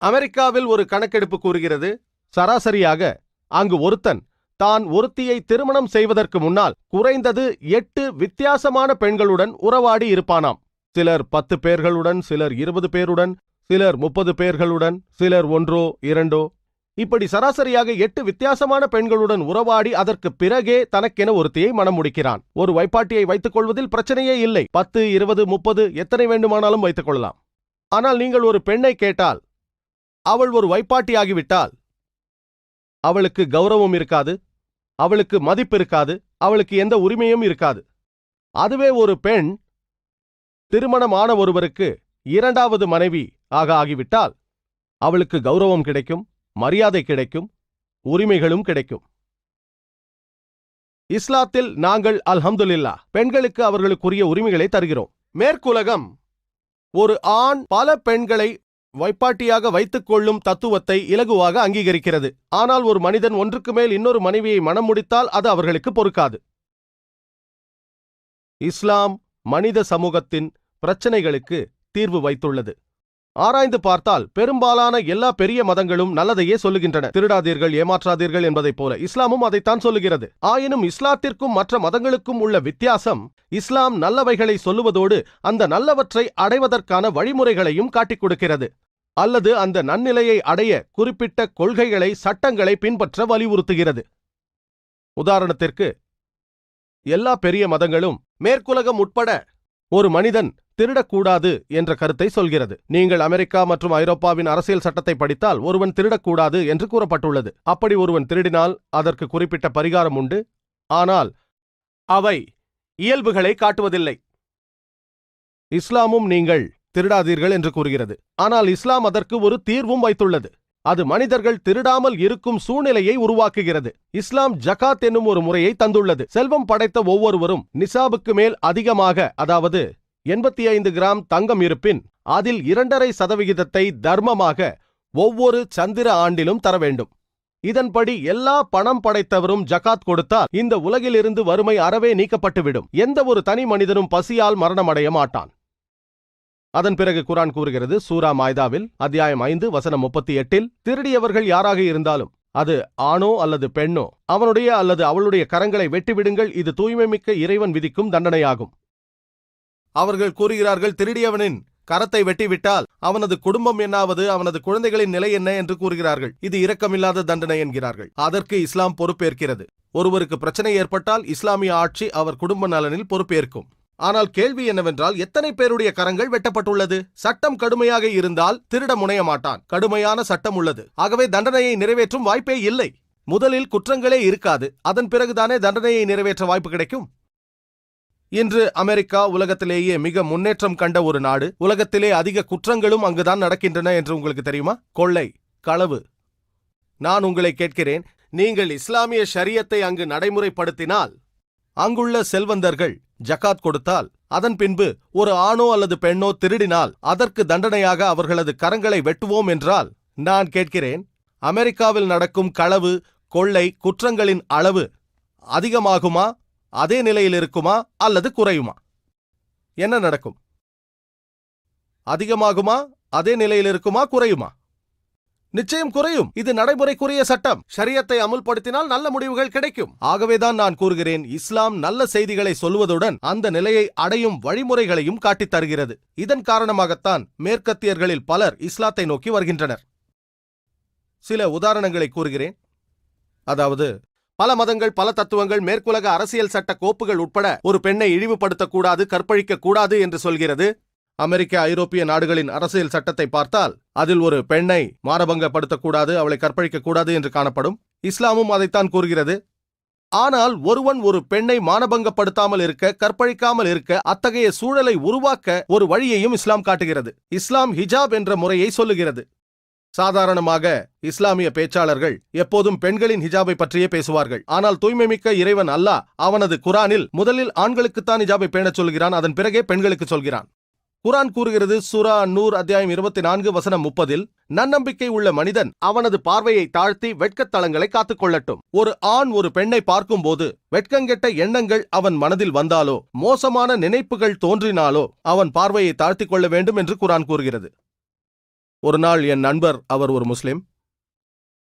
S5: அமெரிக்காவில் ஒரு கணக்கெடுப்பு கூறுகிறது, சராசரியாக அங்கு ஒருத்தன் தான் ஒருத்தியை திருமணம் செய்வதற்கு முன்னால் குறைந்தது 8 வித்தியாசமான பெண்களுடன் உறவாடி இருப்பானாம். சிலர் 10 பேர்களுடன், சிலர் 20 பேருடன், சிலர் 30 பேர்களுடன், சிலர் 1 2. இப்படி சராசரியாக 8 வித்தியாசமான பெண்களுடன் உறவாடி அதற்கு பிறகே தனக்கென ஒருத்தியை மனம் முடிக்கிறான். ஒரு வைப்பாட்டியை வைத்துக் கொள்வதில் பிரச்சனையே இல்லை. 10 20 30 எத்தனை வேண்டுமானாலும் வைத்துக் கொள்ளலாம். ஆனால் நீங்கள் ஒரு பெண்ணை கேட்டால், அவள் ஒரு வைப்பாட்டியாகிவிட்டால் அவளுக்கு கௌரவம் இருக்காது, அவளுக்கு மதிப்பு இருக்காது, அவளுக்கு எந்த உரிமையும் இருக்காது. அதுவே ஒரு பெண் திருமணமான ஒருவருக்கு 2வது மனைவி ஆகிவிட்டால் அவளுக்கு கௌரவம் கிடைக்கும், மரியாதை கிடைக்கும், உரிமைகளும் கிடைக்கும். இஸ்லாத்தில் நாங்கள் அல்ஹம்துலில்லாஹ் பெண்களுக்கு அவர்களுக்குரிய உரிமைகளை தருகிறோம். மேற்குலகம் ஒரு ஆண் பல பெண்களை வைப்பாட்டியாக வைத்துக் கொள்ளும் தத்துவத்தை இலகுவாக அங்கீகரிக்கிறது. ஆனால் ஒரு மனிதன் ஒன்றுக்கு மேல் இன்னொரு மனைவியை மனம் முடித்தால் அது அவர்களுக்கு பொறுக்காது. இஸ்லாம் மனித சமூகத்தின் பிரச்சனைகளுக்கு தீர்வு வைத்துள்ளது. ஆராய்ந்து பார்த்தால் பெரும்பாலான எல்லா பெரிய மதங்களும் நல்லதையே சொல்லுகின்றன. திருடாதீர்கள், ஏமாற்றாதீர்கள் என்பதைப் போல இஸ்லாமும் அதைத்தான் சொல்லுகிறது. ஆயினும் இஸ்லாத்திற்கும் மற்ற மதங்களுக்கும் உள்ள வித்தியாசம், இஸ்லாம் நல்லவைகளை சொல்லுவதோடு அந்த நல்லவற்றை அடைவதற்கான வழிமுறைகளையும் காட்டிக் கொடுக்கிறது. அல்லது அந்த நன்னிலையை அடைய குறிப்பிட்ட கொள்கைகளை, சட்டங்களை பின்பற்ற வலியுறுத்துகிறது. உதாரணத்திற்கு, எல்லா பெரிய மதங்களும் மேற்குலகம் உட்பட ஒரு மனிதன் திருடக்கூடாது என்ற கருத்தை சொல்கிறது. நீங்கள் அமெரிக்கா மற்றும் ஐரோப்பாவின் அரசியல் சட்டத்தை படித்தால் ஒருவன் திருடக்கூடாது என்று கூறப்பட்டுள்ளது. அப்படி ஒருவன் திருடினால் அதற்கு குறிப்பிட்ட பரிகாரம் உண்டு. ஆனால் அவை இயல்புகளை காட்டுவதில்லை. இஸ்லாமும் நீங்கள் திருடாதீர்கள் என்று கூறுகிறது. ஆனால் இஸ்லாம் அதற்கு ஒரு தீர்வும் வைத்துள்ளது. அது மனிதர்கள் திருடாமல் இருக்கும் சூழ்நிலையை உருவாக்குகிறது. இஸ்லாம் ஜகாத் என்னும் ஒரு முறையை தந்துள்ளது. செல்வம் படைத்த ஒவ்வொருவரும் நிசாபுக்கு மேல் அதிகமாக, அதாவது 85 கிராம் தங்கம் இருப்பின் அதில் 2.5% தர்மமாக ஒவ்வொரு சந்திர ஆண்டிலும் தர வேண்டும். இதன்படி எல்லா பணம் படைத்தவரும் ஜகாத் கொடுத்தால் இந்த உலகிலிருந்து வறுமை அறவே நீக்கப்பட்டுவிடும். எந்த ஒரு தனி மனிதனும் பசியால் மரணமடைய மாட்டான். அதன் பிறகு குர்ஆன் கூறுகிறது, சூரா மாய்தாவில் அத்தியாயம் 5 வசனம் 38, திருடியவர்கள் யாராக இருந்தாலும், அது ஆணோ அல்லது பெண்ணோ, அவனுடைய அல்லது அவளுடைய கரங்களை வெட்டிவிடுங்கள், இது தூய்மைமிக்க இறைவன் விதிக்கும் தண்டனையாகும். அவர்கள் கூறுகிறார்கள், திருடியவனின் கரத்தை வெட்டிவிட்டால் அவனது குடும்பம் என்னாவது, அவனது குழந்தைகளின் நிலை என்ன என்று கூறுகிறார்கள். இது இரக்கமில்லாத தண்டனை என்கிறார்கள். அதற்கு இஸ்லாம் பொறுப்பேற்கிறது. ஒருவருக்கு பிரச்சனை ஏற்பட்டால் இஸ்லாமிய ஆட்சி அவர் குடும்ப நலனில் பொறுப்பேற்கும். ஆனால் கேள்வி என்னவென்றால், எத்தனை பேருடைய கரங்கள் வெட்டப்பட்டுள்ளது? சட்டம் கடுமையாக இருந்தால் திருட முனைய மாட்டான். கடுமையான சட்டம் உள்ளது. ஆகவே தண்டனையை நிறைவேற்றும் வாய்ப்பே இல்லை. முதலில் குற்றங்களே இருக்காது, அதன் பிறகுதானே தண்டனையை நிறைவேற்ற வாய்ப்பு கிடைக்கும். இன்று அமெரிக்கா உலகத்திலேயே மிக முன்னேற்றம் கண்ட ஒரு நாடு. உலகத்திலே அதிக குற்றங்களும் அங்குதான் நடக்கின்றன என்று உங்களுக்கு தெரியுமா? கொள்ளை, களவு. நான் உங்களை கேட்கிறேன், நீங்கள் இஸ்லாமிய ஷரியத்தை அங்கு நடைமுறைப்படுத்தினால், அங்குள்ள செல்வந்தர்கள் ஜகாத் கொடுத்தால், அதன் பின்பு ஒரு ஆணோ அல்லது பெண்ணோ திருடினால் அதற்கு தண்டனையாக அவர்களது கரங்களை வெட்டுவோம் என்றால், நான் கேட்கிறேன், அமெரிக்காவில் நடக்கும் களவு, கொள்ளை, குற்றங்களின் அளவு அதிகமாகுமா, அதே நிலையில் இருக்குமா அல்லது குறையுமா? என்ன நடக்கும்? அதிகமாகுமா, அதே நிலையில் இருக்குமா, குறையுமா? நிச்சயம் குறையும். இது நடைமுறைக்குரிய சட்டம். ஷரியத்தை அமுல்படுத்தினால் நல்ல முடிவுகள் கிடைக்கும். ஆகவேதான் நான் கூறுகிறேன், இஸ்லாம் நல்ல செய்திகளை சொல்வதுடன் அந்த நிலையை அடையும் வழிமுறைகளையும் காட்டித் தருகிறது. இதன் காரணமாகத்தான் மேற்கத்தியர்களில் பலர் இஸ்லாத்தை நோக்கி வருகின்றனர். சில உதாரணங்களை கூறுகிறேன். அதாவது, பல மதங்கள், பல தத்துவங்கள், மேற்குலக அரசியல் சட்ட கோப்புகள் உட்பட ஒரு பெண்ணை இழிவுபடுத்தக்கூடாது, கற்பழிக்க கூடாது என்று சொல்கிறது. அமெரிக்க, ஐரோப்பிய நாடுகளின் அரசியல் சட்டத்தை பார்த்தால் அதில் ஒரு பெண்ணை மானபங்கப்படுத்தக்கூடாது, அவளை கற்பழிக்க கூடாது என்று காணப்படும். இஸ்லாமும் அதைத்தான் கூறுகிறது. ஆனால் ஒருவன் ஒரு பெண்ணை மானபங்கப்படுத்தாமல் இருக்க, கற்பழிக்காமல் இருக்க அத்தகைய சூழலை உருவாக்க ஒரு வழியையும் இஸ்லாம் காட்டுகிறது. இஸ்லாம் ஹிஜாப் என்ற முறையை சொல்லுகிறது. சாதாரணமாக இஸ்லாமிய பேச்சாளர்கள் எப்போதும் பெண்களின் ஹிஜாபை பற்றியே பேசுவார்கள். ஆனால் தூய்மைமிக்க இறைவன் அல்லாஹ் அவனது குரானில் முதலில் ஆண்களுக்குத்தான் ஹிஜாபை பேணச் சொல்கிறான், அதன் பிறகே பெண்களுக்கு சொல்கிறான். குரான் கூறுகிறது, சூரா அன்-நூர் அத்தியாயம் 24 வசனம் 30, நன்னம்பிக்கை உள்ள மனிதன் அவனது பார்வையை தாழ்த்தி வெட்கத்தலங்களை காத்துக்கொள்ளட்டும். ஒரு ஆண் ஒரு பெண்ணை பார்க்கும்போது வெட்கங்கெட்ட எண்ணங்கள் அவன் மனதில் வந்தாலோ, மோசமான நினைப்புகள் தோன்றினாலோ அவன் பார்வையை தாழ்த்திக் கொள்ள வேண்டும் என்று குரான் கூறுகிறது. ஒரு நாள் என் நண்பர், அவர் ஒரு முஸ்லிம்,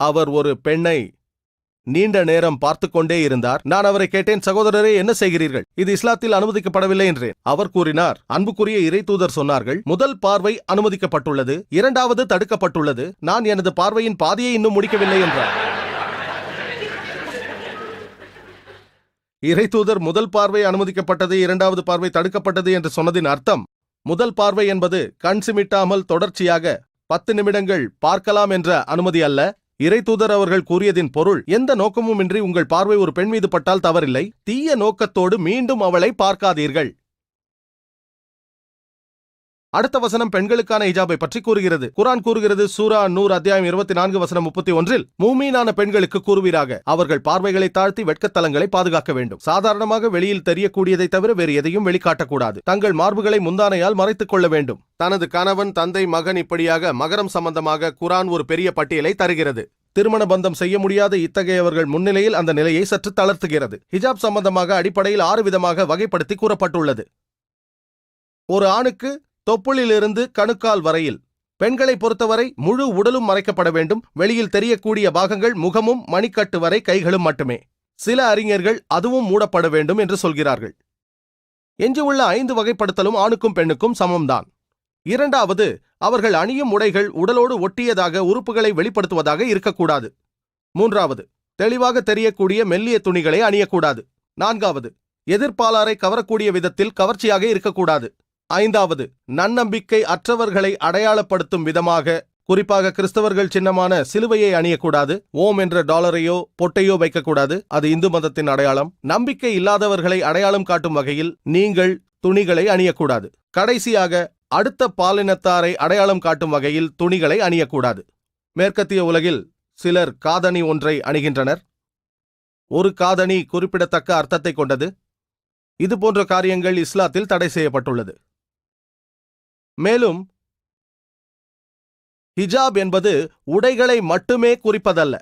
S5: அவர் ஒரு பெண்ணை நீண்ட நேரம் பார்த்து கொண்டே இருந்தார். நான் அவரை கேட்டேன், சகோதரரே என்ன செய்கிறீர்கள்? இது இஸ்லாத்தில் அனுமதிக்கப்படவில்லை என்றேன். அவர் கூறினார், அன்புக்குரிய இறை தூதர் சொன்னார்கள், முதல் பார்வை அனுமதிக்கப்பட்டுள்ளது, இரண்டாவது தடுக்கப்பட்டுள்ளது, நான் எனது பார்வையின் பாதியை இன்னும் முடிக்கவில்லை என்றார். இறை தூதர் முதல் பார்வை அனுமதிக்கப்பட்டது, இரண்டாவது பார்வை தடுக்கப்பட்டது என்று சொன்னதின் அர்த்தம், முதல் பார்வை என்பது கண் சிமிட்டாமல் தொடர்ச்சியாக 10 நிமிடங்கள் பார்க்கலாம் என்ற அனுமதி அல்ல. இறை தூதர் அவர்கள் கூறியதின் பொருள், எந்த நோக்கமுமின்றி உங்கள் பார்வை ஒரு பெண் மீது பட்டால் தவறில்லை, தீய நோக்கத்தோடு மீண்டும் அவளை பார்க்காதீர்கள். அடுத்த வசனம் பெண்களுக்கான ஹிஜாபை பற்றி கூறுகிறது. குரான் கூறுகிறது, சூரா அன்-நூர் அத்தியாயம் 24 வசனம் 31, மூமீனான பெண்களுக்கு கூறுவீராக, அவர்கள் பார்வைகளை தாழ்த்தி வெட்கத்தலங்களை பாதுகாக்க வேண்டும். சாதாரணமாக வெளியில் தெரியக்கூடியதை தவிர வேறு எதையும் வெளிக்காட்டக்கூடாது. தங்கள் மார்புகளை முந்தானையால் மறைத்துக் கொள்ள வேண்டும். தனது கணவன், தந்தை, மகன், இப்படியாக மகரம் சம்பந்தமாக குரான் ஒரு பெரிய பட்டியலை தருகிறது. திருமண பந்தம் செய்ய முடியாத இத்தகையவர்கள் முன்னிலையில் அந்த நிலையை சற்று தளர்த்துகிறது. ஹிஜாப் சம்பந்தமாக அடிப்படையில் 6 விதமாக வகைப்படுத்தி கூறப்பட்டுள்ளது. ஒரு ஆணுக்கு தொப்புளிலிருந்து கணுக்கால் வரையில், பெண்களை பொறுத்தவரை முழு உடலும் மறைக்கப்பட வேண்டும். வெளியில் தெரியக்கூடிய பாகங்கள் முகமும் மணிக்கட்டு வரை கைகளும் மட்டுமே. சில அறிஞர்கள் அதுவும் மூடப்பட வேண்டும் என்று சொல்கிறார்கள். எஞ்சியுள்ள 5 வகைப்படுத்தலும் ஆணுக்கும் பெண்ணுக்கும் சமம்தான். இரண்டாவது, அவர்கள் அணியும் உடைகள் உடலோடு ஒட்டியதாக உறுப்புகளை வெளிப்படுத்துவதாக இருக்கக்கூடாது. மூன்றாவது, தெளிவாக தெரியக்கூடிய மெல்லிய துணிகளை அணியக்கூடாது. நான்காவது, எதிர்ப்பாளரை கவரக்கூடிய விதத்தில் கவர்ச்சியாக இருக்கக்கூடாது. ஐந்தாவது, நன்னம்பிக்கை அற்றவர்களை அடையாளப்படுத்தும் விதமாக, குறிப்பாக கிறிஸ்தவர்கள் சின்னமான சிலுவையை அணியக்கூடாது. ஓம் என்ற டாலரையோ பொட்டையோ வைக்கக்கூடாது, அது இந்து மதத்தின் அடையாளம். நம்பிக்கை இல்லாதவர்களை அடையாளம் காட்டும் வகையில் நீங்கள் துணிகளை அணியக்கூடாது. கடைசியாக, அடுத்த பாலினத்தாரை அடையாளம் காட்டும் வகையில் துணிகளை அணியக்கூடாது. மேற்கத்திய உலகில் சிலர் காதணி ஒன்றை அணிகின்றனர். ஒரு காதணி குறிப்பிடத்தக்க அர்த்தத்தை கொண்டது. இதுபோன்ற காரியங்கள் இஸ்லாத்தில் தடை செய்யப்பட்டுள்ளது. மேலும் ஹிஜாப் என்பது உடைகளை மட்டுமே குறிப்பதல்ல.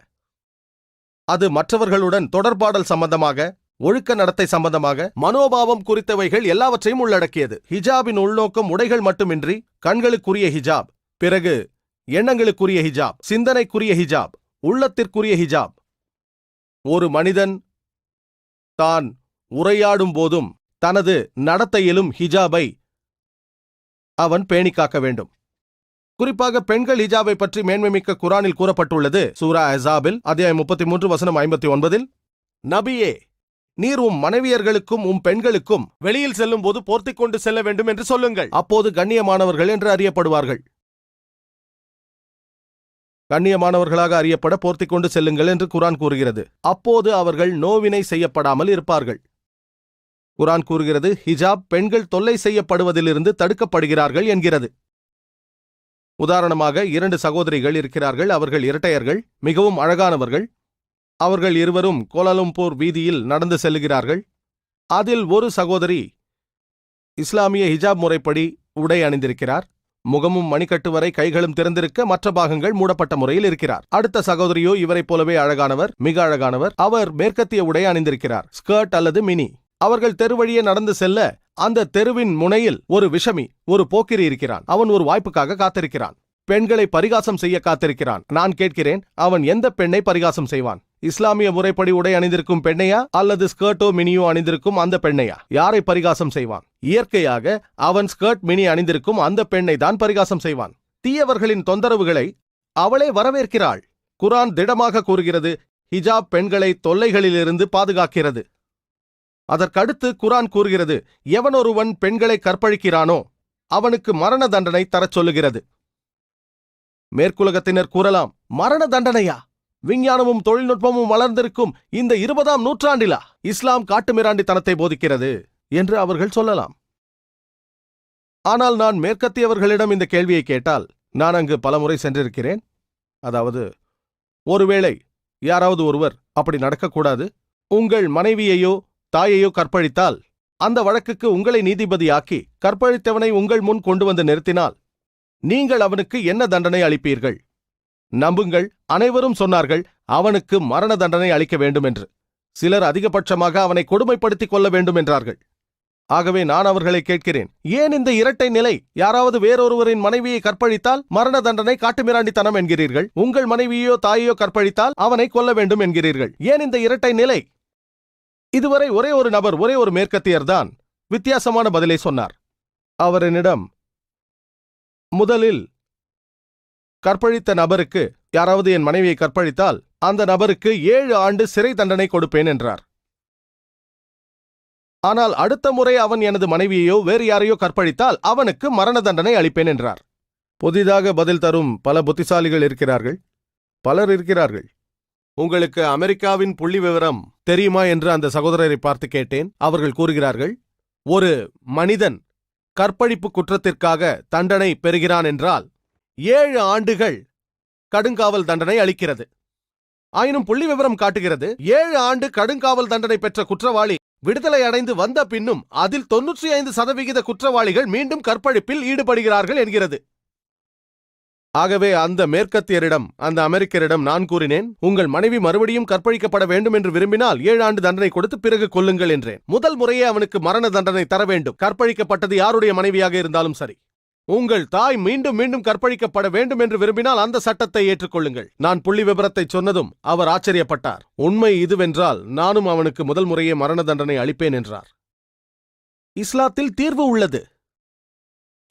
S5: அது மற்றவர்களுடன் தொடர்பாடல் சம்பந்தமாக, ஒழுக்க நடத்தை சம்பந்தமாக, மனோபாவம் குறித்தவைகள் எல்லாவற்றையும் உள்ளடக்கியது. ஹிஜாபின் உள்நோக்கம் உடைகள் மட்டுமின்றி கண்களுக்குரிய ஹிஜாப், பிறகு எண்ணங்களுக்குரிய ஹிஜாப், சிந்தனைக்குரிய ஹிஜாப், உள்ளத்திற்குரிய ஹிஜாப். ஒரு மனிதன் தான் உரையாடும் போதும் தனது நடத்தையிலும் ஹிஜாபை அவன் பேணிக்காக்க வேண்டும். குறிப்பாக பெண்கள் ஹிஜாபை பற்றி மேன்மைமிக்க குரானில் கூறப்பட்டுள்ளது. சூரா அஹ்ஸாபில் அத்தியாயம் 33 வசனம் 59, நபியே, நீர் உம் மனைவியர்களுக்கும் உம் பெண்களுக்கும் வெளியில் செல்லும் போது போர்த்திக் கொண்டு செல்ல வேண்டும் என்று சொல்லுங்கள். அப்போது கண்ணியமானவர்கள் என்று அறியப்படுவார்கள். கண்ணியமானவர்களாக அறியப்பட போர்த்திக் கொண்டு செல்லுங்கள் என்று குரான் கூறுகிறது. அப்போது அவர்கள் நோவினை செய்யப்படாமல் இருப்பார்கள். குரான் கூறுகிறது, ஹிஜாப் பெண்கள் தொல்லை செய்யப்படுவதிலிருந்து தடுக்கப்படுகிறார்கள் என்கிறது. உதாரணமாக, 2 சகோதரிகள் இருக்கிறார்கள். அவர்கள் இரட்டையர்கள், மிகவும் அழகானவர்கள். அவர்கள் இருவரும் கோலாலம்பூர் வீதியில் நடந்து செல்லுகிறார்கள். அதில் ஒரு சகோதரி இஸ்லாமிய ஹிஜாப் முறைப்படி உடை அணிந்திருக்கிறார். முகமும் மணிக்கட்டு வரை கைகளும் திறந்திருக்க, மற்ற பாகங்கள் மூடப்பட்ட முறையில் இருக்கிறார். அடுத்த சகோதரியோ இவரைப் போலவே அழகானவர், மிக அழகானவர். அவர் மேற்கத்திய உடை அணிந்திருக்கிறார், ஸ்கர்ட் அல்லது மினி. அவர்கள் தெரு வழியே நடந்து செல்ல, அந்த தெருவின் முனையில் ஒரு விஷமி, ஒரு போக்கிரி இருக்கிறான். அவன் ஒரு வாய்ப்புக்காக காத்திருக்கிறான். பெண்களை பரிகாசம் செய்ய காத்திருக்கிறான். நான் கேட்கிறேன், அவன் எந்த பெண்ணை பரிகாசம் செய்வான்? இஸ்லாமிய முறைப்படி உடை அணிந்திருக்கும் பெண்ணையா, அல்லது ஸ்கர்ட்டோ மினியோ அணிந்திருக்கும் அந்த பெண்ணையா? யாரை பரிகாசம் செய்வான்? இயற்கையாக அவன் ஸ்கர்ட் மினி அணிந்திருக்கும் அந்த பெண்ணை தான் பரிகாசம் செய்வான். தீயவர்களின் தொந்தரவுகளை அவளே வரவேற்கிறாள். குரான் திடமாக கூறுகிறது, ஹிஜாப் பெண்களை தொல்லைகளிலிருந்து பாதுகாக்கிறது. அதற்கடுத்து குரான் கூறுகிறது, எவனொருவன் பெண்களை கற்பழிக்கிறானோ அவனுக்கு மரண தண்டனை தரச் சொல்லுகிறது. மேற்குலகத்தினர் கூறலாம், மரண தண்டனையா? விஞ்ஞானமும் தொழில்நுட்பமும் வளர்ந்திருக்கும் இந்த 20ஆம் நூற்றாண்டிலா இஸ்லாம் காட்டுமிராண்டித்தனத்தை போதிக்கிறது என்று அவர்கள் சொல்லலாம். ஆனால் நான் மேற்கத்தியவர்களிடம் இந்த கேள்வியை கேட்டால், நான் அங்கு பலமுறை சென்றிருக்கிறேன். அதாவது, ஒருவேளை யாராவது ஒருவர் அப்படி நடக்கக்கூடாது, உங்கள் மனைவியையோ தாயையோ கற்பழித்தால் அந்த வழக்குக்கு உங்களை நீதிபதியாக்கி கற்பழித்தவனை உங்கள் முன் கொண்டு வந்து நிறுத்தினால் நீங்கள் அவனுக்கு என்ன தண்டனை அளிப்பீர்கள்? நம்புங்கள், அனைவரும் சொன்னார்கள் அவனுக்கு மரண தண்டனை அளிக்க வேண்டும் என்று. சிலர் அதிகபட்சமாக அவனை கொடுமைப்படுத்திக் கொள்ள வேண்டும் என்றார்கள். ஆகவே நான் அவர்களை கேட்கிறேன், ஏன் இந்த இரட்டை நிலை? யாராவது வேறொருவரின் மனைவியை கற்பழித்தால் மரண தண்டனை காட்டுமிராண்டித்தனம் என்கிறீர்கள், உங்கள் மனைவியோ தாயையோ கற்பழித்தால் அவனை கொல்ல வேண்டும் என்கிறீர்கள். ஏன் இந்த இரட்டை நிலை? இதுவரை ஒரே ஒரு நபர், ஒரே ஒரு மேற்கத்தியர்தான் வித்தியாசமான பதிலை சொன்னார். அவர் என்னிடம், முதலில் கற்பழித்த நபருக்கு, யாராவது என் மனைவியை கற்பழித்தால் அந்த நபருக்கு 7 ஆண்டு சிறை தண்டனை கொடுப்பேன் என்றார். ஆனால் அடுத்த முறை அவன் எனது மனைவியையோ வேறு யாரையோ கற்பழித்தால் அவனுக்கு மரண தண்டனை அளிப்பேன் என்றார். புதிதாக பதில் தரும் பல புத்திசாலிகள் இருக்கிறார்கள், பலர் இருக்கிறார்கள். உங்களுக்கு அமெரிக்காவின் புள்ளி விவரம் தெரியுமா என்று அந்த சகோதரரை பார்த்து கேட்டேன். அவர்கள் கூறுகிறார்கள், ஒரு மனிதன் கற்பழிப்பு குற்றத்திற்காக தண்டனை பெறுகிறான் என்றால் 7 ஆண்டுகள் கடுங்காவல் தண்டனை அளிக்கிறது. ஆயினும் புள்ளி விவரம் காட்டுகிறது 7 ஆண்டு கடுங்காவல் தண்டனை பெற்ற குற்றவாளி விடுதலை அடைந்து வந்த பின்னும் அதில் 95% குற்றவாளிகள் மீண்டும் கற்பழிப்பில் ஈடுபடுகிறார்கள் என்கிறது. ஆகவே அந்த மேற்கத்தியரிடம், அந்த அமெரிக்கரிடம் நான் கூறினேன், உங்கள் மனைவி மறுபடியும் கற்பழிக்கப்பட வேண்டும் என்று விரும்பினால் 7 ஆண்டு தண்டனை கொடுத்து பிறகு கொல்லுங்கள் என்றேன். முதல் முறையே அவனுக்கு மரண தண்டனை தர வேண்டும், கற்பழிக்கப்பட்டது யாருடைய மனைவியாக இருந்தாலும் சரி. உங்கள் தாய் மீண்டும் மீண்டும் கற்பழிக்கப்பட வேண்டும் என்று விரும்பினால் அந்த சட்டத்தை ஏற்றுக்கொள்ளுங்கள். நான் புள்ளி விபரத்தை சொன்னதும் அவர் ஆச்சரியப்பட்டார். உண்மை இதுவென்றால் நானும் அவனுக்கு முதல் முறையே மரண தண்டனை அளிப்பேன் என்றார். இஸ்லாத்தில் தீர்வு உள்ளது.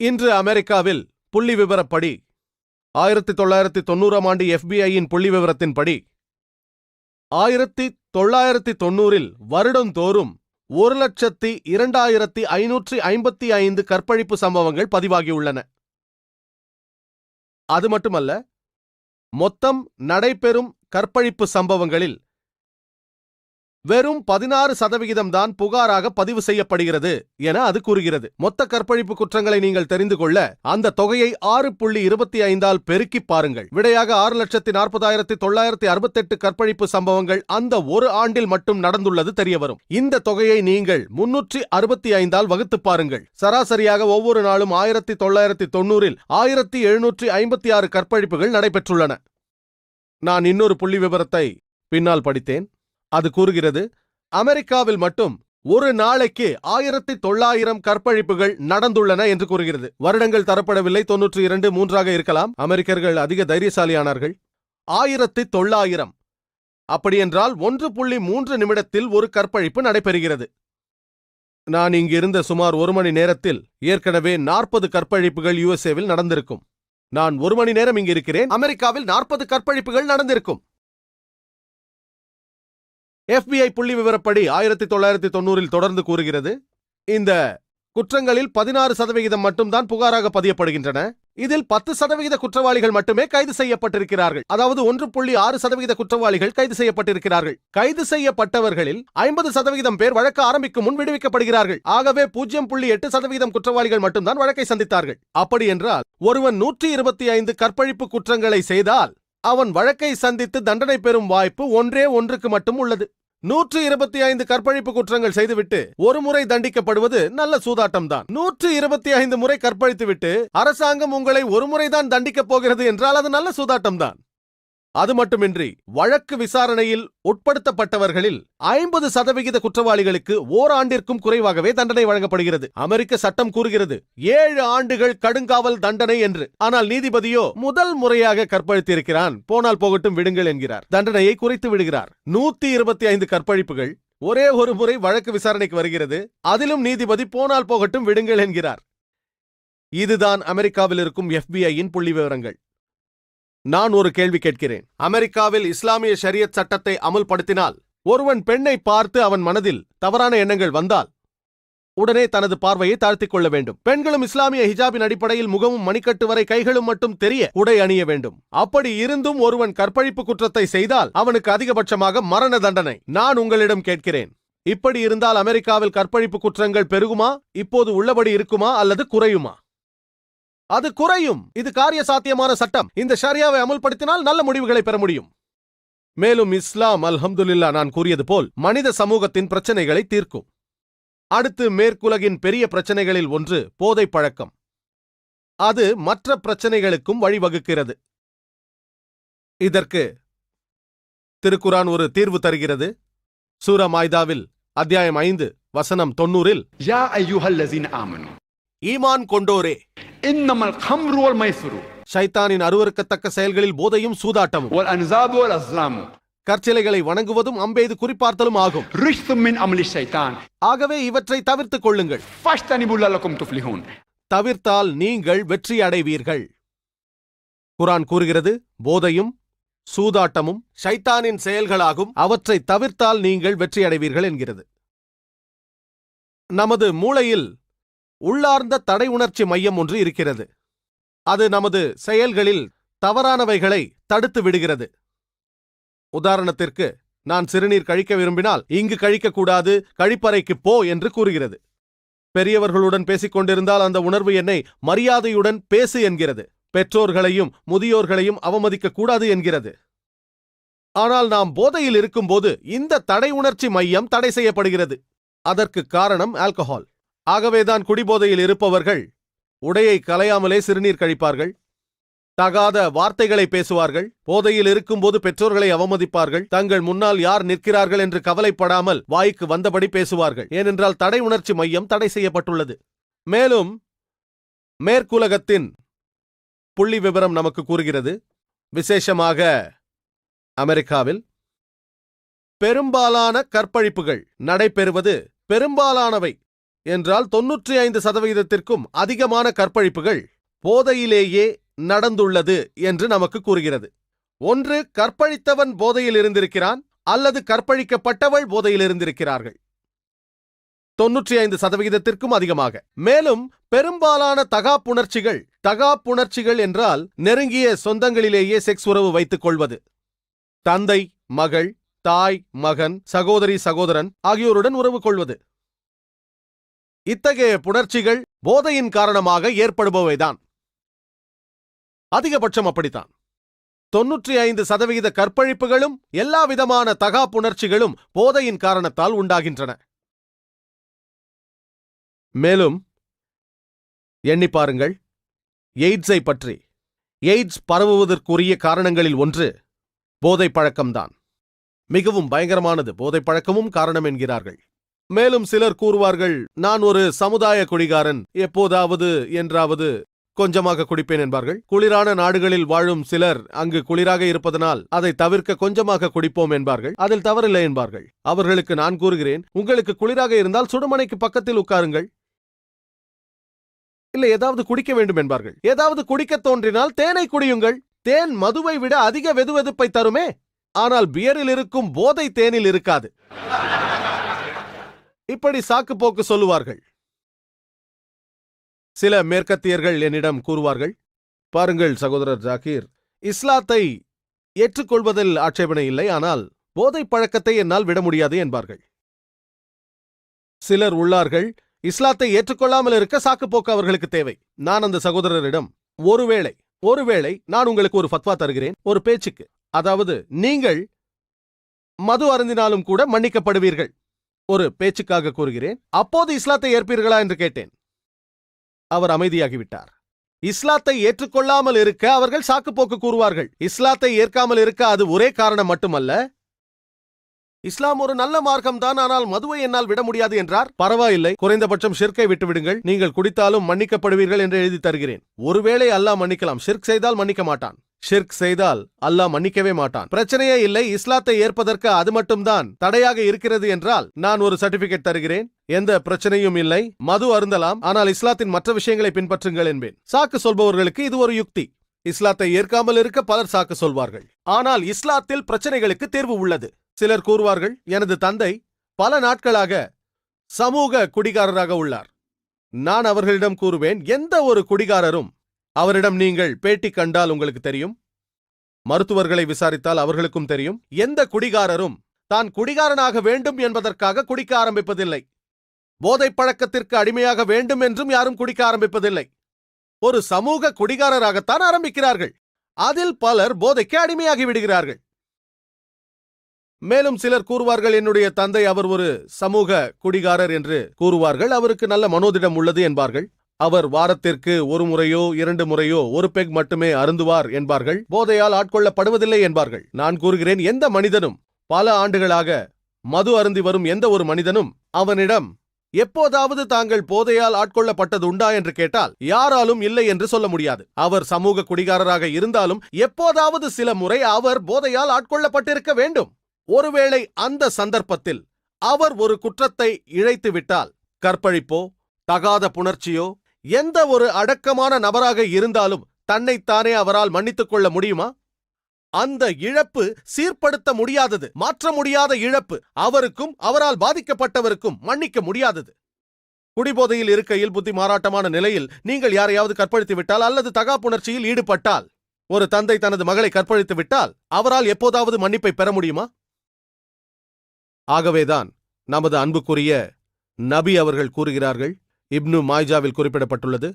S5: இன்று அமெரிக்காவில் புள்ளி விபரப்படி 1990ஆம் ஆண்டு FBI-யின் புள்ளி விவரத்தின்படி 1990இல் வருடந்தோறும் 1,02,555 கற்பழிப்பு சம்பவங்கள் பதிவாகியுள்ளன. அது மட்டுமல்ல, மொத்தம் நடைபெறும் கற்பழிப்பு சம்பவங்களில் வெறும் 16% தான் புகாராக பதிவு செய்யப்படுகிறது என அது கூறுகிறது. மொத்த கற்பழிப்பு குற்றங்களை நீங்கள் தெரிந்து கொள்ள அந்த தொகையை 6.25ஆல் பெருக்கி பாருங்கள். விடையாக 6,40,968 கற்பழிப்பு சம்பவங்கள் அந்த ஒரு ஆண்டில் மட்டும் நடந்துள்ளது தெரியவரும். இந்த தொகையை நீங்கள் 365ஆல் வகுத்து பாருங்கள். சராசரியாக ஒவ்வொரு நாளும் 1990இல் 1,756 கற்பழிப்புகள் நடைபெற்றுள்ளன. நான் இன்னொரு புள்ளி விவரத்தை பின்னால் படித்தேன். அது கூறுகிறது, அமெரிக்காவில் மட்டும் ஒரு நாளைக்கு 1,900 கற்பழிப்புகள் நடந்துள்ளன என்று கூறுகிறது. வருடங்கள் தரப்படவில்லை, 92, 3ஆக இருக்கலாம். அமெரிக்கர்கள் அதிக தைரியசாலியானார்கள். 1,900 அப்படியென்றால் 1.3 நிமிடத்தில் ஒரு கற்பழிப்பு நடைபெறுகிறது. நான் இங்கிருந்த சுமார் 1 மணி நேரத்தில் ஏற்கனவே 40 கற்பழிப்புகள் USA-வில் நடந்திருக்கும். நான் 1 மணி நேரம் இங்கு இருக்கிறேன், அமெரிக்காவில் 40 கற்பழிப்புகள் நடந்திருக்கும். FBI புள்ளி விவரப்படி 1990இல் தொடர்ந்து கூறுகிறது, இந்த குற்றங்களில் 16% மட்டும்தான் புகாராக பதியப்படுகின்றன. இதில் 10% குற்றவாளிகள் மட்டுமே கைது செய்யப்பட்டிருக்கிறார்கள். அதாவது 1.6% குற்றவாளிகள் கைது செய்யப்பட்டிருக்கிறார்கள். கைது செய்யப்பட்டவர்களில் 50% பேர் வழக்கு ஆரம்பிக்கும் முன் விடுவிக்கப்படுகிறார்கள். ஆகவே 0.8% குற்றவாளிகள் மட்டும்தான் வழக்கை சந்தித்தார்கள். அப்படி என்றால் ஒருவன் 125 கற்பழிப்பு குற்றங்களை செய்தால் அவன் வழக்கை சந்தித்து தண்டனை பெறும் வாய்ப்பு 1 மட்டும் உள்ளது. 125 கற்பழிப்பு குற்றங்கள் செய்துவிட்டு ஒரு முறை தண்டிக்கப்படுவது நல்ல சூதாட்டம்தான். 125 முறை கற்பழித்துவிட்டு அரசாங்கம் உங்களை ஒரு முறைதான் தண்டிக்கப் போகிறது என்றால் அது நல்ல சூதாட்டம்தான். அது மட்டுமின்றி வழக்கு விசாரணையில் உட்படுத்தப்பட்டவர்களில் 50% குற்றவாளிகளுக்கு ஓராண்டிற்கும் குறைவாகவே தண்டனை வழங்கப்படுகிறது. அமெரிக்க சட்டம் கூறுகிறது 7 ஆண்டுகள் கடுங்காவல் தண்டனை என்று. ஆனால் நீதிபதியோ முதல் முறையாக கற்பழித்திருக்கிறான், போனால் போகட்டும் விடுங்கள் என்கிறார். தண்டனையை குறைத்து விடுகிறார். 125 கற்பழிப்புகள், ஒரே ஒரு முறை வழக்கு விசாரணைக்கு வருகிறது, அதிலும் நீதிபதி போனால் போகட்டும் விடுங்கள் என்கிறார். இதுதான் அமெரிக்காவில் இருக்கும் FBI-யின் புள்ளி விவரங்கள். நான் ஒரு கேள்வி கேட்கிறேன். அமெரிக்காவில் இஸ்லாமிய ஷரியத் சட்டத்தை அமுல்படுத்தினால் ஒருவன் பெண்ணை பார்த்து அவன் மனதில் தவறான எண்ணங்கள் வந்தால் உடனே தனது பார்வையை தாழ்த்திக் கொள்ள வேண்டும். பெண்களும் இஸ்லாமிய ஹிஜாபின் அடிப்படையில் முகமும் மணிக்கட்டு வரை கைகளும் மட்டும் தெரிய உடை அணிய வேண்டும். அப்படி இருந்தும் ஒருவன் கற்பழிப்பு குற்றத்தை செய்தால் அவனுக்கு அதிகபட்சமாக மரண தண்டனை. நான் உங்களிடம் கேட்கிறேன், இப்படி இருந்தால் அமெரிக்காவில் கற்பழிப்பு குற்றங்கள் பெருகுமா, இப்போது உள்ளபடி இருக்குமா அல்லது குறையுமா? அது குறையும். இது காரிய சாத்தியமான சட்டம். இந்த ஷரியாவை அமுல்படுத்தினால் நல்ல முடிவுகளை பெற முடியும். மேலும் இஸ்லாம் அல்ஹம்துலில்லாஹ் நான் கூறியது போல் மனித சமூகத்தின் பிரச்சனைகளை தீர்க்கும். அடுத்து மேற்குலகின் பெரிய பிரச்சனைகளில் ஒன்று போதை பழக்கம். அது மற்ற பிரச்சனைகளுக்கும் வழிவகுக்கிறது. இதற்கு திருக்குரான் ஒரு தீர்வு தருகிறது. சூரா மாய்தாவில் அத்தியாயம் 5 வசனம் 90-இல்,
S4: யா அய்யுஹல்லஸீன ஆமனு,
S5: ஈமான் கொண்டோரே,
S4: இன்னமல் கம்ரு வல் மைஸ்ரு,
S5: ஷைத்தானின் அருவருக்கத்தக்க செயல்களில் போதையும் சூதாட்டமும்
S4: வல் அன்ஸாபு வல் அஸ்லாமு,
S5: கற்சிலைகளை வணங்குவதும் அம்பெய்து குறிப்பார்த்தலும் ஆகும்.
S4: ரிஜ்ஸும் மின் அமலி ஷைத்தான்,
S5: ஆகவே இவற்றை தவிர்த்துக் கொள்ளுங்கள்.
S4: ஃபஜ்தனிபு லஅல்லக்கும் துஃப்லிஹூன்,
S5: தவிர்த்தால் நீங்கள் வெற்றி அடைவீர்கள். குர்ஆன் கூறுகிறது, போதையும் சூதாட்டமும் ஷைத்தானின் செயல்களாகும், அவற்றை தவிர்த்தால் நீங்கள் வெற்றி அடைவீர்கள் என்கிறது. நமது மூளையில் உள்ளார்ந்த தடை உணர்ச்சி மையம் ஒன்று இருக்கிறது. அது நமது செயல்களில் தவறானவைகளை தடுத்து விடுகிறது. உதாரணத்திற்கு, நான் சிறுநீர் கழிக்க விரும்பினால் இங்கு கழிக்கக்கூடாது, கழிப்பறைக்கு போ என்று கூறுகிறது. பெரியவர்களுடன் பேசிக் கொண்டிருந்தால் அந்த உணர்வு என்னை மரியாதையுடன் பேசு என்கிறது. பெற்றோர்களையும் முதியோர்களையும் அவமதிக்க கூடாது என்கிறது. ஆனால் நாம் போதையில் இருக்கும்போது இந்த தடை உணர்ச்சி மையம் தடை செய்யப்படுகிறது. அதற்கு காரணம் ஆல்கஹால். ஆகவேதான் குடிபோதையில் இருப்பவர்கள் உடையை களையாமலே சிறுநீர் கழிப்பார்கள், தகாத வார்த்தைகளை பேசுவார்கள், போதையில் இருக்கும்போது பெற்றோர்களை அவமதிப்பார்கள், தங்கள் முன்னால் யார் நிற்கிறார்கள் என்று கவலைப்படாமல் வாய்க்கு வந்தபடி பேசுவார்கள். ஏனென்றால் தடை உணர்ச்சி மையம் தடை செய்யப்பட்டுள்ளது. மேலும் மேற்குலகத்தின் புள்ளி விவரம் நமக்கு கூறுகிறது, விசேஷமாக அமெரிக்காவில் பெரும்பாலான கற்பழிப்புகள் நடைபெறுவது, பெரும்பாலானவை என்றால் 95%க்கும் அதிகமான கற்பழிப்புகள் போதையிலேயே நடந்துள்ளது என்று நமக்கு கூறுகிறது. ஒன்று கற்பழித்தவன் போதையில் இருந்திருக்கிறான், அல்லது கற்பழிக்கப்பட்டவள் போதையில் இருந்திருக்கிறார்கள். 95%க்கும் அதிகமாக. மேலும் பெரும்பாலான தகாப்புணர்ச்சிகள் என்றால் நெருங்கிய சொந்தங்களிலேயே செக்ஸ் உறவு வைத்துக் கொள்வது. தந்தை மகள், தாய் மகன், சகோதரி சகோதரன் ஆகியோருடன் உறவு கொள்வது. இத்தகைய புணர்ச்சிகள் போதையின் காரணமாக ஏற்படுபவைதான். அதிகபட்சம் அப்படித்தான். 95% கற்பழிப்புகளும் எல்லா விதமான தகாப்புணர்ச்சிகளும் போதையின் காரணத்தால் உண்டாகின்றன. மேலும் எண்ணி பாருங்கள், எய்ட்ஸை பற்றி. எய்ட்ஸ் பரவுவதற்குரிய காரணங்களில் ஒன்று போதை பழக்கம்தான். மிகவும் பயங்கரமானது. போதை பழக்கமும் காரணம் என்கிறார்கள். மேலும் சிலர் கூறுவார்கள், நான் ஒரு சமுதாய குடிகாரன், எப்போதாவது என்றாவது கொஞ்சமாக குடிப்பேன் என்பார்கள். குளிரான நாடுகளில் வாழும் சிலர் அங்கு குளிராக இருப்பதனால் அதை தவிர்க்க கொஞ்சமாக குடிப்போம் என்பார்கள். அதில் தவறில்லை என்பார்கள். அவர்களுக்கு நான் கூறுகிறேன், உங்களுக்கு குளிராக இருந்தால் சுடுமனைக்கு பக்கத்தில் உட்காருங்கள். இல்லை, ஏதாவது குடிக்க வேண்டும் என்பார்கள். ஏதாவது குடிக்க தோன்றினால் தேனை குடியுங்கள். தேன் மதுவை விட அதிக வெதுவெதுப்பை தருமே. ஆனால் பியரில் இருக்கும் போதை தேனில் இருக்காது. இப்படி சாக்கு போக்கு சொல்லுவார்கள். சில மேற்கத்தியர்கள் என்னிடம் கூறுவார்கள், பாருங்கள் சகோதரர் ஜாகீர், இஸ்லாத்தை ஏற்றுக்கொள்வதில் ஆட்சேபனை இல்லை, ஆனால் போதை பழக்கத்தை என்னால் விட முடியாது என்பார்கள். சிலர் உள்ளார்கள், இஸ்லாத்தை ஏற்றுக்கொள்ளாமல் இருக்க சாக்குப்போக்கு அவர்களுக்கு தேவை. நான் அந்த சகோதரரிடம், ஒருவேளை நான் உங்களுக்கு ஒரு ஃபத்வா தருகிறேன், ஒரு பேச்சுக்கு. அதாவது, நீங்கள் மது அருந்தினாலும் கூட மன்னிக்கப்படுவீர்கள். ஒரு பேச்சுக்காக கூறுகிறேன். அப்போது இஸ்லாத்தை ஏற்பீர்களா என்று கேட்டேன். அவர் அமைதியாகிவிட்டார். இஸ்லாத்தை ஏற்றுக்கொள்ளாமல் இருக்க அவர்கள் சாக்குப்போக்கு கூறுவார்கள். இஸ்லாத்தை ஏற்காமல் இருக்க அது ஒரே காரணம் மட்டுமல்ல. இஸ்லாம் ஒரு நல்ல மார்க்கம்தான், ஆனால் மதுவை என்னால் விட முடியாது என்றார். பரவாயில்லை, குறைந்தபட்சம் ஷிர்க்கை விட்டுவிடுங்கள், நீங்கள் குடித்தாலும் மன்னிக்கப்படுவீர்கள் என்று எழுதி தருகிறேன். ஒருவேளை அல்லாஹ் மன்னிக்கலாம், ஷிர்க் செய்தால் மன்னிக்க மாட்டான். ஷிர்க் செய்தால் அல்லாஹ் மன்னிக்கவே மாட்டான். பிரச்சனையே இல்லை. இஸ்லாத்தை ஏற்பதற்கு அது மட்டும்தான் தடையாக இருக்கிறது என்றால் நான் ஒரு சர்டிபிகேட் தருகிறேன், எந்த பிரச்சனையும் இல்லை, மது அருந்தலாம், ஆனால் இஸ்லாத்தின் மற்ற விஷயங்களை பின்பற்றுங்கள் என்பேன். சாக்கு சொல்பவர்களுக்கு இது ஒரு யுக்தி. இஸ்லாத்தை ஏற்காமல் இருக்க பலர் சாக்கு சொல்வார்கள். ஆனால் இஸ்லாத்தில் பிரச்சனைகளுக்கு தீர்வு உள்ளது. சிலர் கூறுவார்கள், எனது தந்தை பல நாட்களாக சமூக குடிகாரராக உள்ளார். நான் அவர்களிடம் கூறுவேன், எந்த ஒரு குடிகாரரும், அவரிடம் நீங்கள் பேட்டி கண்டால் உங்களுக்கு தெரியும், மருத்துவர்களை விசாரித்தால் அவர்களுக்கும் தெரியும், எந்த குடிகாரரும் தான் குடிகாரனாக வேண்டும் என்பதற்காக குடிக்க ஆரம்பிப்பதில்லை. போதை பழக்கத்திற்கு அடிமையாக வேண்டும் என்றும் யாரும் குடிக்க ஆரம்பிப்பதில்லை. ஒரு சமூக குடிகாரராகத்தான் ஆரம்பிக்கிறார்கள். அதில் பலர் போதைக்கு அடிமையாகி விடுகிறார்கள். மேலும் சிலர் கூறுவார்கள், என்னுடைய தந்தை அவர் ஒரு சமூக குடிகாரர் என்று கூறுவார்கள். அவருக்கு நல்ல மனோதிடம் உள்ளது என்பார்கள். அவர் வாரத்திற்கு ஒரு முறையோ 2 முறையோ ஒரு பெக் மட்டுமே அருந்துவார் என்பார்கள். போதையால் ஆட்கொள்ளப்படுவதில்லை என்பார்கள். நான் கூறுகிறேன், எந்த மனிதனும் பல ஆண்டுகளாக மது அருந்தி வரும் எந்த ஒரு மனிதனும் அவனிடம் எப்போதாவது தாங்கள் போதையால் ஆட்கொள்ளப்பட்டது உண்டா என்று கேட்டால் யாராலும் இல்லை என்று சொல்ல முடியாது. அவர் சமூக குடிகாரராக இருந்தாலும் எப்போதாவது சில முறை அவர் போதையால் ஆட்கொள்ளப்பட்டிருக்க வேண்டும். ஒருவேளை அந்த சந்தர்ப்பத்தில் அவர் ஒரு குற்றத்தை இழைத்துவிட்டால், கற்பழிப்போ தகாத புணர்ச்சியோ, எந்த ஒரு அடக்கமான நபராக இருந்தாலும் தன்னைத்தானே அவரால் மன்னித்துக் கொள்ள முடியுமா? அந்த இழப்பு சீர்படுத்த முடியாதது, மாற்ற முடியாத இழப்பு. அவருக்கும் அவரால் பாதிக்கப்பட்டவருக்கும் மன்னிக்க முடியாதது. குடிபோதையில் இருக்கையில் புத்தி மாறாட்டமான நிலையில் நீங்கள் யாரையாவது கற்பழித்து விட்டால் அல்லது தகாப்புணர்ச்சியில் ஈடுபட்டால், ஒரு தந்தை தனது மகளை கற்பழித்து விட்டால் அவரால் எப்போதாவது மன்னிப்பை பெற முடியுமா? ஆகவேதான் நமது அன்புக்குரிய நபி அவர்கள் கூறுகிறார்கள், இப்னு மாய்ஜாவில் குறிப்பிடப்பட்டுள்ளது,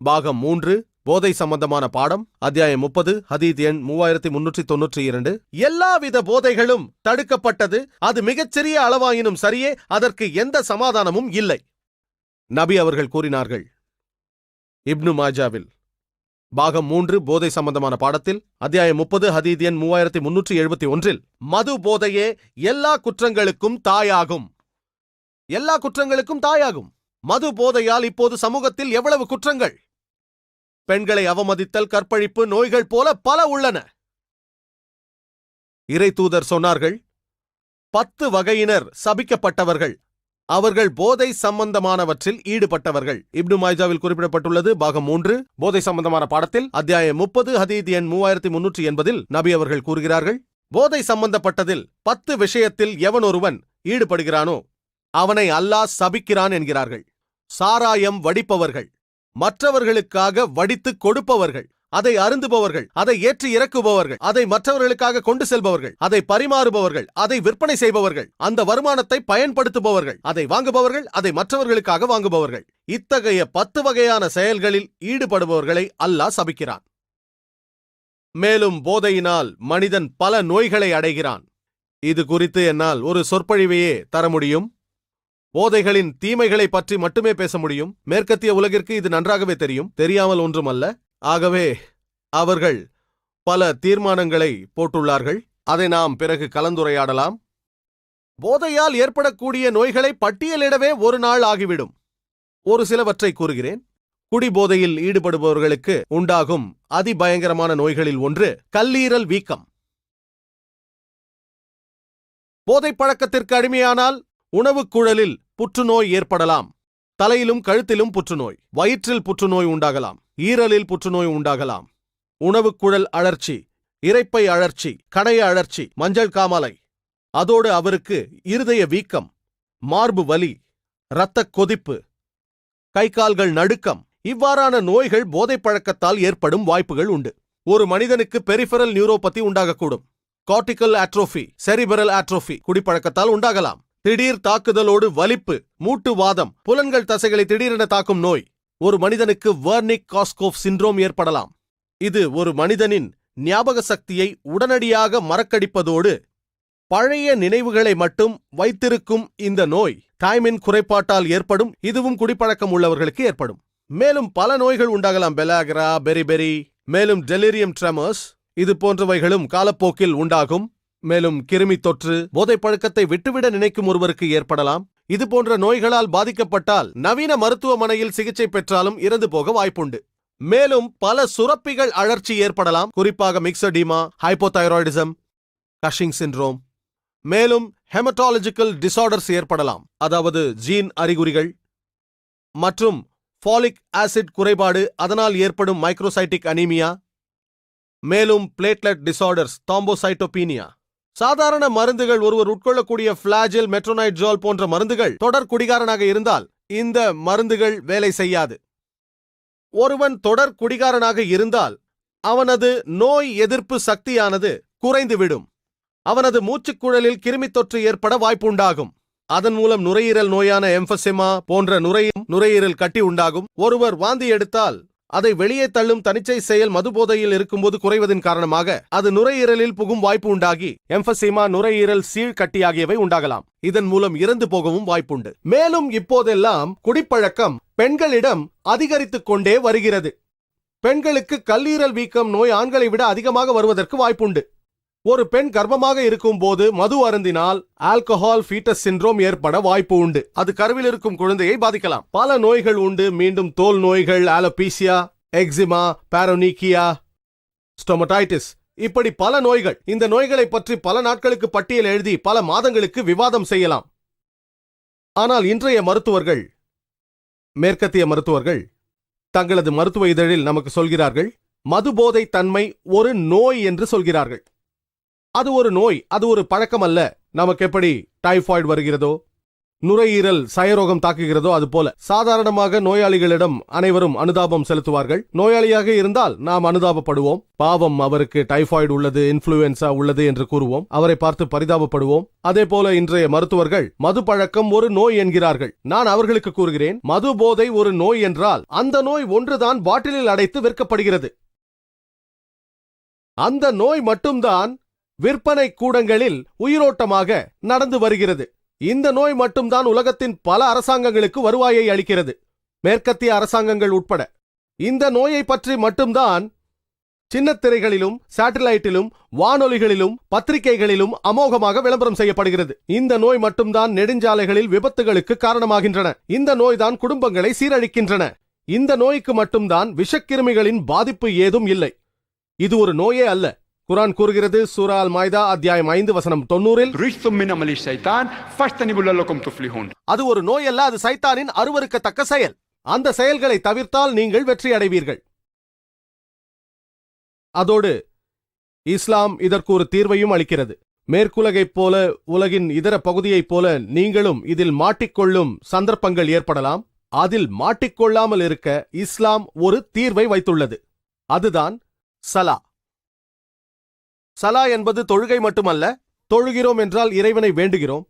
S5: பாகம் 3, போதை சம்பந்தமான பாடம், அத்தியாயம் 30, ஹதீத் எண் 3392. எல்லாவித போதைகளும் தடுக்கப்பட்டது. அது மிகச்சிறிய அளவாயினும் சரியே, அதற்கு எந்த சமாதானமும் இல்லை. நபி அவர்கள் கூறினார்கள், இப்னு மாஜாவில் பாகம் 3 போதை சம்பந்தமான பாடத்தில் அத்தியாயம் 30 ஹதீத் எண் 3371, மது போதையே எல்லா குற்றங்களுக்கும் தாயாகும். எல்லா குற்றங்களுக்கும் தாயாகும். மது போதையால் இப்போது சமூகத்தில் எவ்வளவு குற்றங்கள்! பெண்களை அவமதித்தல், கற்பழிப்பு, நோய்கள் போல பல உள்ளன. இறை தூதர் சொன்னார்கள், 10 வகையினர் சபிக்கப்பட்டவர்கள், அவர்கள் போதை சம்பந்தமானவற்றில் ஈடுபட்டவர்கள். இப்னு மாய்ஜாவில் குறிப்பிடப்பட்டுள்ளது, பாகம் 3 போதை சம்பந்தமான பாடத்தில் அத்தியாயம் 30 ஹதீத் எண் 3380 நபி அவர்கள் கூறுகிறார்கள், போதை சம்பந்தப்பட்டதில் 10 விஷயத்தில் எவன் ஒருவன் ஈடுபடுகிறானோ அவனை அல்லாஹ் சபிக்கிறான் என்கிறார்கள். சாராயம் வடிப்பவர்கள், மற்றவர்களுக்காக வடித்து கொடுப்பவர்கள், அதை அருந்துபவர்கள், அதை ஏற்றி இறக்குபவர்கள், அதை மற்றவர்களுக்காக கொண்டு செல்பவர்கள், அதை பரிமாறுபவர்கள், அதை விற்பனை செய்பவர்கள், அந்த வருமானத்தை பயன்படுத்துபவர்கள், அதை வாங்குபவர்கள், அதை மற்றவர்களுக்காக வாங்குபவர்கள், இத்தகைய 10 வகையான செயல்களில் ஈடுபடுபவர்களை அல்லாஹ் சபிக்கிறான். மேலும் போதையினால் மனிதன் பல நோய்களை அடைகிறான். இது குறித்து என்னால் ஒரு சொற்பொழிவையே தர முடியும். போதைகளின் தீமைகளை பற்றி மட்டுமே பேச முடியும். மேற்கத்திய உலகிற்கு இது நன்றாகவே தெரியும், தெரியாமல் ஒன்றுமல்ல. ஆகவே அவர்கள் பல தீர்மானங்களை போட்டுள்ளார்கள். அதை நாம் பிறகு கலந்துரையாடலாம். போதையால் ஏற்படக்கூடிய நோய்களை பட்டியலிடவே ஒரு நாள் ஆகிவிடும். ஒரு சிலவற்றை கூறுகிறேன். குடிபோதையில் ஈடுபடுபவர்களுக்கு உண்டாகும் அதிபயங்கரமான நோய்களில் ஒன்று கல்லீரல் வீக்கம். போதை பழக்கத்திற்கு அடிமையானால் உணவுக் குழலில் புற்றுநோய் ஏற்படலாம். தலையிலும் கழுத்திலும் புற்றுநோய், வயிற்றில் புற்றுநோய் உண்டாகலாம், ஈரலில் புற்றுநோய் உண்டாகலாம், உணவுக் குழல் அழற்சி, இரைப்பை அழற்சி, கணைய அழற்சி, மஞ்சள் காமாலை, அதோடு அவருக்கு இருதய வீக்கம், மார்பு வலி, இரத்தக் கொதிப்பு, கை கால்கள் நடுக்கம். இவ்வாறான நோய்கள் போதை பழக்கத்தால் ஏற்படும் வாய்ப்புகள் உண்டு. ஒரு மனிதனுக்கு பெரிஃபெரல் நியூரோபதி உண்டாகக்கூடும். கார்டிகல் ஆட்ரோஃபி, செரிபரல் ஆட்ரோஃபி குடிப்பழக்கத்தால் உண்டாகலாம். திடீர் தாக்குதலோடு வலிப்பு, மூட்டு வாதம், புலன்கள் தசைகளை திடீரென தாக்கும் நோய். ஒரு மனிதனுக்கு வர்னிக் காஸ்கோஃப் சிண்ட்ரோம் ஏற்படலாம். இது ஒரு மனிதனின் ஞாபக சக்தியை உடனடியாக மறக்கடிப்பதோடு பழைய நினைவுகளை மட்டும் வைத்திருக்கும் இந்த நோய் தைமின் குறைபாட்டால் ஏற்படும். இதுவும் குடிப்பழக்கம் உள்ளவர்களுக்கு ஏற்படும். மேலும் பல நோய்கள் உண்டாகலாம். பெலாகிரா, பெரிபெரி, மேலும் டெலிரியம் ட்ரெமர்ஸ், இது போன்றவைகளும் காலப்போக்கில் உண்டாகும். மேலும் கிருமி தொற்று, போதை பழக்கத்தை விட்டுவிட நினைக்கும் ஒருவருக்கு ஏற்படலாம். இது போன்ற நோய்களால் பாதிக்கப்பட்டால் நவீன மருத்துவமனையில் சிகிச்சை பெற்றாலும் இறந்து போக வாய்ப்புண்டு. மேலும் பல சுரப்பிகள் அழற்சி ஏற்படலாம், குறிப்பாக மிக்சடீமா, ஹைப்போதைராய்டிசம், கஷிங் சிண்ட்ரோம். மேலும் ஹெமட்டாலஜிக்கல் டிசார்டர்ஸ் ஏற்படலாம், அதாவது ஜீன் அறிகுறிகள் மற்றும் ஃபாலிக் ஆசிட் குறைபாடு, அதனால் ஏற்படும் மைக்ரோசைட்டிக் அனீமியா. மேலும் பிளேட்லெட் டிசார்டர்ஸ், தாம்போசைட்டோபீனியா, சாதாரண மருந்துகள், ஒருவர் உட்கொள்ளக்கூடிய பிளாஜில், மெட்ரோனைட்ஜால் போன்ற மருந்துகள், தொடர் குடிகாரனாக இருந்தால் இந்த மருந்துகள் வேலை செய்யாது. ஒருவன் தொடர் குடிகாரனாக இருந்தால் அவனது நோய் எதிர்ப்பு சக்தியானது குறைந்துவிடும். அவனது மூச்சுக்குழலில் கிருமி தொற்று ஏற்பட வாய்ப்புண்டாகும். அதன் மூலம் நுரையீரல் நோயான எம்பசிமா போன்ற நுரையீரல் கட்டி உண்டாகும். ஒருவர் வாந்தி எடுத்தால் அதை வெளியே தள்ளும் தனிச்சை செயல் மதுபோதையில் இருக்கும்போது குறைவதன் காரணமாக அது நுரையீரலில் புகும் வாய்ப்பு உண்டாகி எம்பசிமா, நுரையீரல் சீழ் கட்டி ஆகியவை உண்டாகலாம். இதன் மூலம் இறந்து போகவும் வாய்ப்புண்டு. மேலும் இப்போதெல்லாம் குடிப்பழக்கம் பெண்களிடம் அதிகரித்துக் கொண்டே வருகிறது. பெண்களுக்கு கல்லீரல் வீக்கம் நோய் ஆண்களை விட அதிகமாக வருவதற்கு வாய்ப்புண்டு. ஒரு பெண் கர்ப்பமாக இருக்கும் போது மது அருந்தினால் ஆல்கஹால் ஃபீட்டஸ் சிண்ட்ரோம் ஏற்பட வாய்ப்பு உண்டு. அது கருவில் இருக்கும் குழந்தையை பாதிக்கலாம். பல நோய்கள் உண்டு. மீண்டும் தோல் நோய்கள், ஆலோபீசியா, எக்ஸிமா, பாரோனிக்கியா, ஸ்டொமடைட்டிஸ், இப்படி பல நோய்கள். இந்த நோய்களை பற்றி பல நாட்களுக்கு பட்டியல் எழுதி பல மாதங்களுக்கு விவாதம் செய்யலாம். ஆனால் இன்றைய மருத்துவர்கள், மேற்கத்திய மருத்துவர்கள் தங்களது மருத்துவ இதழில் நமக்கு சொல்கிறார்கள், மதுபோதை தன்மை ஒரு நோய் என்று சொல்கிறார்கள். அது ஒரு நோய், அது ஒரு பழக்கம் அல்ல. நமக்கு எப்படி டைபாய்டு வருகிறதோ, நுரையீரல் சயரோகம் தாக்குகிறதோ அதுபோல சாதாரணமாக நோயாளிகளிடம் அனைவரும் அனுதாபம் செலுத்துவார்கள். நோயாளியாக இருந்தால் நாம் அனுதாபப்படுவோம். பாவம், அவருக்கு டைபாய்டு உள்ளது, இன்ஃப்ளூயன்சா உள்ளது என்று கூறுவோம். அவரை பார்த்து பரிதாபப்படுவோம். அதே போல இன்றைய மருத்துவர்கள் மது பழக்கம் ஒரு நோய் என்கிறார்கள். நான் அவர்களுக்கு கூறுகிறேன், மது போதை ஒரு நோய் என்றால் அந்த நோய் ஒன்றுதான் பாட்டிலில் அடைத்து விற்கப்படுகிறது. அந்த நோய் மட்டும்தான் விற்பனை கூடங்களில் உயிரோட்டமாக நடந்து வருகிறது. இந்த நோய் மட்டும்தான் உலகத்தின் பல அரசாங்கங்களுக்கு வருவாயை அளிக்கிறது, மேற்கத்திய அரசாங்கங்கள் உட்பட. இந்த நோயை பற்றி மட்டும்தான் சின்னத்திரைகளிலும், சேட்டலைட்டிலும், வானொலிகளிலும், பத்திரிகைகளிலும் அமோகமாக விளம்பரம் செய்யப்படுகிறது. இந்த நோய் மட்டும்தான் நெடுஞ்சாலைகளில் விபத்துகளுக்கு காரணமாகின்றன. இந்த நோய்தான் குடும்பங்களை சீரழிக்கின்றன. இந்த நோய்க்கு மட்டும்தான் விஷக்கிருமிகளின் பாதிப்பு ஏதும் இல்லை. இது ஒரு நோயே அல்ல. குர்ஆன் கூறுகிறது, சூரா அல் மாய்தா அத்தியாயம் 5 வசனம் 90-இல்,
S4: ரிஜ்சும் மின் அமலி ஷைத்தான் ஃபஜ்தனிபு லஅல்லகும் துஃப்லிஹூன்.
S5: அது ஒரு நோய் அல்ல, அது சைத்தானின் அருவருக்கத்தக்க செயல். அந்த செயல்களை தவிர்த்தால் நீங்கள் வெற்றி அடைவீர்கள். அதோடு இஸ்லாம் இதற்கு ஒரு தீர்வையும் அளிக்கிறது. மேற்குலகைப் போல, உலகின் இதர பகுதியைப் போல நீங்களும் இதில் மாட்டிக்கொள்ளும் சந்தர்ப்பங்கள் ஏற்படலாம். அதில் மாட்டிக்கொள்ளாமல் இருக்க இஸ்லாம் ஒரு தீர்வை வைத்துள்ளது. அதுதான் சலா. சலா என்பது தொழுகை மட்டுமல்ல. தொழுகிறோம் என்றால் இறைவனை வேண்டுகிறோம்,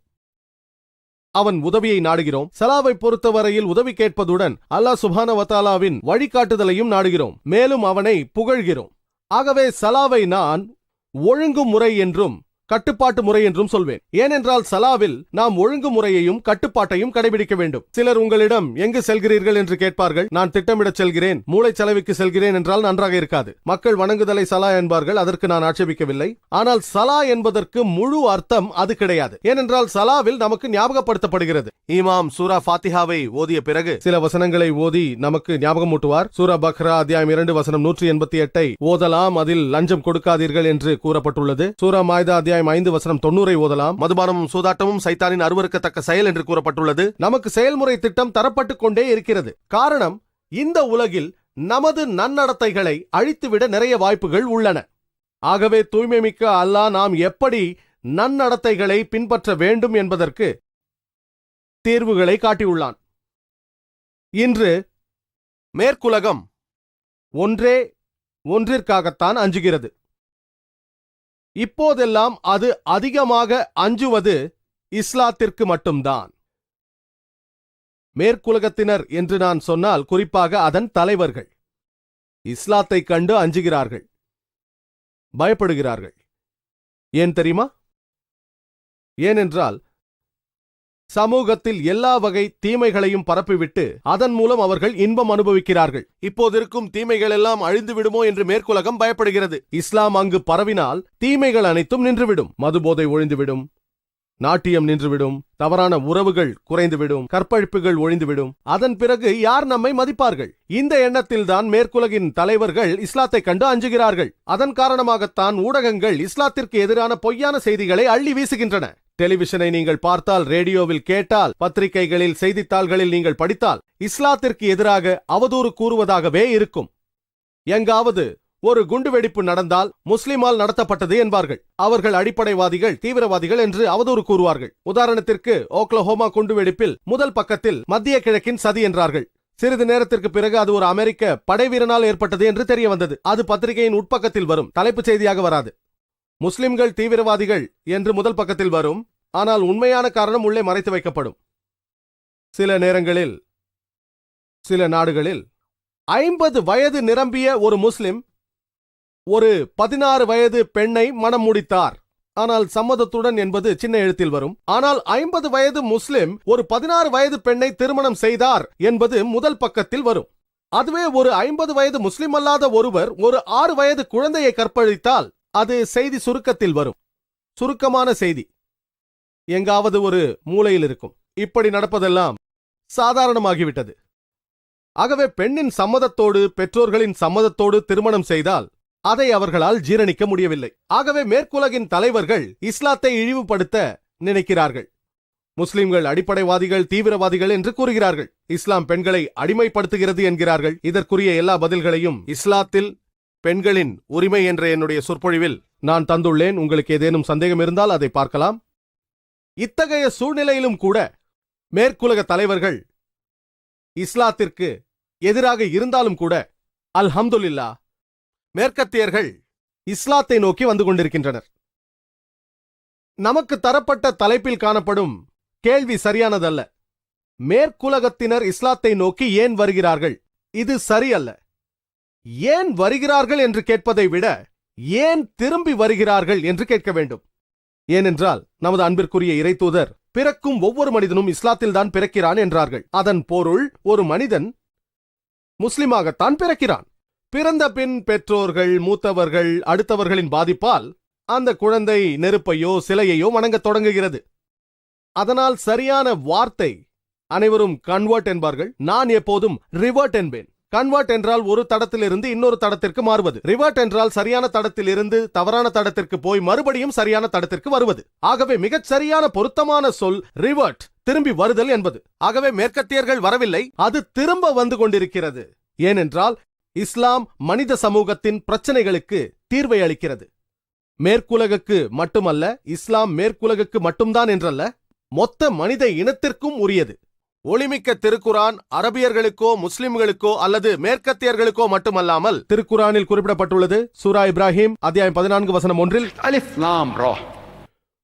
S5: அவன் உதவியை நாடுகிறோம். சலாவை பொறுத்தவரையில் உதவி கேட்பதுடன் அல்லாஹ் சுப்ஹானஹு வ தஆலாவின் வழிகாட்டுதலையும் நாடுகிறோம், மேலும் அவனை புகழ்கிறோம். ஆகவே சலாவை நான் ஒழுங்குமுறை என்றும் கட்டுப்பாட்டு முறை என்றும் சொல்வேன். ஏனென்றால் சலாவில் நாம் ஒழுங்குமுறையையும் கட்டுப்பாட்டையும் கடைபிடிக்க வேண்டும். சிலர் உங்களிடம் எங்கு செல்கிறீர்கள் என்று கேட்பார்கள். நான் திட்டமிடச் செல்கிறேன், மூளைச்சலவைக்கு செல்கிறேன் என்றால் நன்றாக இருக்காது. மக்கள் வணங்குதலை சலா என்பார்கள், அதற்கு நான் ஆட்சேபிக்கவில்லை. ஆனால் சலா என்பதற்கு முழு அர்த்தம் அது கிடையாது. ஏனென்றால் சலாவில் நமக்கு ஞாபகப்படுத்தப்படுகிறது. இமாம் சூரா ஃபாத்திஹாவை ஓதிய பிறகு சில வசனங்களை ஓதி நமக்கு ஞாபகமூட்டுவார். சூரா பக்ரா அத்தியாயம் 2 வசனம் 188 ஓதலாம். அதில் லஞ்சம் கொடுக்காதீர்கள் என்று கூறப்பட்டுள்ளது. சூரா மாய்தா அத்தியாயம் 5 வசனம் 90 ஓதலாம். மதுபானமும் சூதாட்டமும் சைத்தானின் அருவருக்கத்தக்க செயல் என்று கூறப்பட்டுள்ளது. நமக்கு செயல்முறை திட்டம் தரப்பட்டுக் கொண்டே இருக்கிறது. காரணம், இந்த உலகில் நமது நன்னடத்தைகளை அழித்துவிட நிறைய வாய்ப்புகள் உள்ளன. ஆகவே தூய்மை மிக்க அல்லாஹ் நாம் எப்படி நன்னடத்தைகளை பின்பற்ற வேண்டும் என்பதற்கு தீர்வுகளை காட்டியுள்ளான். இன்று மேற்குலகம் ஒன்றிற்காகத்தான் அஞ்சுகிறது. இப்போதெல்லாம் அது அதிகமாக அஞ்சுவது இஸ்லாத்திற்கு மட்டும்தான். மேற்குலகத்தினர் என்று நான் சொன்னால் குறிப்பாக அதன் தலைவர்கள் இஸ்லாத்தை கண்டு அஞ்சுகிறார்கள், பயப்படுகிறார்கள். ஏன் தெரியுமா? ஏனென்றால் சமூகத்தில் எல்லா வகை தீமைகளையும் பரப்பிவிட்டு அதன் மூலம் அவர்கள் இன்பம் அனுபவிக்கிறார்கள். இப்போதிருக்கும் தீமைகள் எல்லாம் அழிந்து விடுமோ என்று மேற்குலகம் பயப்படுகிறது. இஸ்லாம் அங்கு பரவினால் தீமைகள் அனைத்தும் நின்றுவிடும். மதுபோதை ஒழிந்துவிடும், நாட்டியம் நின்றுவிடும், தவறான உறவுகள் குறைந்துவிடும், கற்பழிப்புகள் ஒழிந்துவிடும். அதன் பிறகு யார் நம்மை மதிப்பார்கள்? இந்த எண்ணத்தில்தான் மேற்குலகின் தலைவர்கள் இஸ்லாத்தை கண்டு அஞ்சுகிறார்கள். அதன் காரணமாகத்தான் ஊடகங்கள் இஸ்லாத்திற்கு எதிரான பொய்யான செய்திகளை அள்ளி வீசுகின்றன. டெலிவிஷனை நீங்கள் பார்த்தால், ரேடியோவில் கேட்டால், பத்திரிகைகளில், செய்தித்தாள்களில் நீங்கள் படித்தால் இஸ்லாத்திற்கு எதிராக அவதூறு கூறுவதாகவே இருக்கும். எங்காவது ஒரு குண்டுவெடிப்பு நடந்தால் முஸ்லிமால் நடத்தப்பட்டது என்பார்கள். அவர்கள் அடிப்படைவாதிகள், தீவிரவாதிகள் என்று அவதூறு கூறுவார்கள். உதாரணத்திற்கு ஓக்லஹோமா குண்டுவெடிப்பில் முதல் பக்கத்தில் மத்திய கிழக்கின் சதி என்றார்கள். சிறிது நேரத்திற்கு பிறகு அது ஒரு அமெரிக்க படைவீரனால் ஏற்பட்டது என்று தெரிய வந்தது. அது பத்திரிகையின் உட்பக்கத்தில் வரும், தலைப்புச் செய்தியாக வராது. முஸ்லிம்கள் தீவிரவாதிகள் என்று முதல் பக்கத்தில் வரும், ஆனால் உண்மையான காரணம் உள்ளே மறைத்து வைக்கப்படும். சில நேரங்களில், சில நாடுகளில் 50 வயது நிரம்பிய ஒரு முஸ்லிம் ஒரு 16 வயது பெண்ணை மணம் முடித்தார். ஆனால் சம்மதத்துடன் என்பது சின்ன எழுத்தில் வரும். ஆனால் 50 வயது முஸ்லிம் ஒரு 16 வயது பெண்ணை திருமணம் செய்தார் என்பது முதல் பக்கத்தில் வரும். அதுவே ஒரு 50 வயது முஸ்லிம் அல்லாத ஒருவர் ஒரு 6 வயது குழந்தையை கற்பழித்தால் அது செய்தி சுருக்கத்தில் வரும். சுருக்கமான செய்தி எங்காவது ஒரு மூலையில் இருக்கும். இப்படி நடப்பதெல்லாம் சாதாரணமாகிவிட்டது. ஆகவே பெண்ணின் சம்மதத்தோடு, பெற்றோர்களின் சம்மதத்தோடு திருமணம் செய்தால் அதை அவர்களால் ஜீரணிக்க முடியவில்லை. ஆகவே மேற்குலகின் தலைவர்கள் இஸ்லாத்தை இழிவுபடுத்த நினைக்கிறார்கள். முஸ்லிம்கள் அடிப்படைவாதிகள், தீவிரவாதிகள் என்று கூறுகிறார்கள். இஸ்லாம் பெண்களை அடிமைப்படுத்துகிறது என்கிறார்கள். இதற்குரிய எல்லா பதில்களையும் இஸ்லாத்தில் பெண்களின் உரிமை என்ற என்னுடைய சொற்பொழிவில் நான் தந்துள்ளேன். உங்களுக்கு ஏதேனும் சந்தேகம் இருந்தால் அதை பார்க்கலாம். இத்தகைய சூழ்நிலையிலும் கூட மேற்குலக தலைவர்கள் இஸ்லாத்திற்கு எதிராக இருந்தாலும் கூட அல்ஹம்துலில்லாஹ் மேற்கத்தியர்கள் இஸ்லாத்தை நோக்கி வந்து கொண்டிருக்கின்றனர். நமக்கு தரப்பட்ட தலைப்பில் காணப்படும் கேள்வி சரியானதல்ல. மேற்குலகத்தினர் இஸ்லாத்தை நோக்கி ஏன் வருகிறார்கள்? இது சரியல்ல. ஏன் வருகிறார்கள் என்று கேட்பதை விட ஏன் திரும்பி வருகிறார்கள் என்று கேட்க வேண்டும். ஏனென்றால் நமது அன்பிற்குரிய இறைத்தூதர் பிறக்கும் ஒவ்வொரு மனிதனும் இஸ்லாத்தில்தான் பிறக்கிறான் என்றார்கள். அதன் பொருள் ஒரு மனிதன் முஸ்லிமாகத்தான் பிறக்கிறான். பிறந்த பின் பெற்றோர்கள், மூத்தவர்கள், அடுத்தவர்களின் பாதிப்பால் அந்த குழந்தை நெருப்பையோ சிலையையோ வணங்கத் தொடங்குகிறது. அதனால் சரியான வார்த்தை அனைவரும் கன்வெர்ட் என்பார்கள். நான் எப்போதும் ரிவர்ட் என்பேன். கன்வெர்ட் என்றால் ஒரு தடத்திலிருந்து இன்னொரு தடத்திற்கு மாறுவது. ரிவர்ட் என்றால் சரியான தடத்தில் இருந்து தவறான தடத்திற்கு போய் மறுபடியும் சரியான தடத்திற்கு வருவது. ஆகவே மிகச் சரியான பொருத்தமான சொல் ரிவர்ட், திரும்பி வருதல் என்பது. ஆகவே மேற்கத்தியர்கள் வரவில்லை, அது திரும்ப வந்து கொண்டிருக்கிறது. ஏனென்றால் இஸ்லாம் மனித சமூகத்தின் பிரச்சனைகளுக்கு தீர்வை அளிக்கிறது. மேற்குலகுக்கு மட்டுமல்ல, இஸ்லாம் மேற்குலகுக்கு மட்டும்தான் என்றல்ல, மொத்த மனித இனத்திற்கும் உரியது. ஒளிமிக்க திருக்குரான் அரபியர்களுக்கோ முஸ்லிம்களுக்கோ அல்லது மேற்கத்தியர்களுக்கோ மட்டுமல்லாமல் திருக்குரானில் குறிப்பிடப்பட்டுள்ளது. சூரா இப்ராஹிம் அத்தியாயம் 14 வசனம் 1
S4: அலிஃப் லாம் ரா.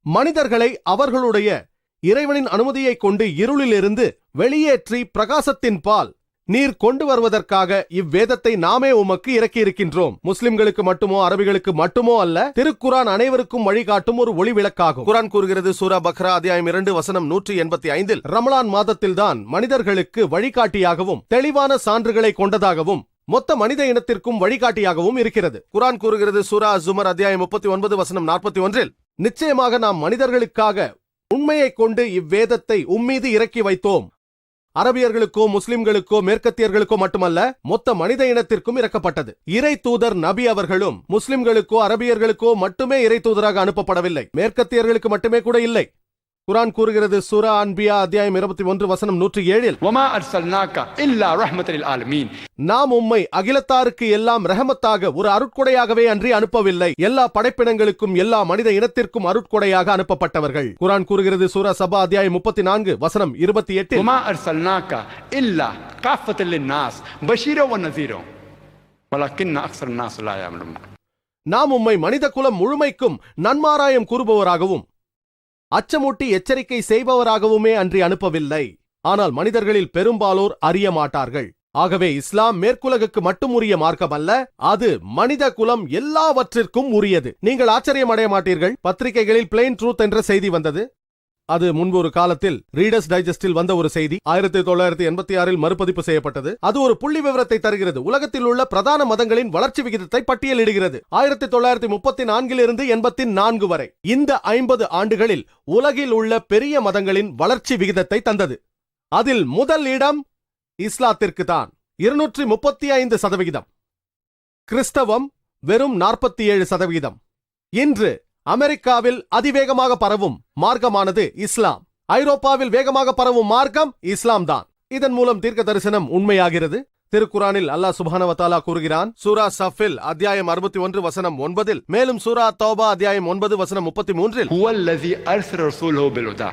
S5: மனிதர்களை அவர்களுடைய இறைவனின் அனுமதியை கொண்டு இருளிலிருந்து வெளியேற்றி பிரகாசத்தின் பால் நீர் கொண்டு வருவதற்காக இவ்வேதத்தை நாமே உமக்கு இறக்கியிருக்கின்றோம். முஸ்லிம்களுக்கு மட்டுமோ அரபிகளுக்கு மட்டுமோ அல்ல, திருக்குரான் அனைவருக்கும் வழிகாட்டும் ஒரு ஒளி விளக்காகும். குரான் கூறுகிறது, சூரா பக்ரா அத்தியாயம் 2 வசனம் 185, ரமலான் மாதத்தில்தான் மனிதர்களுக்கு வழிகாட்டியாகவும் தெளிவான சான்றுகளை கொண்டதாகவும் மொத்த மனித இனத்திற்கும் வழிகாட்டியாகவும் இருக்கிறது. குரான் கூறுகிறது, சூரா ஜுமர் அத்தியாயம் 39 வசனம் 41, நிச்சயமாக நாம் மனிதர்களுக்காக உண்மையை கொண்டு இவ்வேதத்தை உம்மீது இறக்கி வைத்தோம். அரபியர்களுக்கோ முஸ்லிம்களுக்கோ மேற்கத்தியர்களுக்கோ மட்டுமல்ல, மொத்த மனித இனத்திற்கும் இறக்கப்பட்டது. இறை தூதர் நபி அவர்களும் முஸ்லிம்களுக்கோ அரபியர்களுக்கோ மட்டுமே இறை தூதராக அனுப்பப்படவில்லை, மேற்கத்தியர்களுக்கு மட்டுமே கூட இல்லை. குரான் கூறுகிறது, சூரா அன்பியா அத்தியாயம் 21 வசனம் 107,
S4: வமா அர்சல்னாக இல்லா ரஹ்மத்தல் லில் ஆலமீன்,
S5: நாம் உம்மை அகிலத்தாருக்கு எல்லாம் ரஹமத்தாக ஒரு அருட்கொடையாகவே அன்றி அனுப்பவில்லை, எல்லா படைப்பினங்களுக்கும் எல்லா மனித இனத்திற்கும் அருட்கொடையாக அனுப்பப்பட்டவர்கள். குரான் கூறுகிறது, சூரா சபா அத்தியாயம் 34 வசனம் 28,
S4: வமா அர்சல்னாக இல்லா காஃபத்தல் லின்னாஸ் பஷீரா வ நஸீரா வலக்கின் அக்ஸர் நாஸ் லா யஅலமூன்,
S5: நாம் உம்மை மனித குலம் முழுமைக்கும் நன்மாராயம் கூறுபவராகவும் அச்சமூட்டி எச்சரிக்கை செய்பவராகவுமே அன்றி அனுப்பவில்லை. ஆனால் மனிதர்களில் பெரும்பாலோர் அறிய மாட்டார்கள். ஆகவே இஸ்லாம் மேற்குலகுக்கு மட்டும் உரிய மார்க்கம் அல்ல, அது மனித குலம் எல்லாவற்றிற்கும் உரியது. நீங்கள் ஆச்சரியம் அடைய மாட்டீர்கள், பத்திரிகைகளில் பிளெயின் ட்ரூத் என்ற செய்தி வந்தது. அது முன்பு ஒரு காலத்தில் ரீடர்ஸ் டைஜஸ்டில் வந்த ஒரு செய்தி. 1986 மறுபதிப்பு செய்யப்பட்டது. அது ஒரு புள்ளி விவரத்தை தருகிறது. உலகத்தில் உள்ள பிரதான மதங்களின் வளர்ச்சி விகிதத்தை பட்டியலிடுகிறது. 1934 இருந்து 84 வரை இந்த 50 ஆண்டுகளில் உலகில் உள்ள பெரிய மதங்களின் வளர்ச்சி விகிதத்தை தந்தது. அதில் முதல் இடம் இஸ்லாத்திற்கு தான், 235%. கிறிஸ்தவம் வெறும் 47%. இன்று அமெரிக்காவில் அதிவேகமாக பரவும் மார்க்கமானது இஸ்லாம். ஐரோப்பாவில் வேகமாக பரவும் மார்க்கம் இஸ்லாம் தான். இதன் மூலம் தீர்க்க தரிசனம் உண்மையாகிறது. திருக்குரானில் அல்லாஹ் சுப்ஹானஹு வ தஆலா கூறுகிறான், சூரா சஃபில் அத்தியாயம் 61 வசனம் 9, மேலும் சூரா தௌபா அத்தியாயம் 9 வசனம் 33,
S4: هو الذي أرسل رسوله بالهدى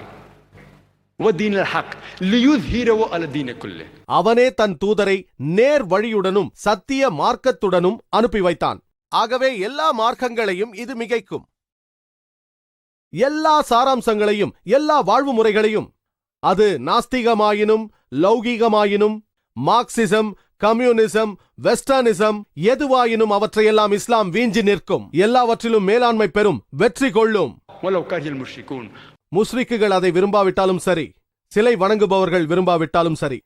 S4: والدين الحق ليظهره على الدين كله.
S5: அவனே தன் தூதரை நேர் வழியுடனும் சத்திய மார்க்கத்துடனும் அனுப்பி வைத்தான். ஆகவே எல்லா மார்க்கங்களையும் இது மிகைக்கும். எல்லா சாராம்சங்களையும், எல்லா வாழ்வு முறைகளையும், அது நாஸ்திகமாயினும் லௌகீகமாயினும் மார்க்சிசம், கம்யூனிசம், வெஸ்டர்னிசம் எதுவாயினும் அவற்றையெல்லாம் இஸ்லாம் வீஞ்சி நிற்கும். எல்லாவற்றிலும் மேலாண்மை பெறும், வெற்றி கொள்ளும்.
S4: ولو كره المشركون.
S5: முஸ்லிக்குகள் அதை விரும்பாவிட்டாலும் சரி, சிலை வணங்குபவர்கள் விரும்பாவிட்டாலும் சரி.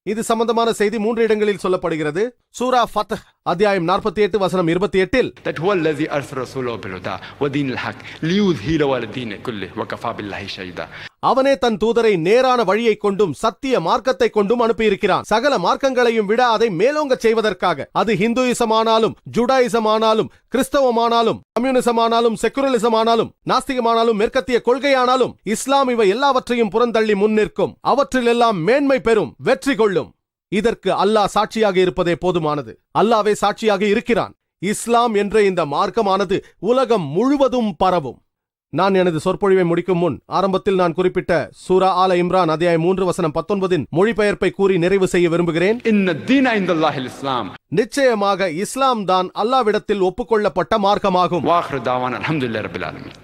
S5: இது சம்பந்தமான செய்தி 3 இடங்களில் சொல்லப்படுகிறது. சூரா ஃபத்ஹ் அத்தியாயம் 48 வசனம் 28,
S4: that هو الذي أرسل رسوله بالهدى ودين الحق ليظهره على الدين كله وكفى بالله شهيدا.
S5: அவனே தன் தூதரை நேரான வழியை கொண்டும் சத்திய மார்க்கத்தை கொண்டும் அனுப்பியிருக்கிறான். சகல மார்க்கங்களையும் விட அதை மேலோங்கச் செய்வதற்காக. அது ஹிந்துயிசம் ஆனாலும், ஜுடாயிசம் ஆனாலும், கிறிஸ்தவமானாலும், கம்யூனிசம் ஆனாலும், செக்குலரிசம் ஆனாலும், நாஸ்திகமானாலும், மேற்கத்திய கொள்கையானாலும், இஸ்லாம் இவை எல்லாவற்றையும் புறந்தள்ளி முன்னிற்கும். அவற்றிலெல்லாம் மேன்மை பெறும், வெற்றி கொள்ளும். இதற்கு அல்லாஹ் சாட்சியாக இருப்பதே போதுமானது. அல்லாஹ்வே சாட்சியாக இருக்கிறான். இஸ்லாம் என்ற இந்த மார்க்கமானது உலகம் முழுவதும் பரவும். நான் எனது சொற்பொழிவை முடிக்கும் முன் ஆரம்பத்தில் நான் குறிப்பிட்ட சூரா ஆல இம்ரான் அத்தியாயம் 3 வசனம் 19 மொழிபெயர்ப்பை கூறி நிறைவு செய்ய விரும்புகிறேன்.
S4: إن الدين عند الله الإسلام.
S5: நிச்சயமாக இஸ்லாம் தான் அல்லாஹ்விடத்தில் ஒப்புக்கொள்ளப்பட்ட மார்க்கமாகும்.
S4: وآخر دعوانا الحمد لله رب العالمين.